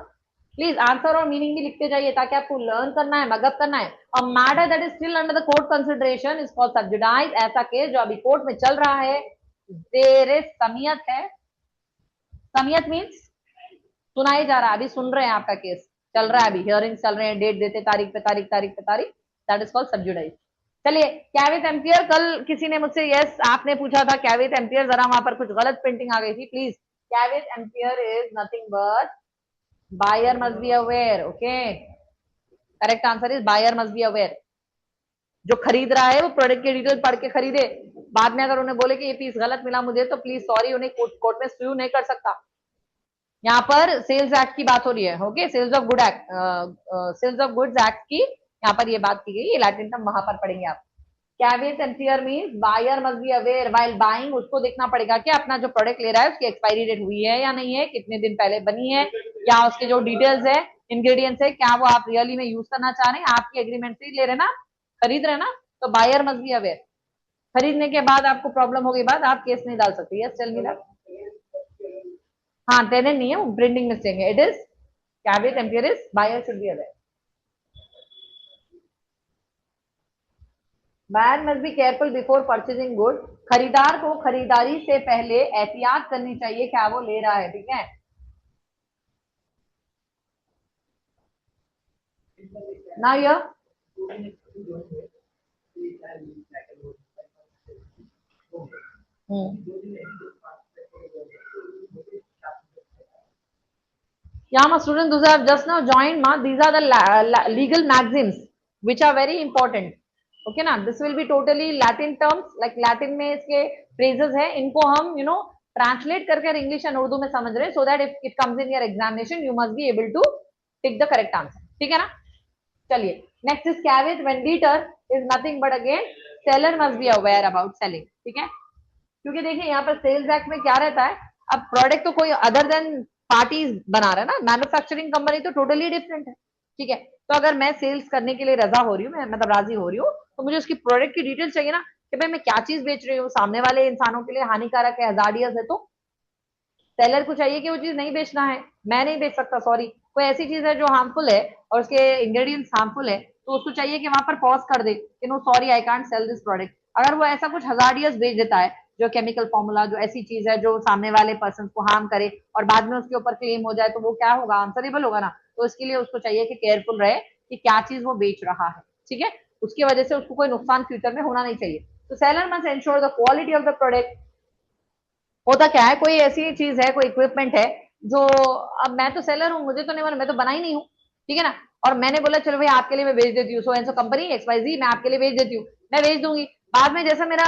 please. Answer और मीनिंग भी लिखते जाइए ताकि आपको लर्न करना है, मगअप करना है। A matter that is still under the court consideration is called sub judice. ऐसा केस जो अभी कोर्ट में चल रहा है, देयर इज समियत है। समियत मीन्स सुनाई जा रहा है, अभी सुन रहे हैं, आपका केस चल रहा है, अभी हियरिंग चल रहे हैं, डेट देते तारीख पे तारीख, तारीख पे तारीख, दैट इज कॉल्ड सबजुडाइज। चलिए, कैविथ एम्पियर, कल किसी ने मुझसे यस आपने पूछा था कैविथ एम्पियर, जरा वहां पर कुछ गलत प्रिंटिंग आ गई थी, please. Caveat emptor is nothing but buyer must be aware. Okay, correct answer is buyer must be aware. जो खरीद रहा है वो प्रोडक्ट की डिटेल पढ़ के खरीदे, बाद में अगर उन्हें बोले कि ये पीस गलत मिला मुझे, तो प्लीज सॉरी, उन्हें कोर्ट में स्यू नहीं कर सकता। यहाँ पर सेल्स एक्ट की बात हो रही है। Okay, sales of good act, sales of goods act की यहाँ पर ये बात की गई, ये लैटिन टर्म वहां पर पढ़ेंगे आप। Caveat emptor means buyer must be aware while buying. उसको देखना पड़ेगा कि अपना जो प्रोडक्ट ले रहा है उसकी एक्सपायरी डेट हुई है या नहीं है, कितने दिन पहले बनी है, क्या उसके जो डिटेल्स है, इंग्रेडिएंट्स है, क्या वो आप रियली में यूज करना चाह रहे हैं, आपकी एग्रीमेंट से ले रहे ना, खरीद रहे ना, तो बायर मस्ट बी अवेयर। खरीदने के बाद आपको प्रॉब्लम हो गई, बाद आप केस नहीं डाल सकते। Yes, tell me that. हाँ, टेनेंट नहीं है, वो प्रिंटिंग मिस्टेक है। It is caveat emptor is buyer should be aware. Buyer must be careful before purchasing good. खरीदार को खरीदारी से पहले एहतियात करनी चाहिए, क्या वो ले रहा है, ठीक है। Now here, yeah, my students, those have just now joined, ma, these are the legal maxims which are very important. Okay ना, this will be totally Latin terms, like Latin में इसके phrases है, इनको हम translate करके English and Urdu में समझ रहे हैं, so that if it comes in your examination you must be able to pick the correct answer. ठीक है ना। चलिए, next is caveat venditor is nothing but again seller must be aware about selling, ठीक है। क्योंकि देखिए यहाँ पर सेल्स एक्ट में क्या रहता है, अब प्रोडक्ट तो कोई अदर देन पार्टीज बना रहा है ना, मैन्युफैक्चरिंग कंपनी तो टोटली डिफरेंट है, ठीक है। तो अगर मैं सेल्स करने के लिए रजा हो रही हूँ, मैं मतलब राजी हो रही हूँ, तो मुझे उसकी प्रोडक्ट की डिटेल चाहिए ना, कि भाई मैं क्या चीज बेच रही हूँ, सामने वाले इंसानों के लिए हानिकारक है, हजार्डियस है, तो सेलर को चाहिए कि वो चीज नहीं बेचना है, मैं नहीं बेच सकता, सॉरी, कोई ऐसी चीज है जो हार्मफुल है और उसके इंग्रेडिएंट्स हार्मफुल है, तो उसको चाहिए कि वहां पर पॉज कर दे कि no sorry, I can't sell this product. अगर वो ऐसा कुछ हजार्डियस बेच देता है, जो केमिकल फॉर्मूला, जो ऐसी चीज है जो सामने वाले पर्सन को हार्म करे और बाद में उसके ऊपर क्लेम हो जाए, तो वो क्या होगा, आंसरेबल होगा ना। तो इसके लिए उसको चाहिए कि केयरफुल रहे कि क्या चीज वो बेच रहा है, ठीक है। उसकी वजह से उसको कोई नुकसान फ्यूचर में होना नहीं चाहिए। तो seller must ensure the quality of the product. होता क्या है, कोई ऐसी चीज है, कोई इक्विपमेंट है जो, अब मैं तो सेलर हूँ, मुझे तो नहीं, मैं तो बना ही नहीं हूँ, ठीक है ना, और मैंने बोला चलो भाई आपके लिए मैं भेज देती हूँ, सो एंड सो कंपनी XYZ, मैं आपके लिए भेज देती हूँ, मैं भेज दूंगी। बाद में जैसा मेरा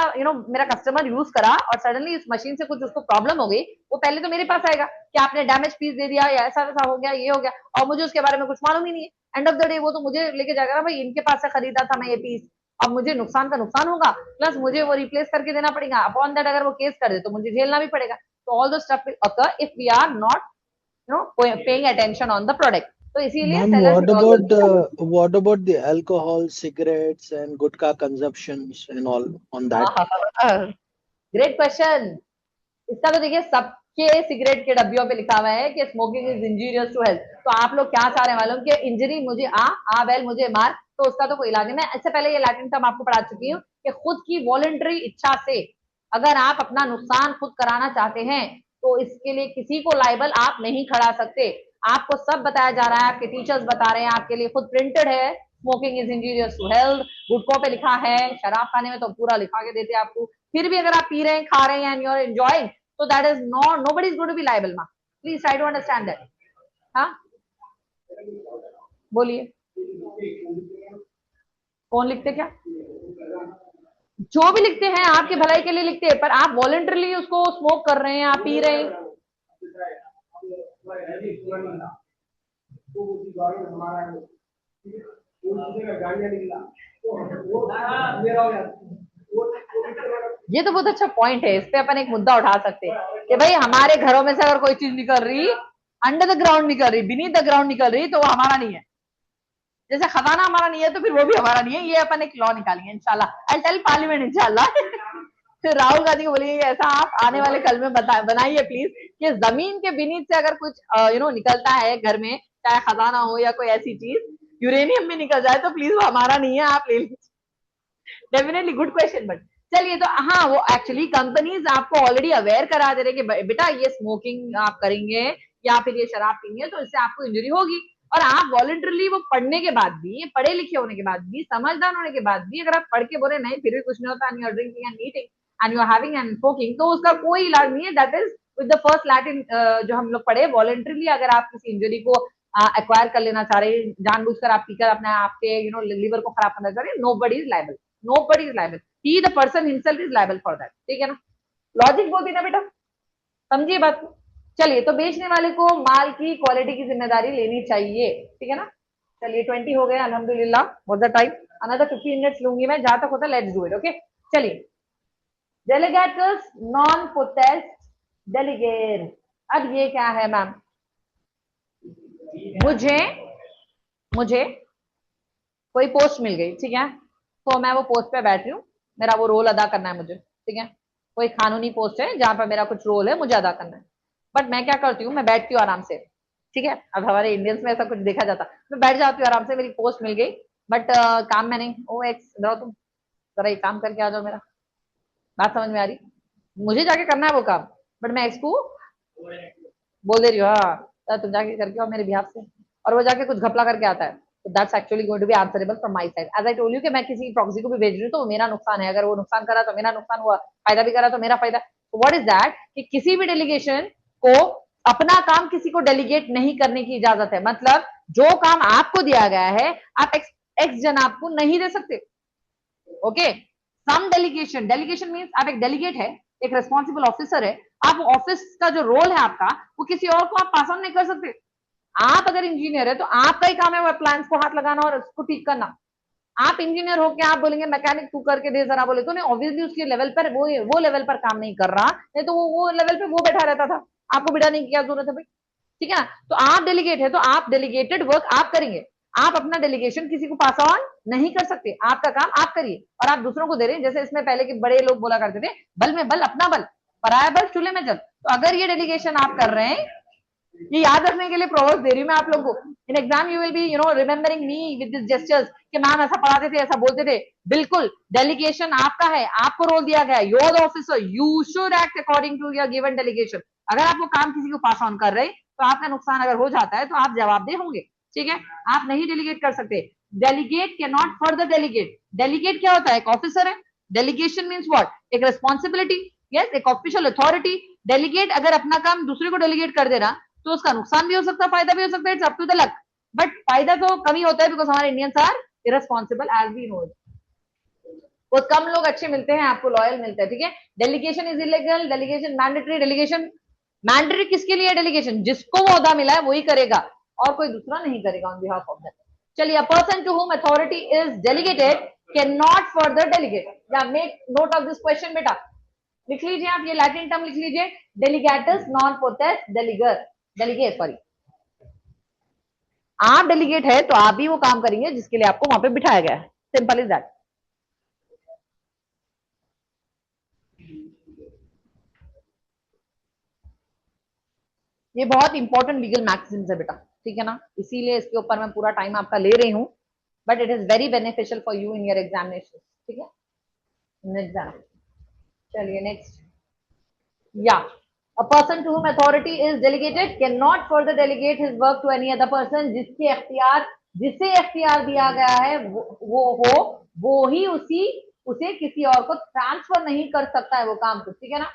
मेरा कस्टमर यूज करा और सडनली उस मशीन से कुछ उसको प्रॉब्लम हो गई, वो पहले तो मेरे पास आएगा कि आपने डैमेज पीस दे दिया, या ऐसा वैसा हो गया, ये हो गया, और मुझे उसके बारे में कुछ मालूम ही नहीं है। एंड ऑफ द डे वो तो मुझे लेके जाएगा ना, भाई इनके पास से खरीदा था मैं ये पीस, अब मुझे नुकसान का नुकसान होगा, प्लस मुझे वो रिप्लेस करके देना पड़ेगा, अपॉन दैट अगर वो केस कर दे तो मुझे झेलना भी पड़ेगा। So all the stuff will occur if we are not, paying attention on the product. तो इसीलिए Ma'am, seller should always what about the alcohol, cigarettes, and gutka consumptions and all on that? Great question. इसका तो देखिए सबके cigarette के डब्बियों पे लिखा हुआ है कि smoking is injurious to health. तो आप लोग क्या चाह रहे हैं मालूम, कि इंजरी मुझे आ वेल मुझे मार, तो उसका तो कोई इलाज नहीं। मैं इससे पहले ये लैटिन टर्म आपको पढ़ा चुकी हूँ कि खुद की वॉलंटरी इच्छा से अगर आप अपना नुकसान खुद कराना चाहते हैं, तो इसके लिए किसी को लाइबल आप नहीं खड़ा सकते। आपको सब बताया जा रहा है, आपके टीचर्स बता रहे हैं, आपके लिए खुद प्रिंटेड है, smoking is injurious to health, गुटकों पे लिखा है, शराब खाने में तो पूरा लिखा के देते हैं आपको। फिर भी अगर आप पी रहे हैं, खा रहे हैं एंड यू आर एंजॉयिंग, तो that is not, nobody is going to be liable. Ma'am please try to understand that. हाँ, बोलिए, कौन लिखते क्या, जो भी लिखते हैं आपके भलाई के लिए लिखते हैं, पर आप वॉलंटरली उसको स्मोक कर रहे हैं, आप पी रहे हैं, ये तो बहुत अच्छा पॉइंट है, इस पे अपन एक मुद्दा उठा सकते हैं कि भाई हमारे घरों में से अगर कोई चीज निकल रही, अंडर द ग्राउंड निकल रही, बीनीथ द ग्राउंड निकल रही, तो वो हमारा नहीं है। जैसे खजाना हमारा नहीं है तो फिर वो भी हमारा नहीं है। ये अपन एक लॉ निकालेंगे इंशाल्लाह, आई टेल पार्लियामेंट इंशाल्लाह। फिर राहुल गांधी को बोलेंगे ऐसा आप आने वाले कल में बनाइए प्लीज कि जमीन के बीनीथ से अगर कुछ निकलता है घर में, चाहे खजाना हो या कोई ऐसी चीज, यूरेनियम भी निकल जाए तो प्लीज वो हमारा नहीं है, आप ले लीजिए। Definitely good question. बट चलिए, तो हाँ, वो एक्चुअली कंपनीज आपको ऑलरेडी अवेयर करा दे रहे कि बेटा ये स्मोकिंग आप करेंगे या फिर ये शराब पीएंगे तो इससे आपको इंजरी होगी। और आप वॉलंटरली वो पढ़ने के बाद भी, पढ़े लिखे होने के बाद भी, समझदार होने के बाद भी अगर आप पढ़ के बोले नहीं फिर भी कुछ नहीं होता, and you are drinking and eating and you are having and smoking, तो उसका कोई इलाज नहीं है। That is with the first Latin जो हम लोग पढ़े, वॉलंटरली अगर आप किसी इंजरी को एक्वायर कर लेना चाह रहे, जानबूझकर आप पीकर अपने आपके लिवर को खराब करना चाह रहे, nobody is liable, nobody is liable, he the person himself is liable for that। ठीक है ना, लॉजिक बोलती ना बेटा, समझिए बात को। चलिए, तो बेचने वाले को माल की क्वालिटी की जिम्मेदारी लेनी चाहिए, ठीक है ना। चलिए 20 हो गए अल्हम्दुलिल्लाह, what the time, another 15 minutes लूंगी मैं, जहां तक होता है लेट्स डू इट। ओके, चलिए, डेलीगेट्स नॉन पोटेस्ट डेलीगेट। अब ये क्या है मैम, मुझे कोई पोस्ट मिल गई, ठीक है, तो मैं वो पोस्ट पे बैठ रही हूँ, मेरा वो रोल अदा करना है मुझे, ठीक है, कोई कानूनी पोस्ट है जहां पर मेरा कुछ रोल है, मुझे अदा करना है। बट मैं क्या करती हूँ, मैं बैठती हूँ आराम से, ठीक है। अब हमारे इंडियंस में ऐसा कुछ देखा जाता, मैं बैठ जाती हूँ आराम से, मेरी पोस्ट मिल गई, बट काम में नहीं। ओ एक्स जाओ तुम जरा ये काम करके आ जाओ, मेरा बात समझ में आ रही, मुझे जाके करना है वो काम, बट मैं एक्स को बोल दे रही हूँ हाँ तुम जाके करके आओ मेरे बिहाफ से, और वो जाके कुछ घपला करके आता है, तो that's actually going to be answerable from my side. As I told you कि मैं किसी प्रॉक्सी को भी भेज रही हूँ तो वो मेरा नुकसान है, अगर वो नुकसान करा तो मेरा नुकसान हुआ, फायदा भी करा तो मेरा फायदा। व्हाट इज दैट कि किसी भी डेलीगेशन को अपना काम किसी को डेलीगेट नहीं करने की इजाजत है। मतलब जो काम आपको दिया गया है आप एक्स जनाब को नहीं दे सकते। ओके, सम डेलीगेशन, डेलीगेशन मींस आप एक डेलीगेट है, एक रिस्पॉन्सिबल ऑफिसर है, आप ऑफिस का जो रोल है आपका वो किसी और को आप पास ऑन नहीं कर सकते। आप अगर इंजीनियर है तो आपका ही काम है वो अप्लायंस को हाथ लगाना और उसको ठीक करना। आप इंजीनियर हो क्या आप बोलेंगे मैकेनिक तू करके दे जरा, बोले तो नहीं, ऑब्वियसली उसके लेवल पर वो लेवल पर काम नहीं कर रहा, नहीं तो वो लेवल पे वो बैठा रहता था, आपको बिठाने की क्या जरूरत है भाई, ठीक है ना। तो आप डेलीगेट है तो आप डेलीगेटेड वर्क आप करेंगे, आप अपना डेलीगेशन किसी को पास ऑन नहीं कर सकते, आपका काम आप करिए और आप दूसरों को दे रहे हैं। जैसे इसमें पहले के बड़े लोग बोला करते थे, बल में बल अपना बल, पराया बल चूल्हे में जल। तो अगर ये डेलीगेशन आप कर रहे हैं, ये याद रखने के लिए प्रोवर्ब्स दे रही हूँ मैं आप लोगों को, in exam you will B remembering me with this gestures कि मैम ऐसा पढ़ाते थे, ऐसा बोलते थे। बिल्कुल, डेलीगेशन आपका है, आपको रोल दिया गया है, you are the officer, you should act according to your given delegation. अगर आप वो काम किसी को पास ऑन कर रहे हैं तो आपका नुकसान अगर हो जाता है तो आप जवाबदेह होंगे, ठीक है। आप नहीं डेलीगेट कर सकते, delegate can not further delegate. Delegate क्या होता है, एक ऑफिसर है, डेलीगेशन मीन्स व्हाट, एक रिस्पॉन्सिबिलिटी, यस, एक ऑफिशियल अथॉरिटी। डेलीगेट अगर अपना काम दूसरे को डेलीगेट कर देना तो उसका नुकसान भी हो सकता है, फायदा भी हो सकता है, it's up to the luck. But फायदा तो कमी होता है बिकॉज हमारे Indians are irresponsible as we know. बहुत कम लोग अच्छे मिलते हैं, आपको लॉयल मिलते हैं, ठीक है। Delegation is illegal, delegation mandatory. Delegation mandatory किसके लिए है, डेलीगेशन जिसको वो ओहदा मिला है वही करेगा और कोई दूसरा नहीं करेगा ऑन बिहाफ ऑफ दैट। चलिए, a person to whom authority is delegated can not further delegate. Yeah make note of this question बेटा, लिख लीजिए आप, ये लैटिन टर्म लिख लीजिए, delegatus non potest delegare, delegate sorry. आप डेलीगेट है तो आप भी वो काम करेंगे जिसके लिए आपको वहां पे बिठाया गया है, सिंपल इज दैट। ये बहुत इंपॉर्टेंट लीगल मैक्सिम्स है बेटा, ठीक है ना, इसीलिए इसके ऊपर मैं पूरा टाइम आपका ले रही हूँ, but it is very beneficial for you in your examination, ठीक है, एग्जाम। चलिए नेक्स्ट, या a person to whom authority is delegated cannot further delegate his work to any other person। जिसे इख्तियार दिया गया है वो ही उसे किसी और को ट्रांसफर नहीं कर सकता है वो काम को, ठीक है ना।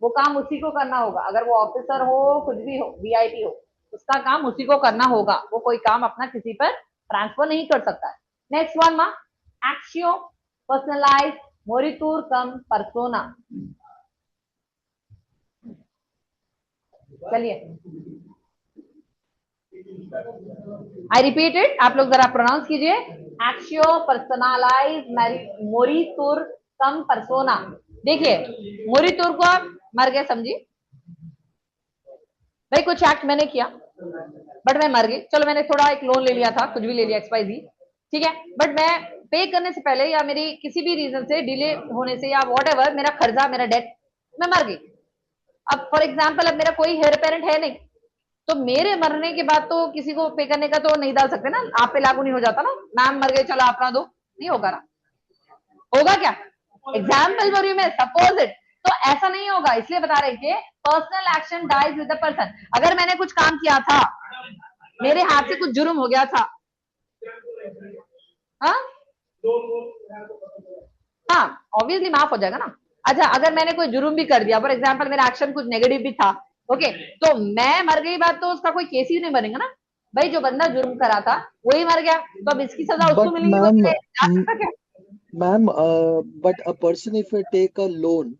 वो काम उसी को करना होगा, अगर वो ऑफिसर हो, कुछ भी हो, वीआईपी हो, उसका काम उसी को करना होगा, वो कोई काम अपना किसी पर ट्रांसफर नहीं कर सकता है। नेक्स्ट वन मा, एक्शियो पर्सनलाइज मोरिटूर कम परसोना। चलिए आई रिपीट इट, आप लोग जरा प्रोनाउंस कीजिए, एक्शियो पर्सनलाइज मोरितुर कम परसोना। देखिए मोरितुर को आप मर गए समझिए, भाई कुछ एक्ट मैंने किया बट मैं मर गई, चलो मैंने थोड़ा एक लोन ले लिया था, कुछ भी ले लिया XYZ, ठीक है, बट मैं पे करने से पहले या मेरी किसी भी रीजन से डिले होने से या व्हाटएवर मेरा खर्चा मेरा डेट, मैं मर गई। अब फॉर एग्जाम्पल अब मेरा कोई हेयर पेरेंट है नहीं, तो मेरे मरने के बाद तो किसी को पे करने का तो नहीं डाल सकते ना, आप पे लागू नहीं हो जाता ना, मैम मर गए चलो अपना दो, नहीं होगा ना, होगा क्या? एग्जाम्पल बोल रही हूँ मैं, सपोज इट, तो ऐसा नहीं होगा, इसलिए बता रहे कि personal action dies with the person. अगर मैंने कुछ काम किया था, मेरे हाथ से कुछ जुर्म हो गया था, हाँ हाँ ऑब्वियसली माफ हो जाएगा ना। अच्छा अगर मैंने कोई जुर्म भी कर दिया, फॉर एग्जाम्पल मेरा एक्शन कुछ नेगेटिव भी था, ओके, तो मैं मर गई बात तो उसका कोई केस ही नहीं बनेगा ना, भाई जो बंदा जुर्म करा था वही मर गया, तो अब इसकी सजा उसको But मिलेगी, वो ma'am, जा सकता क्या? ma'am, but a person if I take a loan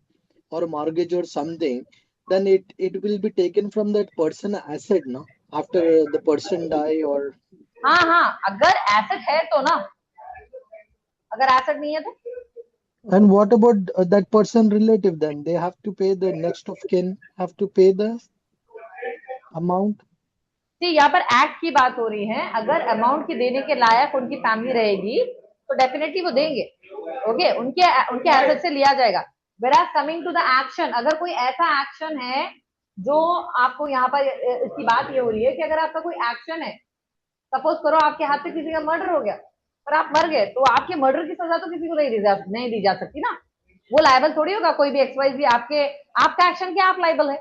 or mortgage or something, then it will be taken from that person asset, no? After the person die or हाँ हाँ अगर एसेट है तो ना, अगर एसेट नहीं है तो and what about that person relative then? They have to pay the next of kin have to pay the amount. जी यहाँ पर एक्ट की बात हो रही है, अगर अमाउंट की देने के लायक उनकी फैमिली रहेगी तो डेफिनेटली वो देंगे, ओके, उनके उनके एसेट से लिया जाएगा। वेराज कमिंग टू द एक्शन, अगर कोई ऐसा एक्शन है जो आपको यहाँ पर इसकी बात ये हो रही है कि अगर आपका कोई एक्शन है, सपोज करो आपके हाथ से किसी का मर्डर हो गया और आप मर गए, तो आपके मर्डर की सजा तो किसी को नहीं दी जा सकती ना, वो लायबल थोड़ी होगा कोई भी XYZ, आपके आपका एक्शन क्या आप लायबल है,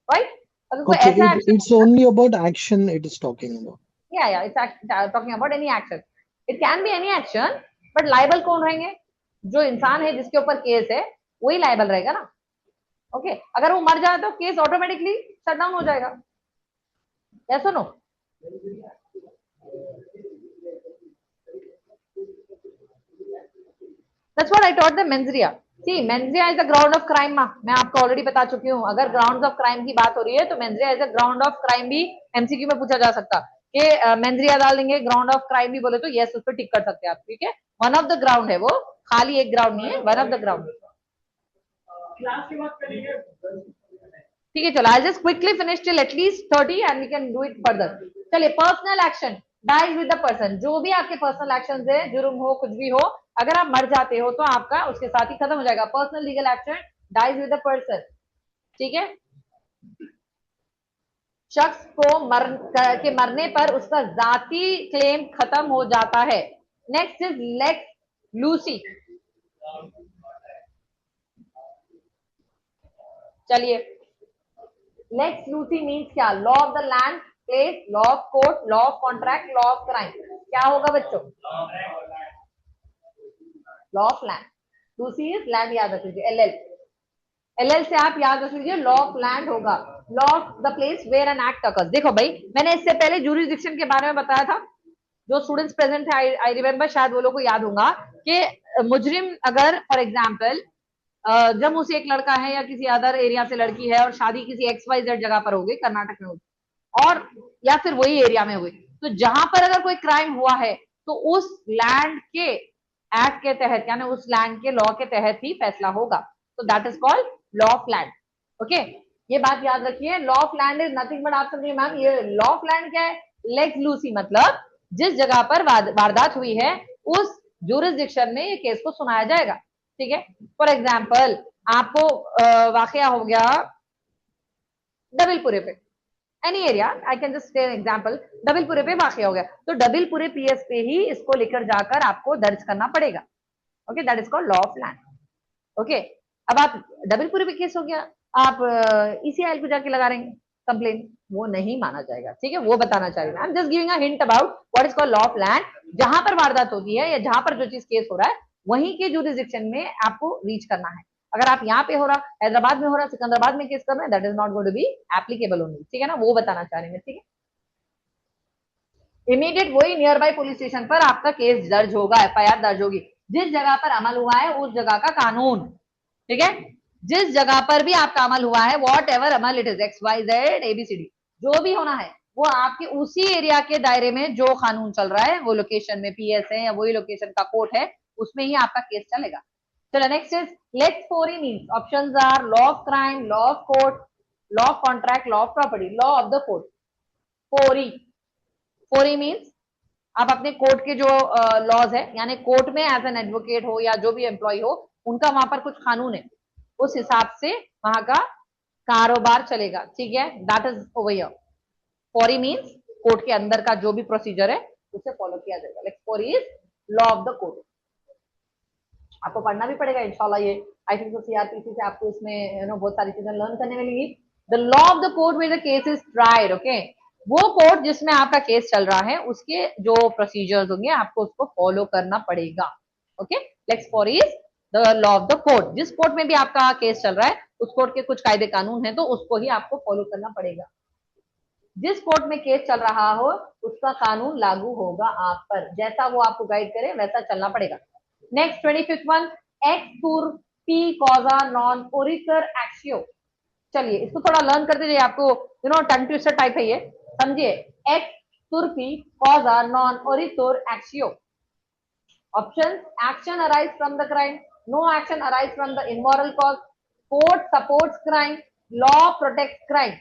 राइट? अगर कोई Okay, ऐसा action, it's only about action it is talking about. yeah, it's talking about any action, it can be any action, but liable कौन रहेंगे? जो इंसान है जिसके ऊपर केस है वही लायबल रहेगा ना, ओके, अगर वो मर जाए तो केस ऑटोमेटिकली शट डाउन हो जाएगा, yes or no? That's what I taught them mens rea. See, mens rea is the ground of crime मैं आपको ऑलरेडी बता चुकी हूँ, अगर ग्राउंड ऑफ क्राइम की बात हो रही है तो mens rea is the ground of crime भी MCQ में पूछा जा सकता कि mens rea डाल देंगे, ग्राउंड ऑफ क्राइम भी बोले तो यस उस पर टिक कर सकते हैं आप, ठीक है, वन ऑफ द ग्राउंड है वो, खाली एक ग्राउंड नहीं है, वन ऑफ द ग्राउंड। ठीक है चलो, I just quickly finish till at least 30 and we can do it further. चलिए personal action dies with the person, जो भी आपके पर्सनल एक्शन है, जुर्म हो कुछ भी हो, अगर आप मर जाते हो तो आपका उसके साथ ही खत्म हो जाएगा, personal legal action dies with the person, ठीक है, शख्स को मरने पर उसका जाती क्लेम खत्म हो जाता है। Next is lex loci. चलिए लेक्स लूसी मीन्स क्या? Law of the land, place, law of court, law of contract, law of crime, क्या होगा बच्चों? Law of land, loci is land, याद रख लीजिए, एल से आप याद रख लीजिए, लॉ ऑफ लैंड होगा, law of the place where an act occurs. देखो भाई मैंने इससे पहले ज्यूरिसडिक्शन के बारे में बताया था, जो स्टूडेंट्स प्रेजेंट थे आई रिमेम्बर, शायद वो लोग को याद होगा कि मुजरिम अगर फॉर एग्जाम्पल जब उसे एक लड़का है या किसी अदर एरिया से लड़की है और शादी किसी XYZ जगह पर होगी, कर्नाटक में होगी और या फिर वही एरिया में हुई, तो जहां पर अगर कोई क्राइम हुआ है तो उस लैंड के एक्ट के तहत यानी उस लैंड के लॉ के तहत ही फैसला होगा, तो that is called law of land, okay, ये बात याद रखिए। Law of land is nothing but, आप समझिए मैम ये लॉ ऑफ लैंड क्या है? लेक्स लूसी मतलब जिस जगह पर वारदात हुई है उस जुरिसडिक्शन में ये केस को सुनाया जाएगा, ठीक है। फॉर एग्जाम्पल आपको वाकया हो गया डबिलपुरे पे, any area, I can just take example, डबिलपुरे पे वाकया हो गया, तो डबिलपुरे PS पे ही इसको लेकर जाकर आपको दर्ज करना पड़ेगा, okay, that is called law of land, okay. अब आप डबिलपुरे पे केस हो गया, आप ECIL को जाके लगा रहे कंप्लेन, वो नहीं माना जाएगा, ठीक है, वो बताना चाह रही हूँ, I am just giving a hint about what is called law of land. जहां पर वारदात होती है या जहां पर जो चीज केस हो रहा है वहीं के जुरिसडिक्शन में आपको रीच करना है। अगर आप यहाँ पे हो रहा, हैदराबाद में हो रहा, सिकंदराबाद में केस कर रहे हैं, that is not going to be applicable only, ठीक है ना, वो बताना चाह रहे हैं, ठीक है। इमीडिएट वही नियर बाय पुलिस स्टेशन पर आपका केस दर्ज होगा, FIR दर्ज होगी, जिस जगह पर अमल हुआ है उस जगह का कानून, ठीक है। जिस जगह पर भी आपका अमल हुआ है, what ever Amal it is, XYZ ABCD, जो भी होना है वो आपके उसी एरिया के दायरे में जो कानून चल रहा है, वो लोकेशन में PS है या वही लोकेशन का कोर्ट है, उसमें ही आपका केस चलेगा। चलो next is lex 4E means, options are law of crime, law of court, law of contract, law of property, law of the court. 4E means आप अपने कोर्ट के जो लॉज है, यानी कोर्ट में एज एन एडवोकेट हो या जो भी एम्प्लॉय हो, उनका वहां पर कुछ कानून है, उस हिसाब से वहां का कारोबार चलेगा, ठीक है, that is over here. 4E means court के अंदर का जो भी प्रोसीजर है उसे फॉलो किया जाएगा। Like 4E is law of the court. आपको पढ़ना भी पड़ेगा इंशाल्लाह, ये आई थिंक तो CRPC से आपको इसमें बहुत सारी चीजें लर्न करने मिलेंगी। The law of the court where the case is tried, okay, वो कोर्ट जिसमें आपका केस चल रहा है उसके जो प्रोसीजर्स होंगे आपको उसको फॉलो करना पड़ेगा, okay. Let's for is the law of the court, जिस कोर्ट में भी आपका केस चल रहा है उस कोर्ट के कुछ कायदे कानून है तो उसको ही आपको फॉलो करना पड़ेगा। जिस कोर्ट में केस चल रहा हो उसका कानून लागू होगा आप पर, जैसा वो आपको गाइड करे वैसा चलना पड़ेगा। नेक्स्ट 25th वन, एक्स टूर पी कॉजा नॉन ओरिकर एक्शियो। चलिए इसको थोड़ा लर्न करते जाइए, आपको टंग ट्विस्टर टाइप है ये, समझिए। एक्स तुर्पी कॉजा नॉन ओरिकर एक्शियो। Options: action arise from the crime, no action arise from the immoral cause, court supports crime, law protects crime.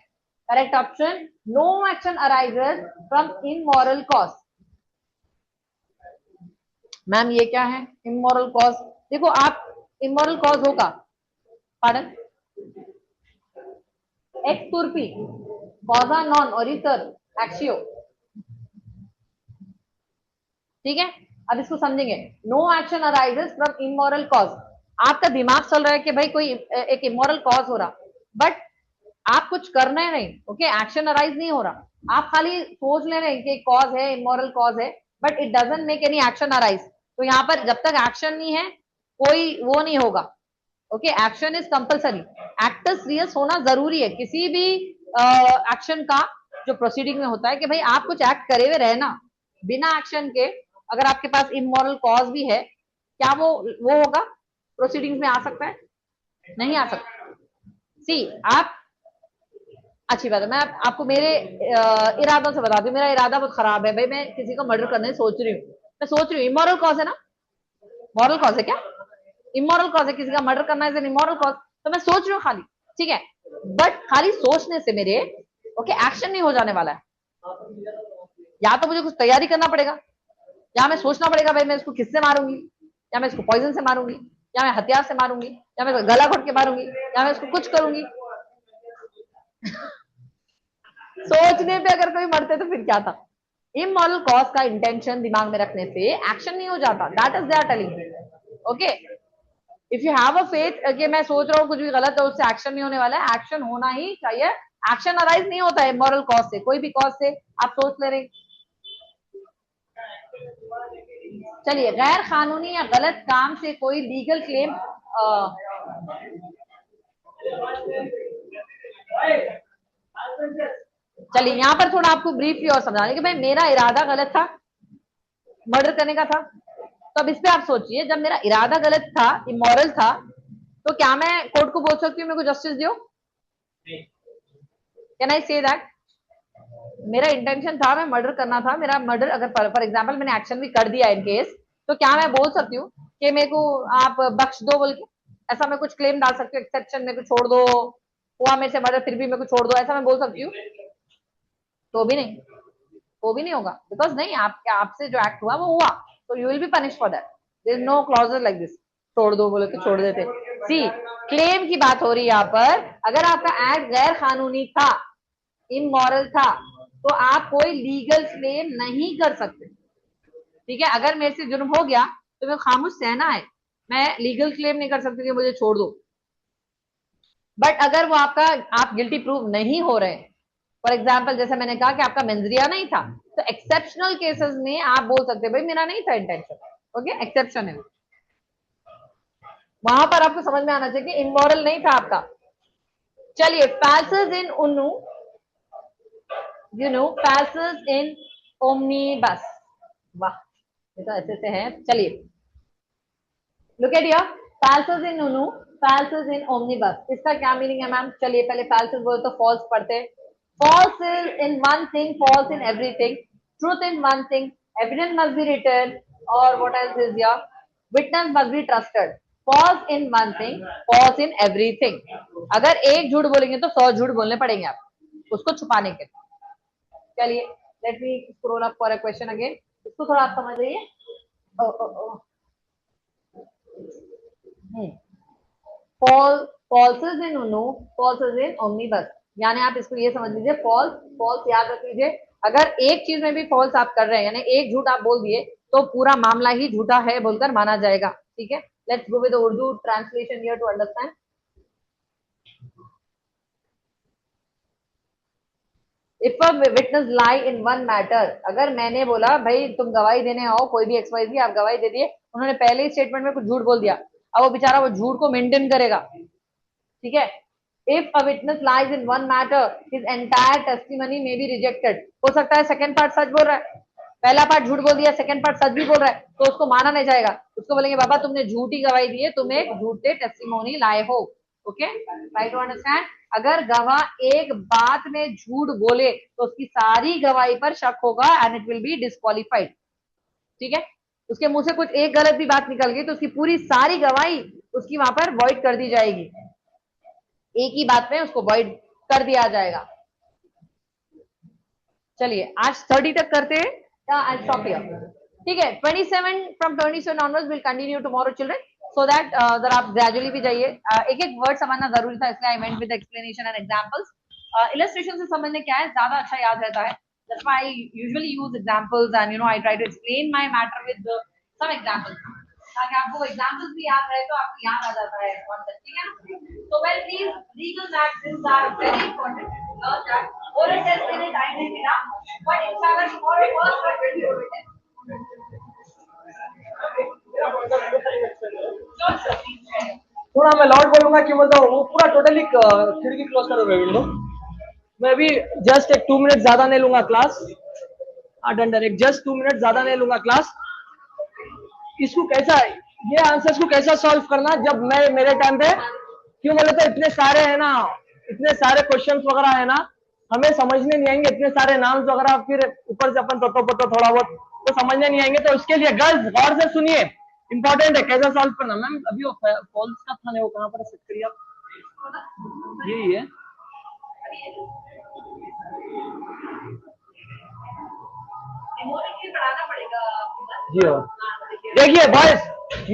Correct option: no action arises from immoral cause. Ma'am ये क्या है immoral cause? देखो आप immoral cause होगा, pardon, ex turpi causa non oritur actio, ठीक है। अब इसको समझेंगे, no action arises from immoral cause. आपका दिमाग चल रहा है कि भाई कोई एक इमोरल कॉज हो रहा, बट आप कुछ करना नहीं, ओके, एक्शन अराइज नहीं हो रहा, आप खाली सोच ले रहे हैं कि कॉज है, इमोरल कॉज है, but it doesn't make any action arise. तो यहाँ पर जब तक एक्शन नहीं है कोई वो नहीं होगा, ओके। एक्शन इज कंपल्सरी, एक्टर्स रियस होना जरूरी है किसी भी एक्शन का जो प्रोसीडिंग में होता है, कि भाई आप कुछ एक्ट करे हुए रहना, बिना एक्शन के अगर आपके पास इमोरल कॉज भी है, क्या वो होगा, प्रोसीडिंग्स में आ सकता है? नहीं आ सकता। सी आप, अच्छी बात है, मैं आपको मेरे इरादों से बता दूं, मेरा इरादा बहुत खराब है भाई, मैं किसी को मर्डर करने सोच रही हूँ, मैं सोच रही हूँ, इमोरल कॉज है ना, मॉरल कॉज है क्या, इमोरल कॉज है, किसी का मर्डर करना है इमोरल कॉज, तो मैं सोच रही हूँ खाली, ठीक है, बट खाली सोचने से मेरे ओके एक्शन नहीं हो जाने वाला है, या तो मुझे कुछ तैयारी करना पड़ेगा, या मैं सोचना पड़ेगा भाई मैं इसको किससे मारूंगी, या मैं इसको पॉइजन से मारूंगी, या मैं हथियार से मारूंगी, या मैं गला घोट के मारूंगी, या मैं इसको कुछ करूंगी। सोचने पे अगर कोई मरते तो फिर क्या था। इमोरल कॉज का इंटेंशन दिमाग में रखने से एक्शन नहीं हो जाता, that is they are telling, okay. If you have a faith कि मैं सोच रहा हूँ कुछ भी गलत है, उससे एक्शन नहीं होने वाला है, एक्शन होना ही चाहिए। एक्शन अराइज नहीं होता है इमोरल कॉज से, कोई भी कॉज से आप सोच ले रहे। चलिए, गैर कानूनी या गलत काम से कोई लीगल क्लेम, चलिए यहाँ पर थोड़ा आपको ब्रीफली और समझाने कि भाई मेरा इरादा गलत था, मर्डर करने का था, तो अब इस पे आप सोचिए, जब मेरा इरादा गलत था, इमोरल था, तो क्या मैं कोर्ट को बोल सकती हूँ मेरे को जस्टिस दियो? Can I say that? मेरा इंटेंशन था, मैं मर्डर करना था, मेरा मर्डर अगर फॉर एग्जाम्पल मैंने एक्शन भी कर दिया इन केस, तो क्या मैं बोल सकती हूँ कि मेरे को आप बख्श दो बोल के? ऐसा मैं कुछ क्लेम डाल सकती हूँ, एक्सेप्शन मेरे को छोड़ दो, हुआ मेरे से मर्डर फिर भी मेरे को छोड़ दो, ऐसा मैं बोल सकती हूँ? तो भी नहीं, तो भी नहीं होगा, बिकॉज नहीं, आपसे जो एक्ट हुआ वो हुआ, तो you will be punish for that, there is no clauses like this, छोड़ दो बोले तो छोड़ देते। सी क्लेम की बात हो रही है यहाँ पर, अगर आपका एक्ट गैर कानूनी था, इमोरल था, तो आप कोई लीगल क्लेम नहीं कर सकते, ठीक है। अगर मेरे से जुर्म हो गया तो मैं खामोश सहना है, मैं लीगल क्लेम नहीं कर सकती कि मुझे छोड़ दो। बट अगर वो आप गिल्टी प्रूव नहीं हो रहे, फॉर एग्जाम्पल जैसे मैंने कहा कि आपका मेंजरिया नहीं था, तो एक्सेप्शनल केसेस में आप बोल सकते हैं भाई मेरा नहीं था इंटेंशन, ओके, एक्सेप्शन है, वहां पर आपको समझ में आना चाहिए कि इमोरल नहीं था आपका। चलिए, falses in unu, falses in omnibus, वाह ये तो ऐसे से है। चलिए, look at here, falses in unu falses in omnibus इसका क्या मीनिंग है मैम? चलिए पहले falses बोले तो false पढ़ते. False is in one thing, false in everything. Truth in one thing, evidence must be written, or what else is here? Witness must be trusted. False in one thing, false in everything. अगर एक झूठ बोलेंगे तो 100 झूठ बोलने पड़ेंगे आप उसको छुपाने के. चलिए let me scroll up for a question again. इसको थोड़ा आप समझ रही है. falses in uno, falses in omnibus. यानी आप इसको ये समझ लीजिए false false याद रख लीजिए. अगर एक चीज में भी false आप कर रहे हैं यानी एक झूठ आप बोल दिए तो पूरा मामला ही झूठा है बोलकर माना जाएगा. ठीक है. Let's go with the Urdu translation here to understand. If a witness lie in one matter, अगर मैंने बोला भाई तुम गवाही देने आओ कोई भी XYZ आप गवाही दे दिए, उन्होंने पहले ही स्टेटमेंट में कुछ झूठ बोल दिया, अब वो बेचारा वो झूठ को मेंटेन करेगा. ठीक है. If a witness lies in one matter his entire testimony may be rejected. हो सकता है सेकंड पार्ट सच बोल रहा है, पहला पार्ट झूठ बोल दिया, सेकंड पार्ट सच भी बोल रहा है, तो उसको माना नहीं जाएगा. उसको बोलेंगे बाबा तुमने झूठी गवाही दी है, तुम एक झूठे टेस्टिमोनी लाए हो. Okay, try to understand. अगर गवाह एक बात में झूठ बोले तो उसकी सारी गवाही पर शक होगा and it will be disqualified. ठीक है. उसके मुंह से कुछ एक गलत भी बात निकल गई तो उसकी पूरी सारी गवाही उसकी वहां पर वॉइड कर दी जाएगी. एक ही बात में उसको वॉइड कर दिया जाएगा. चलिए आज 30 तक करते हैं. I stop here. ठीक है. 27 from 27 onwards will continue tomorrow children, so that जरा आप ग्रेजुअली भी जाइए. एक एक वर्ड समझना जरूरी था इसलिए I went with explanation and examples. Illustration से समझने क्या है ज्यादा अच्छा याद रहता है. That's why I usually use examples and I try to explain my matter with some examples. ताकि आपको examples भी याद रहे तो आपको याद आ जाता है concept. ठीक है. So well, please legal maxims are very important. Learn that. Oral test के लिए time नहीं मिला, but inshallah tomorrow first we're going to do it. थोड़ा मैं लाउड बोलूंगा कि मतलब वो पूरा टोटली खिड़की क्लोज करोगे विंडो. मैं भी जस्ट एक 2 मिनट ज्यादा नहीं लूंगा क्लास. डन. एक जस्ट 2 मिनट ज्यादा नहीं लूंगा क्लास. इसको कैसा ये आंसर्स को कैसा सॉल्व करना जब मैं मेरे टाइम पे क्यों बोले तो इतने सारे है ना, इतने सारे क्वेश्चंस वगैरह है ना, हमें समझने नहीं आएंगे. इतने सारे नाम्स वगैरह फिर ऊपर से अपन तो थोड़ा बहुत तो समझने नहीं आएंगे. तो इसके लिए गर्ल्स गौर से सुनिए, इंपॉर्टेंट है कैसा सॉल्व करना. मैम अभी वो फॉल्स का था नहीं, वो कहाँ पर सेट करिए आप. यही है. जी हाँ. देखिए बॉयज,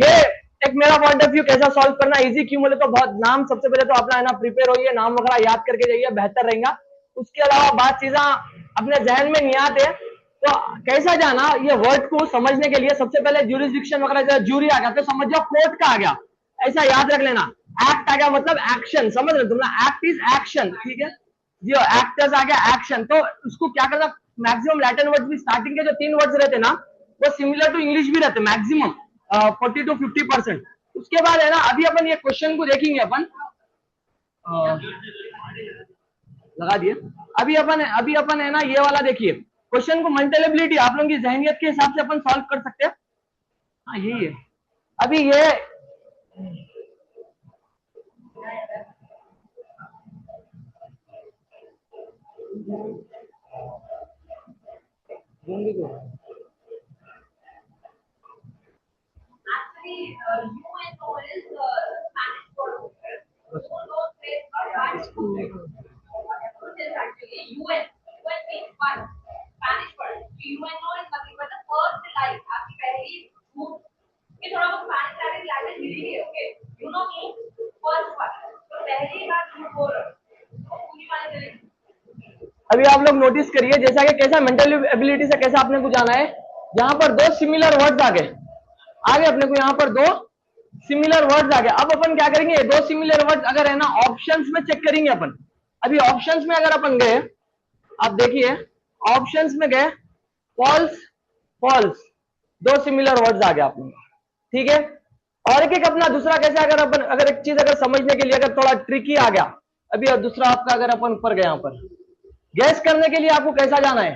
मैं एक मेरा पॉइंट ऑफ व्यू कैसा सॉल्व करना इजी क्यों बोले तो बहुत नाम सबसे पहले तो अपना है ना प्रिपेयर होइए, नाम वगैरह याद करके जाइए, बेहतर रहेगा. उसके अलावा बात चीजें अपने जहन में नहीं आते तो कैसा जाना ये वर्ड को समझने के लिए सबसे पहले ज्यूरिसडिक्शन वगैरह जूरी आ गया तो समझ जाओ कोर्ट का आ गया, ऐसा याद रख लेना. एक्ट आ गया मतलब एक्शन, समझ रहे तुम ना. Act is action. ठीक है जी. एक्टर्स आ गया एक्शन. तो उसको क्या करना, मैक्सिमम लैटिन वर्ड्स भी स्टार्टिंग के जो 3 वर्ड्स रहते ना वो सिमिलर टू इंग्लिश भी रहते मैक्सिमम 40 to 50%. उसके बाद है ना अभी अपन ये क्वेश्चन को देखेंगे अपन लगा दिए. अभी अपन है ना ये वाला देखिए क्वेश्चन को मेंटल एबिलिटी आप लोगों की जहनियत के हिसाब से अपन सॉल्व कर सकते हैं. हाँ यही है. अभी ये अभी आप लोग नोटिस करिए जैसा कि कैसा मेंटल एबिलिटी से कैसा आपने को जाना है. यहाँ पर 2 सिमिलर वर्ड्स आ गए अपने को, यहाँ पर 2 सिमिलर वर्ड्स आ गए. अब अपन क्या करेंगे, 2 सिमिलर वर्ड्स अगर है ना ऑप्शंस में चेक करेंगे अपन. अभी ऑप्शंस में अगर अपन गए, आप देखिए ऑप्शंस में गए फॉल्स फॉल्स 2 सिमिलर वर्ड्स आ गए अपने. ठीक है. और एक अपना दूसरा कैसे अगर एक चीज अगर समझने के लिए अगर थोड़ा ट्रिकी आ गया, अभी दूसरा आपका अगर अपन ऊपर गए यहाँ पर गैस करने के लिए आपको कैसा जाना है.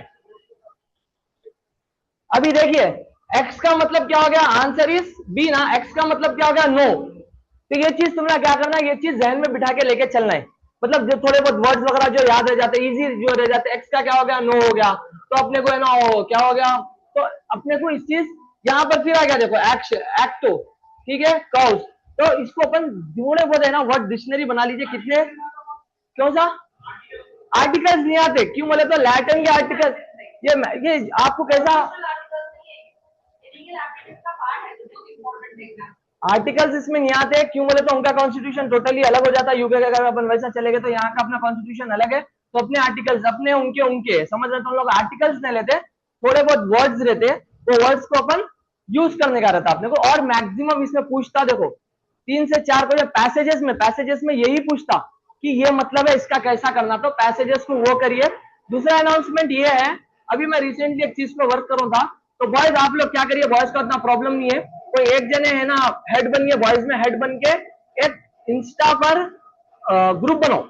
अभी देखिए x का मतलब क्या हो गया, आंसर इज बी ना. x का मतलब क्या हो गया, नो. तो ये चीज तुमने क्या करना है, ये चीज जहन में बिठा के लेके चलना है। मतलब जो थोड़े बहुत वर्ड्स वगैरह जो याद रह जाते हैं, इजी जो रह जाते हैं, एक्स का क्या हो गया, नो हो गया, तो अपने को है ना क्या हो गया, तो अपने को इस चीज यहाँ पर फिर आ गया, देखो एक्टो, ठीक है, काउस, तो इसको अपन थोड़े बहुत है ना वर्ड डिक्शनरी बना लीजिए। कितने, क्यों सा आर्टिकल्स नहीं आते, क्यों बोले तो लैटिन के आर्टिकल, ये आपको कैसा आर्टिकल्स इसमें नहीं आते, क्यों बोले तो उनका कॉन्स्टिट्यूशन टोटली अलग हो जाता है। यूके का अगर अपन वैसा चलेगा तो यहाँ का अपना कॉन्स्टिट्यूशन अलग है, तो अपने आर्टिकल्स अपने उनके समझ रहे, तो हम लोग आर्टिकल्स नहीं लेते, थोड़े बहुत वर्ड्स रहते, वो वर्ड्स को अपन यूज करने का रहता अपने को। और मैक्सिमम इसमें पूछता, देखो 3 से 4 को पैसेजेस में यही पूछता कि ये मतलब है इसका कैसा करना, तो पैसेजेस को वो करिए। दूसरा अनाउंसमेंट ये है, अभी मैं रिसेंटली एक चीज पे वर्क करूँ था, तो बॉयज आप लोग क्या करिए, बॉयज का उतना प्रॉब्लम नहीं है, कोई एक जने है ना हेड बन गए, बॉयज में हेड बन के एक इंस्टा पर ग्रुप बनाओ,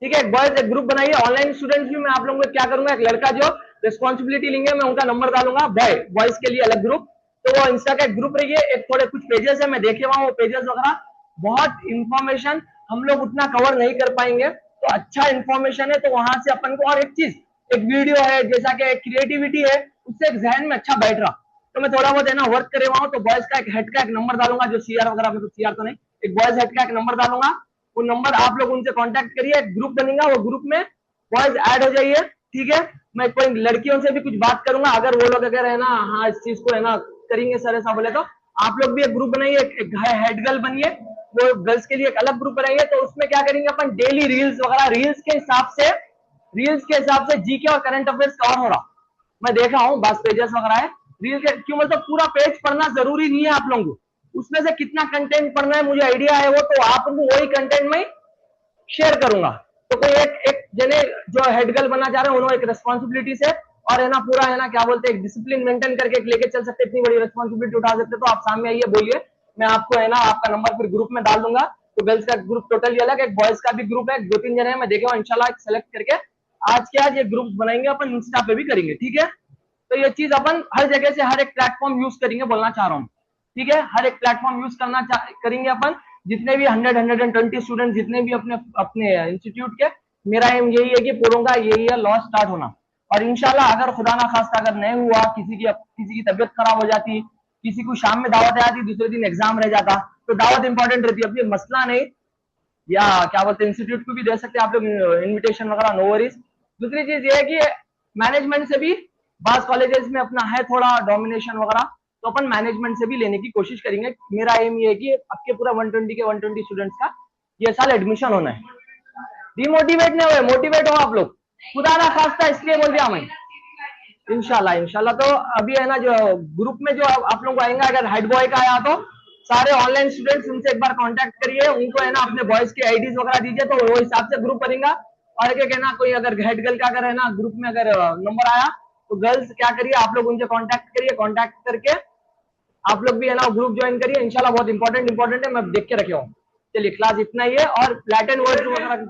ठीक है, बॉयज एक ग्रुप बनाइए। ऑनलाइन स्टूडेंट्स भी मैं आप लोगों को क्या करूंगा, एक लड़का जो रिस्पॉन्सिबिलिटी लेंगे, मैं उनका नंबर डालूंगा, बॉयज के लिए अलग ग्रुप, तो वो इंस्टा का एक ग्रुप रहिए। एक थोड़े कुछ पेजेस है, मैं देखे वहां वो पेजेस वगैरह, बहुत इंफॉर्मेशन हम लोग उतना कवर नहीं कर पाएंगे, तो अच्छा इंफॉर्मेशन है, तो वहां से अपन को। और एक चीज, एक वीडियो है, जैसा कि क्रिएटिविटी है, उससे एक जहन में अच्छा बैठ रहा, तो मैं थोड़ा बहुत है ना वर्क करे वहां, तो बॉयज का एक हेड का एक नंबर डालूंगा, जो सीआर वगैरह में, तो सीआर तो नहीं, एक बॉयज हेड का एक नंबर डालूंगा, वो नंबर आप लोग उनसे कांटेक्ट करिए, एक ग्रुप बनेगा, वो ग्रुप में बॉयज ऐड हो जाइए, ठीक है। मैं कोई लड़कियों से भी कुछ बात करूंगा, अगर वो लोग अगर है ना हाँ इस चीज को है ना करेंगे सर ऐसा बोले, तो आप लोग भी एक ग्रुप बनाइए, एक हेड गर्ल बनिए, वो गर्ल्स के लिए एक अलग ग्रुप बनाइए। तो उसमें क्या करेंगे अपन, डेली रील्स वगैरह, रील्स के हिसाब से जीके और करंट अफेयर्स कवर हो रहा, मैं देखा हूँ बस पेजेस वगैरह है रील के, क्यों मतलब पूरा पेज पढ़ना जरूरी नहीं है आप लोगों को, उसमें से कितना कंटेंट पढ़ना है मुझे आइडिया है वो, तो आप वही कंटेंट में शेयर करूंगा। तो कोई एक जने जो हेड गर्ल बनना चाह रहे हैं, उन्होंने एक रिस्पॉन्सिबिलिटी से और है ना पूरा है ना क्या बोलते हैं डिसिप्लिन मेंटेन करके लेके चल सकते, इतनी बड़ी रिस्पॉन्सिबिलिटी उठा सकते, तो आप सामने आइए, बोलिए, मैं आपको है ना आपका नंबर फिर ग्रुप में डाल दूंगा। तो गर्ल्स का ग्रुप टोटली अलग है, बॉयज का भी ग्रुप है, 2-3 जने हैं, मैं देखेगा इंशाल्लाह सेलेक्ट करके आज के आज ये ग्रुप बनाएंगे, अपन इंस्टा पे भी करेंगे, ठीक है। तो ये चीज अपन हर जगह से हर एक प्लेटफॉर्म यूज करेंगे, बोलना चाह रहा हूँ, ठीक है, हर एक प्लेटफॉर्म यूज करेंगे अपन, जितने भी 120 स्टूडेंट जितने भी अपने अपने इंस्टीट्यूट के, मेरा एम यही है कि पूरों का यही है लॉ स्टार्ट होना। और इंशाल्लाह अगर खुदा ना खास्ता अगर नहीं हुआ, किसी की तबीयत खराब हो जाती, किसी को शाम में दावत आ जाती, दूसरे दिन एग्जाम रह जाता, तो दावत इंपॉर्टेंट रहती है, अपनी मसला नहीं, या क्या बोलते हैं इंस्टीट्यूट को भी दे सकते हैं आप लोग इन्विटेशन वगैरह, नो वरीज। दूसरी चीज ये है कि मैनेजमेंट से भी बास कॉलेजेस में अपना है थोड़ा डोमिनेशन वगैरह, तो अपन मैनेजमेंट से भी लेने की कोशिश करेंगे। मेरा एम ये है कि आपके पूरा 120 स्टूडेंट्स का ये साल एडमिशन होना है, डिमोटिवेट नहीं हुए, मोटिवेट हो आप लोग, खुदा ना खास्ता, इसलिए बोल दिया मैं इंशाल्लाह। तो अभी है ना जो ग्रुप में जो आप लोग आएंगे, अगर हेड बॉय का आया तो सारे ऑनलाइन स्टूडेंट्स उनसे एक बार कांटेक्ट करिए, उनको है ना अपने बॉयज के आईडीज वगैरह दीजिए, तो वो हिसाब से ग्रुप बनेगा। और एक है ना कोई अगर हेड गर्ल का अगर है ना ग्रुप में अगर नंबर आया, तो गर्ल्स क्या करिए, आप लोग उनसे कांटेक्ट करिए, कांटेक्ट करके आप लोग भी है ना ग्रुप ज्वाइन करिए इंशाल्लाह। बहुत इंपॉर्टेंट है, मैं देख के रखे हूँ। चलिए क्लास इतना ही है, और लैटिन वर्ड वगैरह